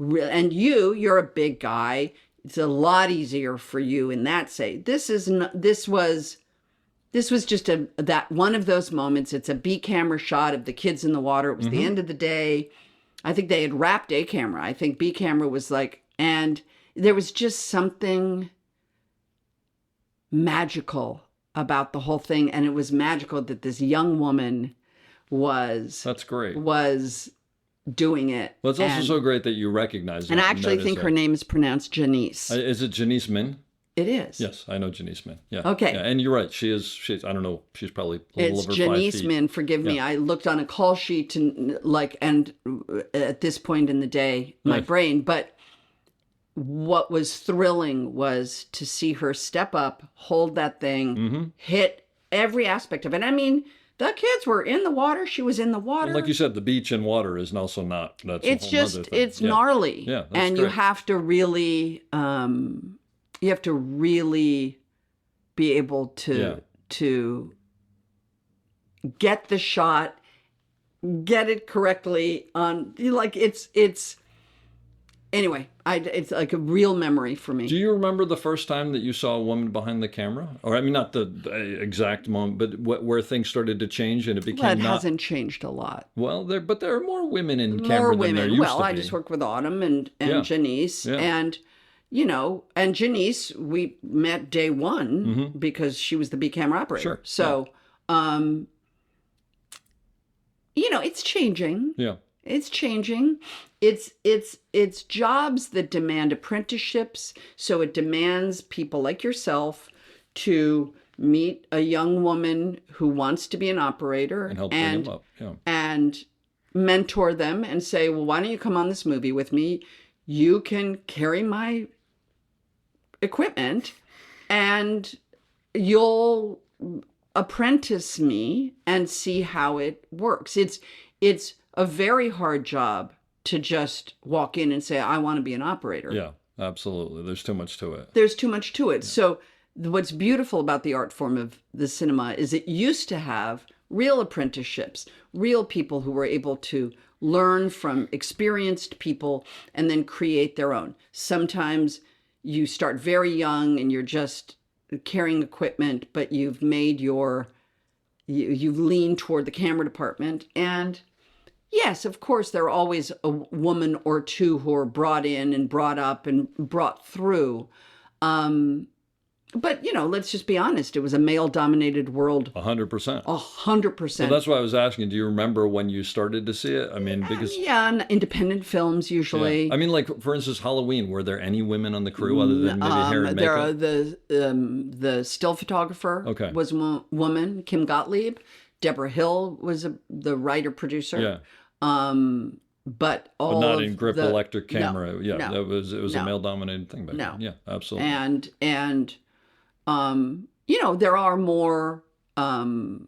[SPEAKER 5] and you're a big guy. It's a lot easier for you in that say. This was just that one of those moments. It's a B camera shot of the kids in the water. It was the end of the day. I think they had wrapped A camera. I think B camera was like, and there was just something magical about the whole thing. And it was magical that this young woman
[SPEAKER 1] That's great.
[SPEAKER 5] was doing it.
[SPEAKER 1] Well, it's also so great that you recognize it.
[SPEAKER 5] And I actually think her name is pronounced Janice.
[SPEAKER 1] Is it Janice Min?
[SPEAKER 5] It is.
[SPEAKER 1] Yes, I know Janice Min. Yeah.
[SPEAKER 5] Okay.
[SPEAKER 1] Yeah, and you're right. She's I don't know. She's probably a little
[SPEAKER 5] It's
[SPEAKER 1] over
[SPEAKER 5] Janice
[SPEAKER 1] 5 feet.
[SPEAKER 5] Min. Forgive me. I looked on a call sheet to and at this point in the day, my brain. But what was thrilling was to see her step up, hold that thing, hit every aspect of it. I mean, the kids were in the water. She was in the water.
[SPEAKER 1] Like you said, the beach and water is also not. That's
[SPEAKER 5] It's
[SPEAKER 1] a whole
[SPEAKER 5] just,
[SPEAKER 1] other thing.
[SPEAKER 5] it's gnarly.
[SPEAKER 1] Yeah, that's
[SPEAKER 5] and you
[SPEAKER 1] great.
[SPEAKER 5] have to really, be able to get the shot, get it correctly on, like, it's anyway, it's like a real memory for me.
[SPEAKER 1] Do you remember the first time that you saw a woman behind the camera? Or I mean, not the exact moment, but where things started to change and it became
[SPEAKER 5] Well, it
[SPEAKER 1] not.
[SPEAKER 5] hasn't changed a lot.
[SPEAKER 1] Well, there are more women in
[SPEAKER 5] More
[SPEAKER 1] camera than
[SPEAKER 5] women.
[SPEAKER 1] there used
[SPEAKER 5] Well,
[SPEAKER 1] to
[SPEAKER 5] I
[SPEAKER 1] be.
[SPEAKER 5] just work with Autumn and Janice.
[SPEAKER 1] Yeah.
[SPEAKER 5] And, you know, and Janice, we met day one because she was the B camera operator.
[SPEAKER 1] Sure.
[SPEAKER 5] So, you know, it's changing.
[SPEAKER 1] Yeah.
[SPEAKER 5] It's changing. It's jobs that demand apprenticeships. So it demands people like yourself to meet a young woman who wants to be an operator
[SPEAKER 1] And help bring them up. Yeah.
[SPEAKER 5] and mentor them and say, well, why don't you come on this movie with me? You can carry my equipment and you'll apprentice me and see how it works. It's a very hard job to just walk in and say, I want to be an operator.
[SPEAKER 1] Yeah, absolutely. There's too much to it.
[SPEAKER 5] There's too much to it. So what's beautiful about the art form of the cinema is it used to have real apprenticeships, real people who were able to learn from experienced people and then create their own. Sometimes you start very young and you're just carrying equipment, but you've made you've leaned toward the camera department. And yes, of course, there are always a woman or two who are brought in and brought up and brought through. But, you know, let's just be honest. It was a male-dominated world.
[SPEAKER 1] 100%.
[SPEAKER 5] 100%.
[SPEAKER 1] Well, that's why I was asking. Do you remember when you started to see it? I mean, because
[SPEAKER 5] Yeah, and independent films usually.
[SPEAKER 1] yeah. I mean, like for instance, Halloween. Were there any women on the crew other than maybe hair and
[SPEAKER 5] there are
[SPEAKER 1] makeup?
[SPEAKER 5] the still photographer was a woman, Kim Gottlieb. Deborah Hill was the writer producer.
[SPEAKER 1] Yeah.
[SPEAKER 5] But all
[SPEAKER 1] But not
[SPEAKER 5] of
[SPEAKER 1] in grip
[SPEAKER 5] the-
[SPEAKER 1] electric camera.
[SPEAKER 5] No,
[SPEAKER 1] yeah,
[SPEAKER 5] no,
[SPEAKER 1] it was a
[SPEAKER 5] no.
[SPEAKER 1] male-dominated thing back
[SPEAKER 5] No.
[SPEAKER 1] then. Yeah, absolutely.
[SPEAKER 5] And you know, there are more. Do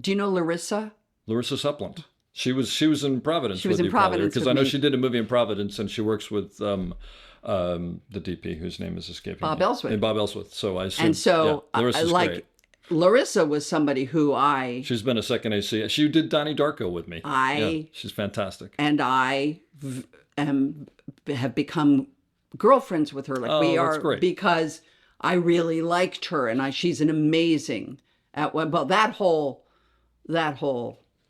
[SPEAKER 5] you know Larissa?
[SPEAKER 1] Larissa Supplant. She was in Providence.
[SPEAKER 5] She was in Providence
[SPEAKER 1] because
[SPEAKER 5] with
[SPEAKER 1] I know
[SPEAKER 5] me.
[SPEAKER 1] she did a movie in Providence, and she works with the DP whose name is escaping
[SPEAKER 5] Bob
[SPEAKER 1] me.
[SPEAKER 5] Ellsworth.
[SPEAKER 1] And Bob Ellsworth. So I assume.
[SPEAKER 5] And so
[SPEAKER 1] yeah, Larissa's
[SPEAKER 5] like
[SPEAKER 1] great.
[SPEAKER 5] Larissa was somebody who
[SPEAKER 1] She's been a second AC. She did Donnie Darko with me. Yeah, she's fantastic.
[SPEAKER 5] and I have become girlfriends with her. Like
[SPEAKER 1] Oh,
[SPEAKER 5] we
[SPEAKER 1] that's
[SPEAKER 5] are
[SPEAKER 1] great.
[SPEAKER 5] because I really liked her, and she's an amazing that whole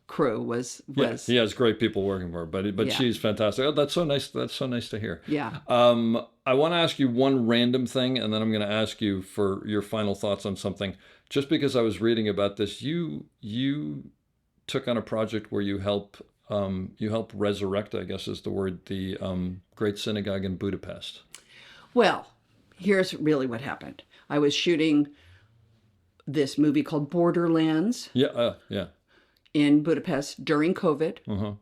[SPEAKER 5] crew was
[SPEAKER 1] Yeah, he has great people working for her, but
[SPEAKER 5] Yeah.
[SPEAKER 1] she's fantastic. Oh, that's so nice. That's so nice to hear.
[SPEAKER 5] yeah.
[SPEAKER 1] I want to ask you one random thing, and then I'm going to ask you for your final thoughts on something. Just because I was reading about this, you took on a project where you help resurrect, I guess is the word, the great synagogue in Budapest.
[SPEAKER 5] Well, here's really what happened. I was shooting this movie called Borderlands
[SPEAKER 1] Yeah,
[SPEAKER 5] in Budapest during COVID,
[SPEAKER 1] Uh-huh.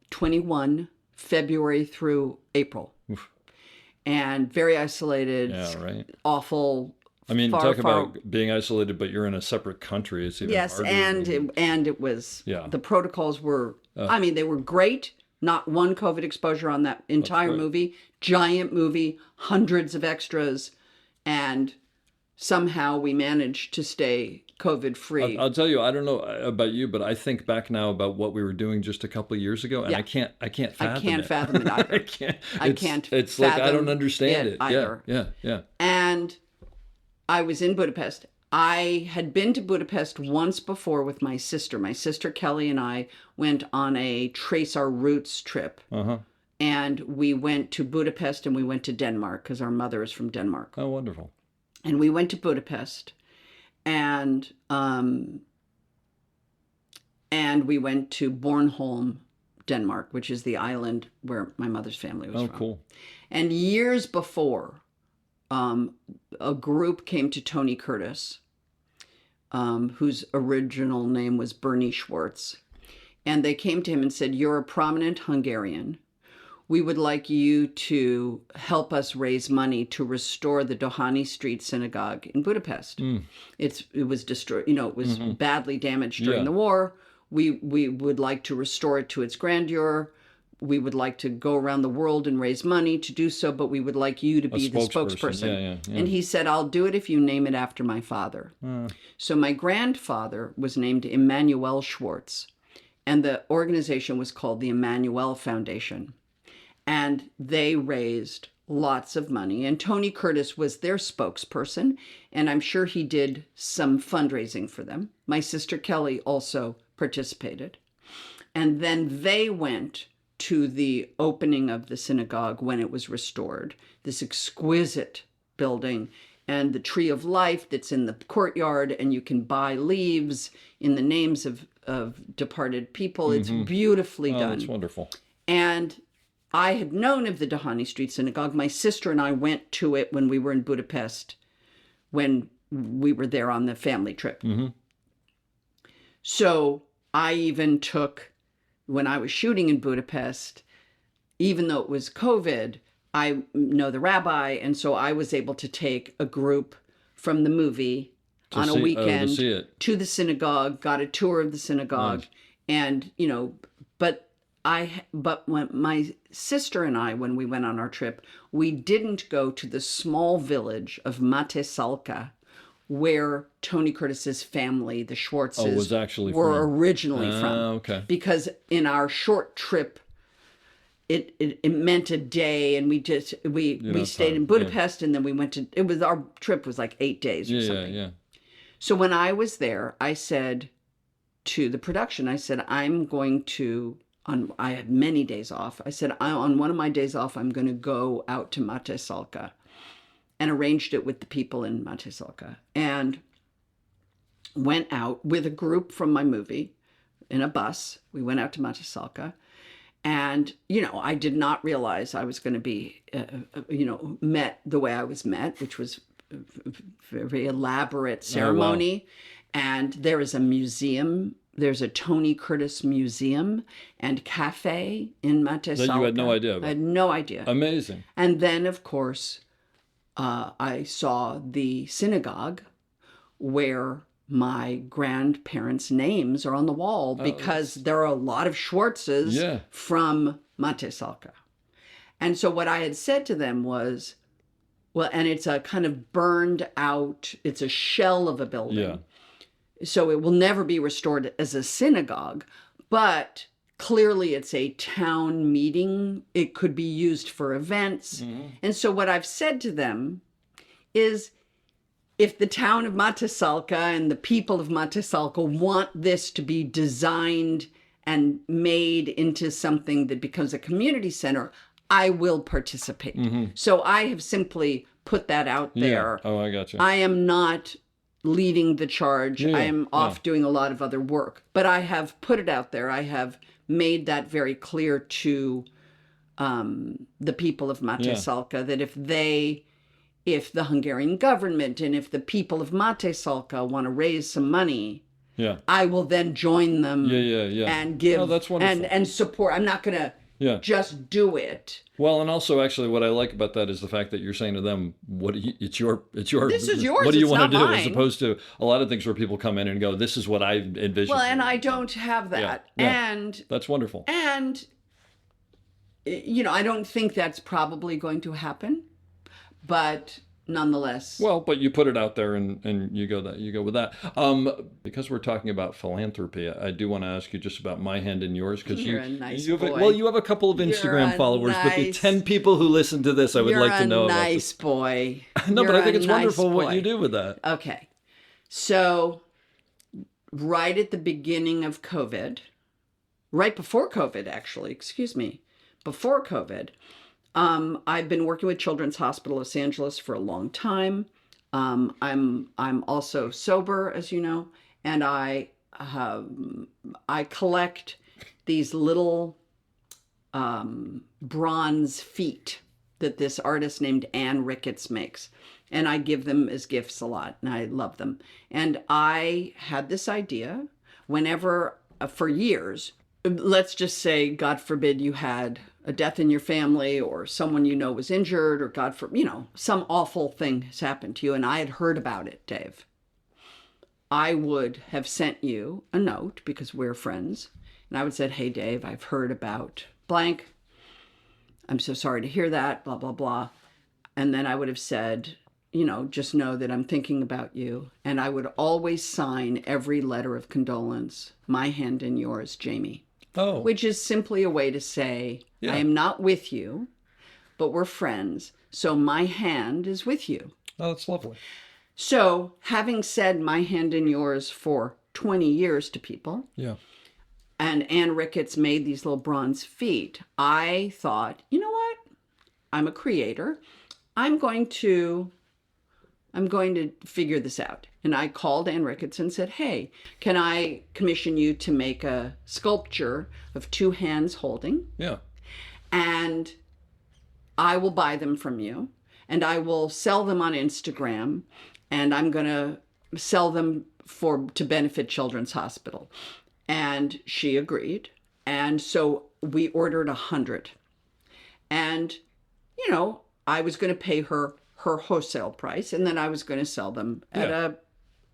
[SPEAKER 5] 21 February through April.
[SPEAKER 1] Oof.
[SPEAKER 5] and very isolated,
[SPEAKER 1] Yeah, right.
[SPEAKER 5] awful.
[SPEAKER 1] I mean,
[SPEAKER 5] far,
[SPEAKER 1] talk
[SPEAKER 5] far,
[SPEAKER 1] about being isolated, but you're in a separate country. It's even
[SPEAKER 5] yes,
[SPEAKER 1] harder.
[SPEAKER 5] and it was
[SPEAKER 1] Yeah.
[SPEAKER 5] the protocols were. I mean, they were great. Not one COVID exposure on that entire
[SPEAKER 1] good.
[SPEAKER 5] movie. Giant movie, hundreds of extras, and somehow we managed to stay COVID free.
[SPEAKER 1] I'll tell you, I don't know about you, but I think back now about what we were doing just a couple of years ago, and
[SPEAKER 5] Yeah.
[SPEAKER 1] I can't fathom
[SPEAKER 5] I can't
[SPEAKER 1] it.
[SPEAKER 5] fathom it either.
[SPEAKER 1] I can't.
[SPEAKER 5] I can't
[SPEAKER 1] It's like I
[SPEAKER 5] fathom
[SPEAKER 1] don't understand
[SPEAKER 5] it
[SPEAKER 1] it.
[SPEAKER 5] either.
[SPEAKER 1] Yeah.
[SPEAKER 5] And I was in Budapest. I had been to Budapest once before with my sister. My sister Kelly and I went on a Trace Our Roots trip.
[SPEAKER 1] Uh-huh.
[SPEAKER 5] And we went to Budapest and we went to Denmark because our mother is from Denmark.
[SPEAKER 1] Oh, wonderful.
[SPEAKER 5] And we went to Budapest and we went to Bornholm, Denmark, which is the island where my mother's family was
[SPEAKER 1] Oh,
[SPEAKER 5] from.
[SPEAKER 1] cool.
[SPEAKER 5] And years before, a group came to Tony Curtis, whose original name was Bernie Schwartz. And they came to him and said, "You're a prominent Hungarian. We would like you to help us raise money to restore the Dohány Street Synagogue in Budapest. It was destroyed, it was badly damaged during
[SPEAKER 1] Yeah.
[SPEAKER 5] the war. We would like to restore it to its grandeur. We would like to go around the world and raise money to do so, but we would like you to be the spokesperson."
[SPEAKER 1] Yeah.
[SPEAKER 5] And he said, "I'll do it if you name it after my father." So my grandfather was named Emanuel Schwartz, and the organization was called the Emanuel Foundation. And they raised lots of money. And Tony Curtis was their spokesperson. And I'm sure he did some fundraising for them. My sister Kelly also participated. And then they went to the opening of the synagogue when it was restored, this exquisite building. And the tree of life that's in the courtyard, and you can buy leaves in the names of departed people. It's beautifully
[SPEAKER 1] Oh,
[SPEAKER 5] done.
[SPEAKER 1] that's wonderful.
[SPEAKER 5] And I had known of the Dohány Street Synagogue. My sister and I went to it when we were in Budapest, when we were there on the family trip. So I even took, when I was shooting in Budapest, even though it was COVID, I know the rabbi, and so I was able to take a group from the movie on a weekend
[SPEAKER 1] to see it.
[SPEAKER 5] to the synagogue, got a tour of the synagogue,
[SPEAKER 1] Nice.
[SPEAKER 5] and but when my sister and I, when we went on our trip, we didn't go to the small village of Matesalka, where Tony Curtis's family, the Schwartzes,
[SPEAKER 1] was actually
[SPEAKER 5] were
[SPEAKER 1] from.
[SPEAKER 5] originally from.
[SPEAKER 1] Okay.
[SPEAKER 5] Because in our short trip, it meant a day, and we stayed in Budapest, and then we went to. Our trip was like 8 days or something.
[SPEAKER 1] Yeah.
[SPEAKER 5] So when I was there, I said to the production, I'm going to. I had many days off. I said, on one of my days off, I'm going to go out to Matesalka, and arranged it with the people in Matesalka, and went out with a group from my movie in a bus. We went out to Matesalka, and, I did not realize I was going to be, met the way I was met, which was a very elaborate ceremony. And there is a museum. There's a Tony Curtis Museum and Cafe in Matesalka.
[SPEAKER 1] That you had no idea about.
[SPEAKER 5] I had no idea.
[SPEAKER 1] Amazing.
[SPEAKER 5] And then, of course, I saw the synagogue where my grandparents' names are on the wall, because there are a lot of Schwartzes from Matesalka. And so what I had said to them was, well, and it's a kind of burned out, it's a shell of a building.
[SPEAKER 1] Yeah.
[SPEAKER 5] So it will never be restored as a synagogue, but clearly it's a town meeting. It could be used for events. And so what I've said to them is, if the town of Matesalka and the people of Matesalka want this to be designed and made into something that becomes a community center, I will participate. So I have simply put that out there.
[SPEAKER 1] Yeah. Oh, I got you.
[SPEAKER 5] I am not leading the charge. I am off doing a lot of other work, but I have put it out there. I have made that very clear to the people of Matesalka that if the Hungarian government and if the people of Matesalka want to raise some money, I will then join them
[SPEAKER 1] Yeah.
[SPEAKER 5] and give
[SPEAKER 1] that's wonderful.
[SPEAKER 5] and support. I'm not going to
[SPEAKER 1] Yeah.
[SPEAKER 5] Just do it.
[SPEAKER 1] Well, and also actually what I like about that is the fact that you're saying to them, what do you, it's your
[SPEAKER 5] This is yours,
[SPEAKER 1] what do you
[SPEAKER 5] it's
[SPEAKER 1] want to
[SPEAKER 5] not
[SPEAKER 1] do? As
[SPEAKER 5] mine.
[SPEAKER 1] opposed to a lot of things where people come in and go, this is what I envision.
[SPEAKER 5] Well, and I don't have that.
[SPEAKER 1] Yeah.
[SPEAKER 5] And
[SPEAKER 1] That's wonderful.
[SPEAKER 5] I don't think that's probably going to happen, but nonetheless.
[SPEAKER 1] Well, but you put it out there and you go with that. Because we're talking about philanthropy, I do want to ask you just about My Hand in Yours, because
[SPEAKER 5] You're a nice
[SPEAKER 1] you have
[SPEAKER 5] boy.
[SPEAKER 1] you have a couple of Instagram
[SPEAKER 5] a
[SPEAKER 1] followers, but the
[SPEAKER 5] nice-
[SPEAKER 1] 10 people who listen to this, I would like to know
[SPEAKER 5] You're a
[SPEAKER 1] about
[SPEAKER 5] nice boy.
[SPEAKER 1] this. No, but
[SPEAKER 5] You're
[SPEAKER 1] I think
[SPEAKER 5] a
[SPEAKER 1] it's
[SPEAKER 5] nice
[SPEAKER 1] wonderful what
[SPEAKER 5] boy.
[SPEAKER 1] you do with that.
[SPEAKER 5] Okay. So, right at the beginning of COVID, right before COVID, actually, excuse me, before COVID, I've been working with Children's Hospital Los Angeles for a long time. I'm also sober, as you know, and I collect these little bronze feet that this artist named Anne Ricketts makes. And I give them as gifts a lot, and I love them. And I had this idea whenever, for years, let's just say, God forbid, you had a death in your family or someone you know was injured, or God forbid, some awful thing has happened to you, and I had heard about it, Dave. I would have sent you a note because we're friends, and I would have said, hey, Dave, I've heard about blank. I'm so sorry to hear that, blah, blah, blah. And then I would have said, just know that I'm thinking about you. And I would always sign every letter of condolence, My Hand in Yours, Jamie.
[SPEAKER 1] Oh.
[SPEAKER 5] Which is simply a way to say,
[SPEAKER 1] Yeah.
[SPEAKER 5] I am not with you, but we're friends. So my hand is with you.
[SPEAKER 1] Oh, that's lovely.
[SPEAKER 5] So having said My Hand in Yours for 20 years to people,
[SPEAKER 1] Yeah.
[SPEAKER 5] and Anne Ricketts made these little bronze feet, I thought, you know what? I'm a creator. I'm going to figure this out. And I called Anne Ricketts and said, hey, can I commission you to make a sculpture of two hands holding?
[SPEAKER 1] Yeah.
[SPEAKER 5] And I will buy them from you, and I will sell them on Instagram, and I'm going to sell them to benefit Children's Hospital. And she agreed. And so we ordered 100. And, I was going to pay her wholesale price, and then I was going to sell them at a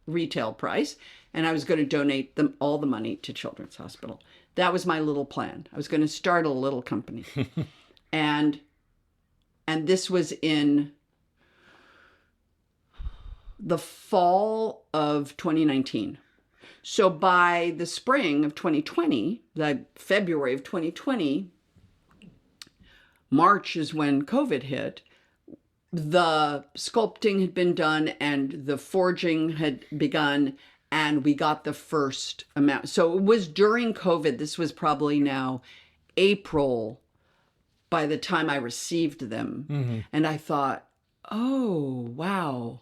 [SPEAKER 5] retail price, and I was going to donate them all the money to Children's Hospital. That was my little plan. I was going to start a little company. and this was in the fall of 2019. So by the spring of 2020, the February of 2020, March is when COVID hit. The sculpting had been done and the forging had begun, and we got the first amount. So it was during COVID. This was probably now April by the time I received them. Mm-hmm. And I thought, oh, wow,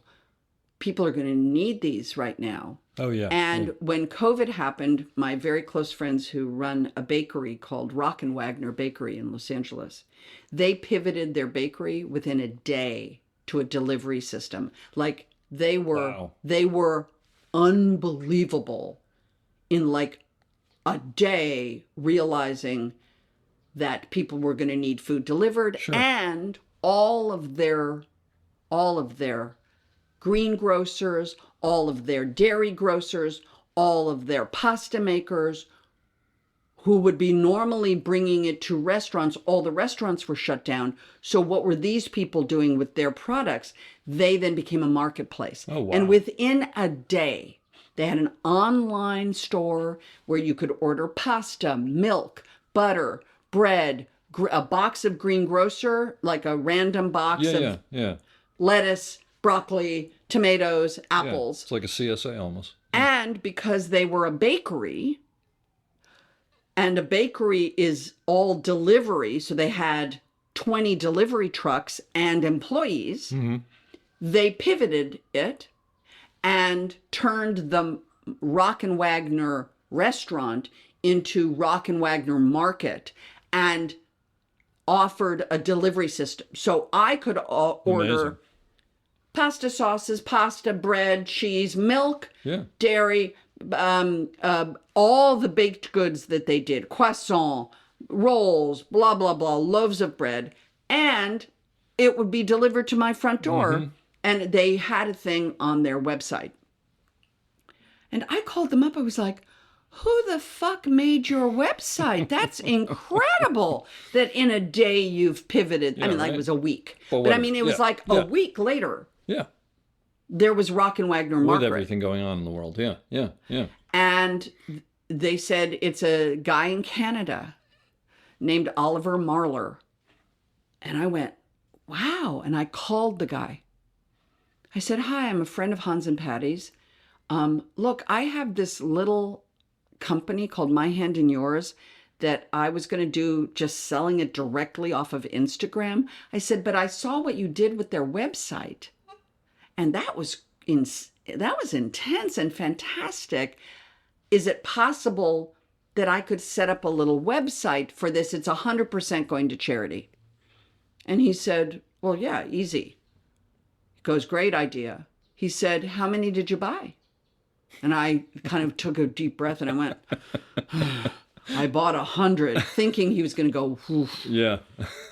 [SPEAKER 5] people are going to need these right now.
[SPEAKER 1] Oh, yeah.
[SPEAKER 5] And when COVID happened, my very close friends who run a bakery called Rock and Wagner Bakery in Los Angeles, they pivoted their bakery within a day to a delivery system. Like they were unbelievable in like a day, realizing that people were going to need food delivered. Sure. And all of their greengrocers, all of their dairy grocers, all of their pasta makers who would be normally bringing it to restaurants, all the restaurants were shut down. So what were these people doing with their products? They then became a marketplace.
[SPEAKER 1] Oh, wow.
[SPEAKER 5] And within a day, they had an online store where you could order pasta, milk, butter, bread, a box of greengrocer, like a random box of lettuce, broccoli, tomatoes, apples.
[SPEAKER 1] Yeah, it's like a CSA almost.
[SPEAKER 5] And because they were a bakery, and a bakery is all delivery, so they had 20 delivery trucks and employees, they pivoted it and turned the Rock and Wagner restaurant into Rock and Wagner Market and offered a delivery system. So I could order pasta sauces, pasta, bread, cheese, milk, dairy, all the baked goods that they did, croissant, rolls, blah, blah, blah, loaves of bread. And it would be delivered to my front door. And they had a thing on their website. And I called them up. I was like, who the fuck made your website? That's incredible that in a day you've pivoted. I mean, like it was a week. But I mean, it was like a week later.
[SPEAKER 1] Yeah.
[SPEAKER 5] There was Rock and Wagner Margaret.
[SPEAKER 1] With everything going on in the world. Yeah. Yeah. Yeah.
[SPEAKER 5] And they said it's a guy in Canada named Oliver Marler. And I went, wow. And I called the guy. I said, hi, I'm a friend of Hans and Patty's. Look, I have this little company called My Hand in Yours that I was going to do just selling it directly off of Instagram. I said, but I saw what you did with their website. And that was intense and fantastic. Is it possible that I could set up a little website for this? It's 100% going to charity. And he said, well, yeah, easy. He goes, great idea. He said, how many did you buy? And I kind of took a deep breath and I went, I bought 100, thinking he was going to go, oof,
[SPEAKER 1] Yeah.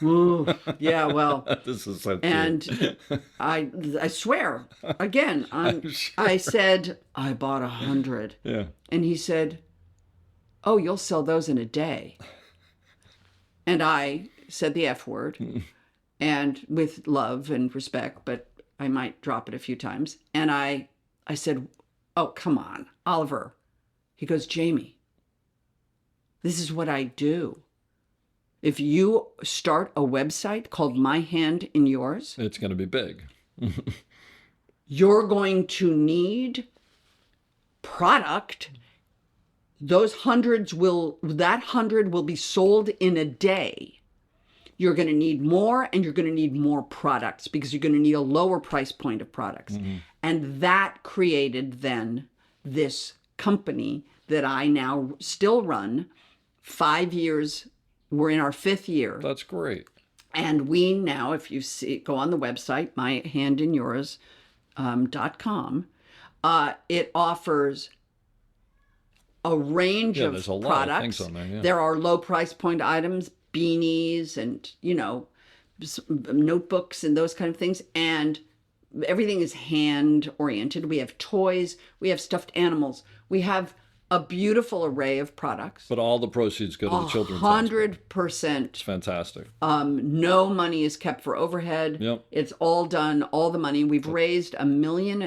[SPEAKER 5] ooh, yeah, well.
[SPEAKER 1] This is so cute.
[SPEAKER 5] And I swear, again, I said, I bought 100.
[SPEAKER 1] Yeah.
[SPEAKER 5] And he said, oh, you'll sell those in a day. And I said the F word, and with love and respect, but I might drop it a few times. And I said, oh, come on, Oliver. He goes, Jamie, this is what I do. If you start a website called My Hand in Yours,
[SPEAKER 1] It's going to be big.
[SPEAKER 5] you're going to need product. That 100 will be sold in a day. You're going to need more, and you're going to need more products because you're going to need a lower price point of products. And that created then this company that I now still run. 5 years, we're in our 5th year.
[SPEAKER 1] That's great.
[SPEAKER 5] And we now, if you see, go on the website, myhandinyours.com, it offers a range of
[SPEAKER 1] there's a lot
[SPEAKER 5] products.
[SPEAKER 1] of things on there. Yeah.
[SPEAKER 5] There are low price point items, beanies, and notebooks and those kind of things. And everything is hand oriented. We have toys, we have stuffed animals, we have a beautiful array of products.
[SPEAKER 1] But all the proceeds go to the children's hospital.
[SPEAKER 5] 100%.
[SPEAKER 1] It's fantastic.
[SPEAKER 5] No money is kept for overhead.
[SPEAKER 1] Yep.
[SPEAKER 5] It's all done, all the money. We've raised $1.5 million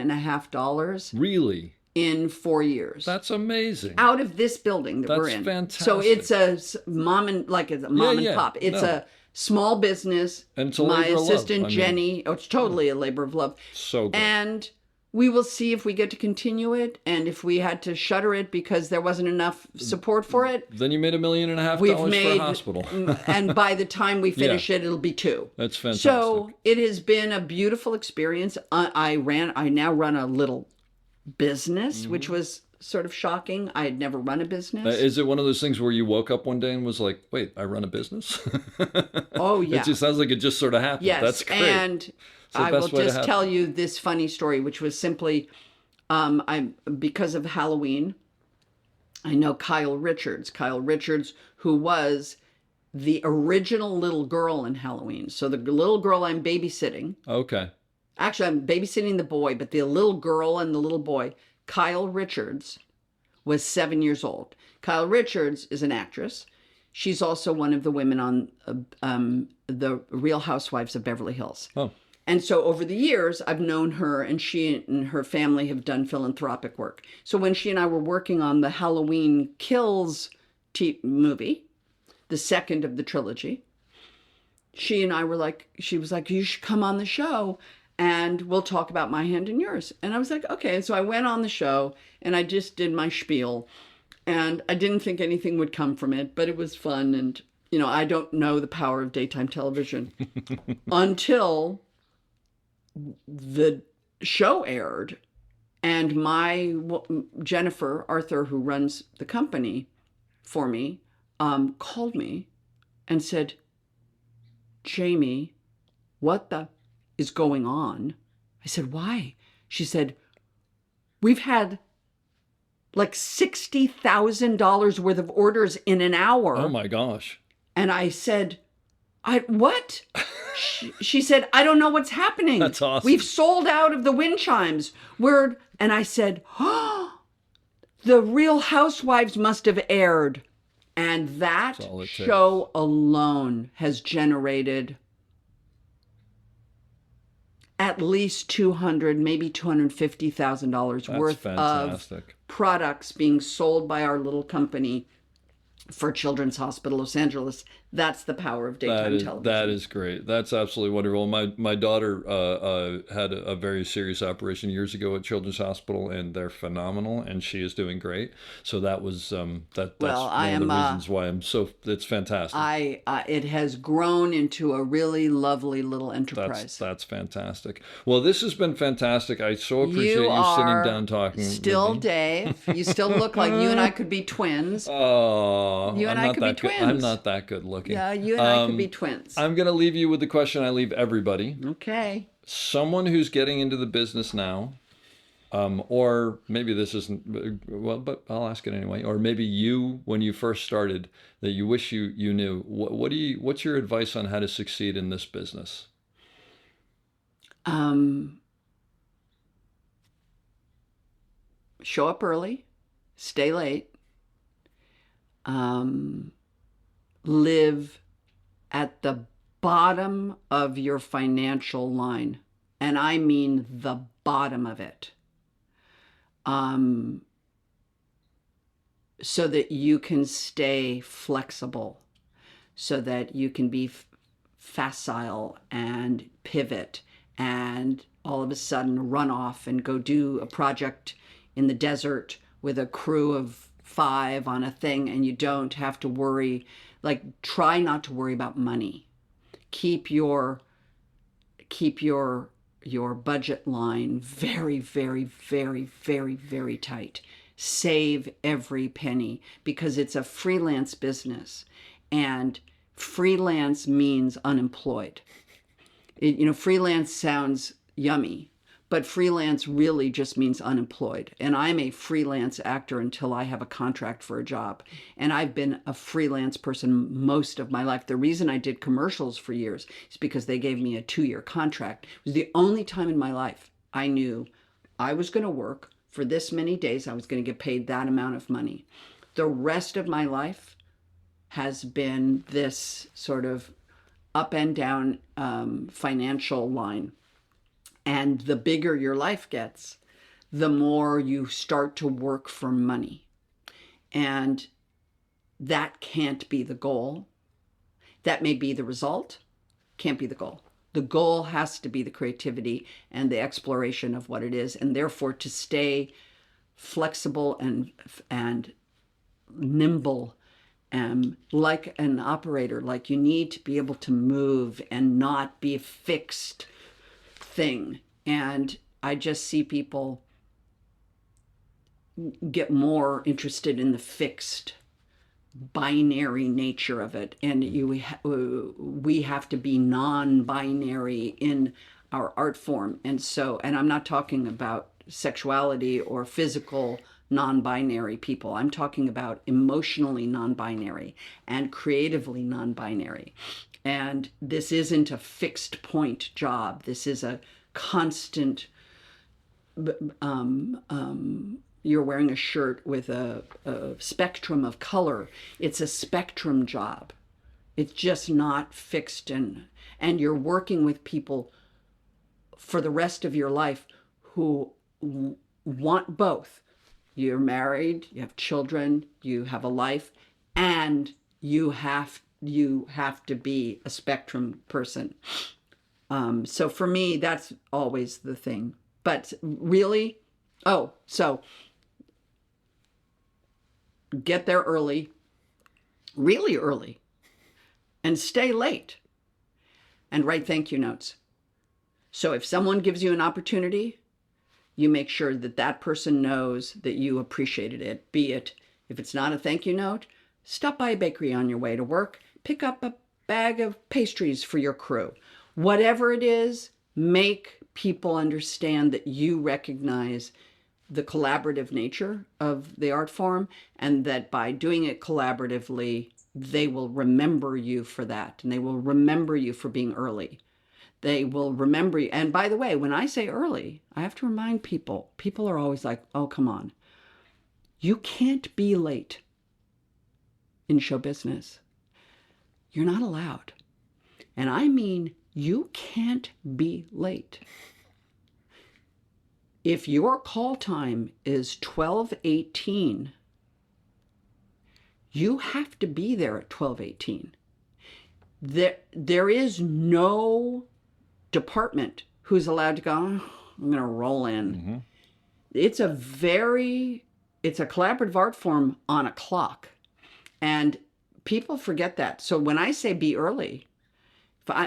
[SPEAKER 1] Really?
[SPEAKER 5] in 4 years.
[SPEAKER 1] That's amazing.
[SPEAKER 5] Out of this building that we're
[SPEAKER 1] That's
[SPEAKER 5] in.
[SPEAKER 1] fantastic.
[SPEAKER 5] So it's a mom and pop. It's a small business.
[SPEAKER 1] And it's a
[SPEAKER 5] My
[SPEAKER 1] labor of love.
[SPEAKER 5] assistant
[SPEAKER 1] I mean,
[SPEAKER 5] Jenny. It's totally a labor of love.
[SPEAKER 1] So good.
[SPEAKER 5] And we will see if we get to continue it, and if we had to shutter it because there wasn't enough support for it.
[SPEAKER 1] Then you made $1.5 million
[SPEAKER 5] We've
[SPEAKER 1] for
[SPEAKER 5] made
[SPEAKER 1] a hospital.
[SPEAKER 5] And by the time we finish it, it'll be 2.
[SPEAKER 1] That's fantastic.
[SPEAKER 5] So it has been a beautiful experience. I now run a little business, which was sort of shocking. I had never run a business.
[SPEAKER 1] Is it one of those things where you woke up one day and was like, wait, I run a business?
[SPEAKER 5] Oh, yeah.
[SPEAKER 1] It just sounds like it just sort of happened.
[SPEAKER 5] Yes,
[SPEAKER 1] That's great.
[SPEAKER 5] and
[SPEAKER 1] the
[SPEAKER 5] I will
[SPEAKER 1] best way to
[SPEAKER 5] just
[SPEAKER 1] have
[SPEAKER 5] tell you this funny story, which was simply, because of Halloween, I know Kyle Richards, who was the original little girl in Halloween. So the little girl I'm babysitting,
[SPEAKER 1] Okay.
[SPEAKER 5] actually I'm babysitting the boy, but the little girl and the little boy, Kyle Richards, was 7 years old. Kyle Richards is an actress. She's also one of the women on the Real Housewives of Beverly Hills.
[SPEAKER 1] Oh.
[SPEAKER 5] And so over the years, I've known her, and she and her family have done philanthropic work. So when she and I were working on the Halloween Kills movie, the second of the trilogy, she and I were like, she was like, you should come on the show and we'll talk about My Hand in Yours. And I was like, okay. And so I went on the show and I just did my spiel, and I didn't think anything would come from it, but it was fun. And, I don't know the power of daytime television until the show aired, and my Jennifer Arthur, who runs the company for me, called me and said, Jamie, what the is going on? I said, why? She said, we've had like $60,000 worth of orders in an hour.
[SPEAKER 1] Oh my gosh.
[SPEAKER 5] And I said, what? She said, I don't know what's happening.
[SPEAKER 1] That's awesome.
[SPEAKER 5] We've sold out of the wind chimes. And I said, oh, the Real Housewives must have aired. And that
[SPEAKER 1] all it takes.
[SPEAKER 5] show alone has generated at least $200,000, maybe $250,000 worth
[SPEAKER 1] fantastic.
[SPEAKER 5] of products being sold by our little company for Children's Hospital Los Angeles. That's the power of daytime television.
[SPEAKER 1] That is great. That's absolutely wonderful. My daughter had a very serious operation years ago at Children's Hospital, and they're phenomenal, and she is doing great. So that was that's one of the reasons why I'm so. It's fantastic.
[SPEAKER 5] It has grown into a really lovely little enterprise.
[SPEAKER 1] That's fantastic. Well, this has been fantastic. I so appreciate you sitting down talking.
[SPEAKER 5] Still,
[SPEAKER 1] with me.
[SPEAKER 5] Dave. You still look like you and I could be twins.
[SPEAKER 1] Oh,
[SPEAKER 5] you and I could be twins.
[SPEAKER 1] I'm not that good looking.
[SPEAKER 5] Yeah, you and I could be twins.
[SPEAKER 1] I'm going to leave you with the question I leave everybody.
[SPEAKER 5] Okay.
[SPEAKER 1] Someone who's getting into the business now, or maybe this isn't, well, but I'll ask it anyway. Or maybe you, when you first started, that you wish you knew. What's your advice on how to succeed in this business?
[SPEAKER 5] Show up early, stay late. Live at the bottom of your financial line. And I mean the bottom of it. So that you can stay flexible, so that you can be facile and pivot and all of a sudden run off and go do a project in the desert with a crew of 5 on a thing, and you don't have to worry. Like, try not to worry about money. Keep your budget line very, very, very, very, very tight. Save every penny, because it's a freelance business, and freelance means unemployed. Freelance sounds yummy, but freelance really just means unemployed. And I'm a freelance actor until I have a contract for a job. And I've been a freelance person most of my life. The reason I did commercials for years is because they gave me a 2-year contract. It was the only time in my life I knew I was going to work for this many days. I was going to get paid that amount of money. The rest of my life has been this sort of up and down financial line. And the bigger your life gets, the more you start to work for money. And that can't be the goal. That may be the result, can't be the goal. The goal has to be the creativity and the exploration of what it is, and therefore to stay flexible and nimble, like an operator. Like, you need to be able to move and not be a fixed thing. And I just see people get more interested in the fixed binary nature of it, and we have to be non-binary in our art form. And I'm not talking about sexuality or physical non-binary people. I'm talking about emotionally non-binary and creatively non-binary. And this isn't a fixed point job. This is a constant, you're wearing a shirt with a spectrum of color. It's a spectrum job. It's just not fixed. And you're working with people for the rest of your life who want both. You're married, you have children, you have a life, and you have to be a spectrum person. So for me, that's always the thing. But really, so get there early, really early, and stay late, and write thank you notes. So if someone gives you an opportunity, you make sure that that person knows that you appreciated it. Be it, if it's not a thank you note, stop by a bakery on your way to work, pick up a bag of pastries for your crew. Whatever it is, make people understand that you recognize the collaborative nature of the art form, and that by doing it collaboratively, they will remember you for that. And they will remember you for being early. They will remember you. And by the way, when I say early, I have to remind people, people are always like, oh, come on. You can't be late in show business. You're not allowed. And I mean, you can't be late. If your call time is 12:18, you have to be there at 12:18. There is no department who's allowed to go, "Oh, I'm going to roll in." Mm-hmm. It's a collaborative art form on a clock. And people forget that. So when I say be early,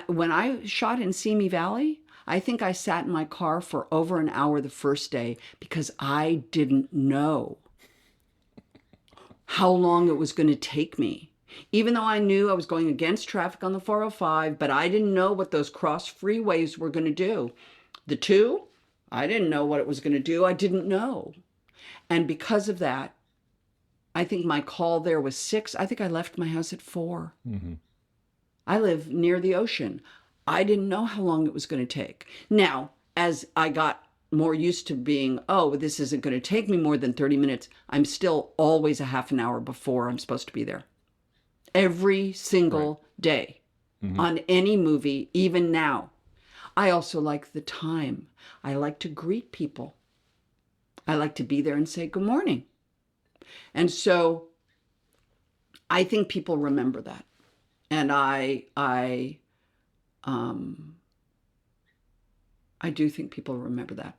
[SPEAKER 5] when I shot in Simi Valley, I think I sat in my car for over an hour the first day because I didn't know how long it was going to take me. Even though I knew I was going against traffic on the 405, but I didn't know what those cross freeways were going to do. The two, I didn't know what it was going to do. I didn't know. And because of that, I think my call there was 6. I think I left my house at 4. Mm-hmm. I live near the ocean. I didn't know how long it was going to take. Now, as I got more used to being, oh, this isn't going to take me more than 30 minutes, I'm still always a half an hour before I'm supposed to be there. Every single day on any movie, even now. I also like the time. I like to greet people. I like to be there and say good morning. And so I think people remember that. And I do think people remember that.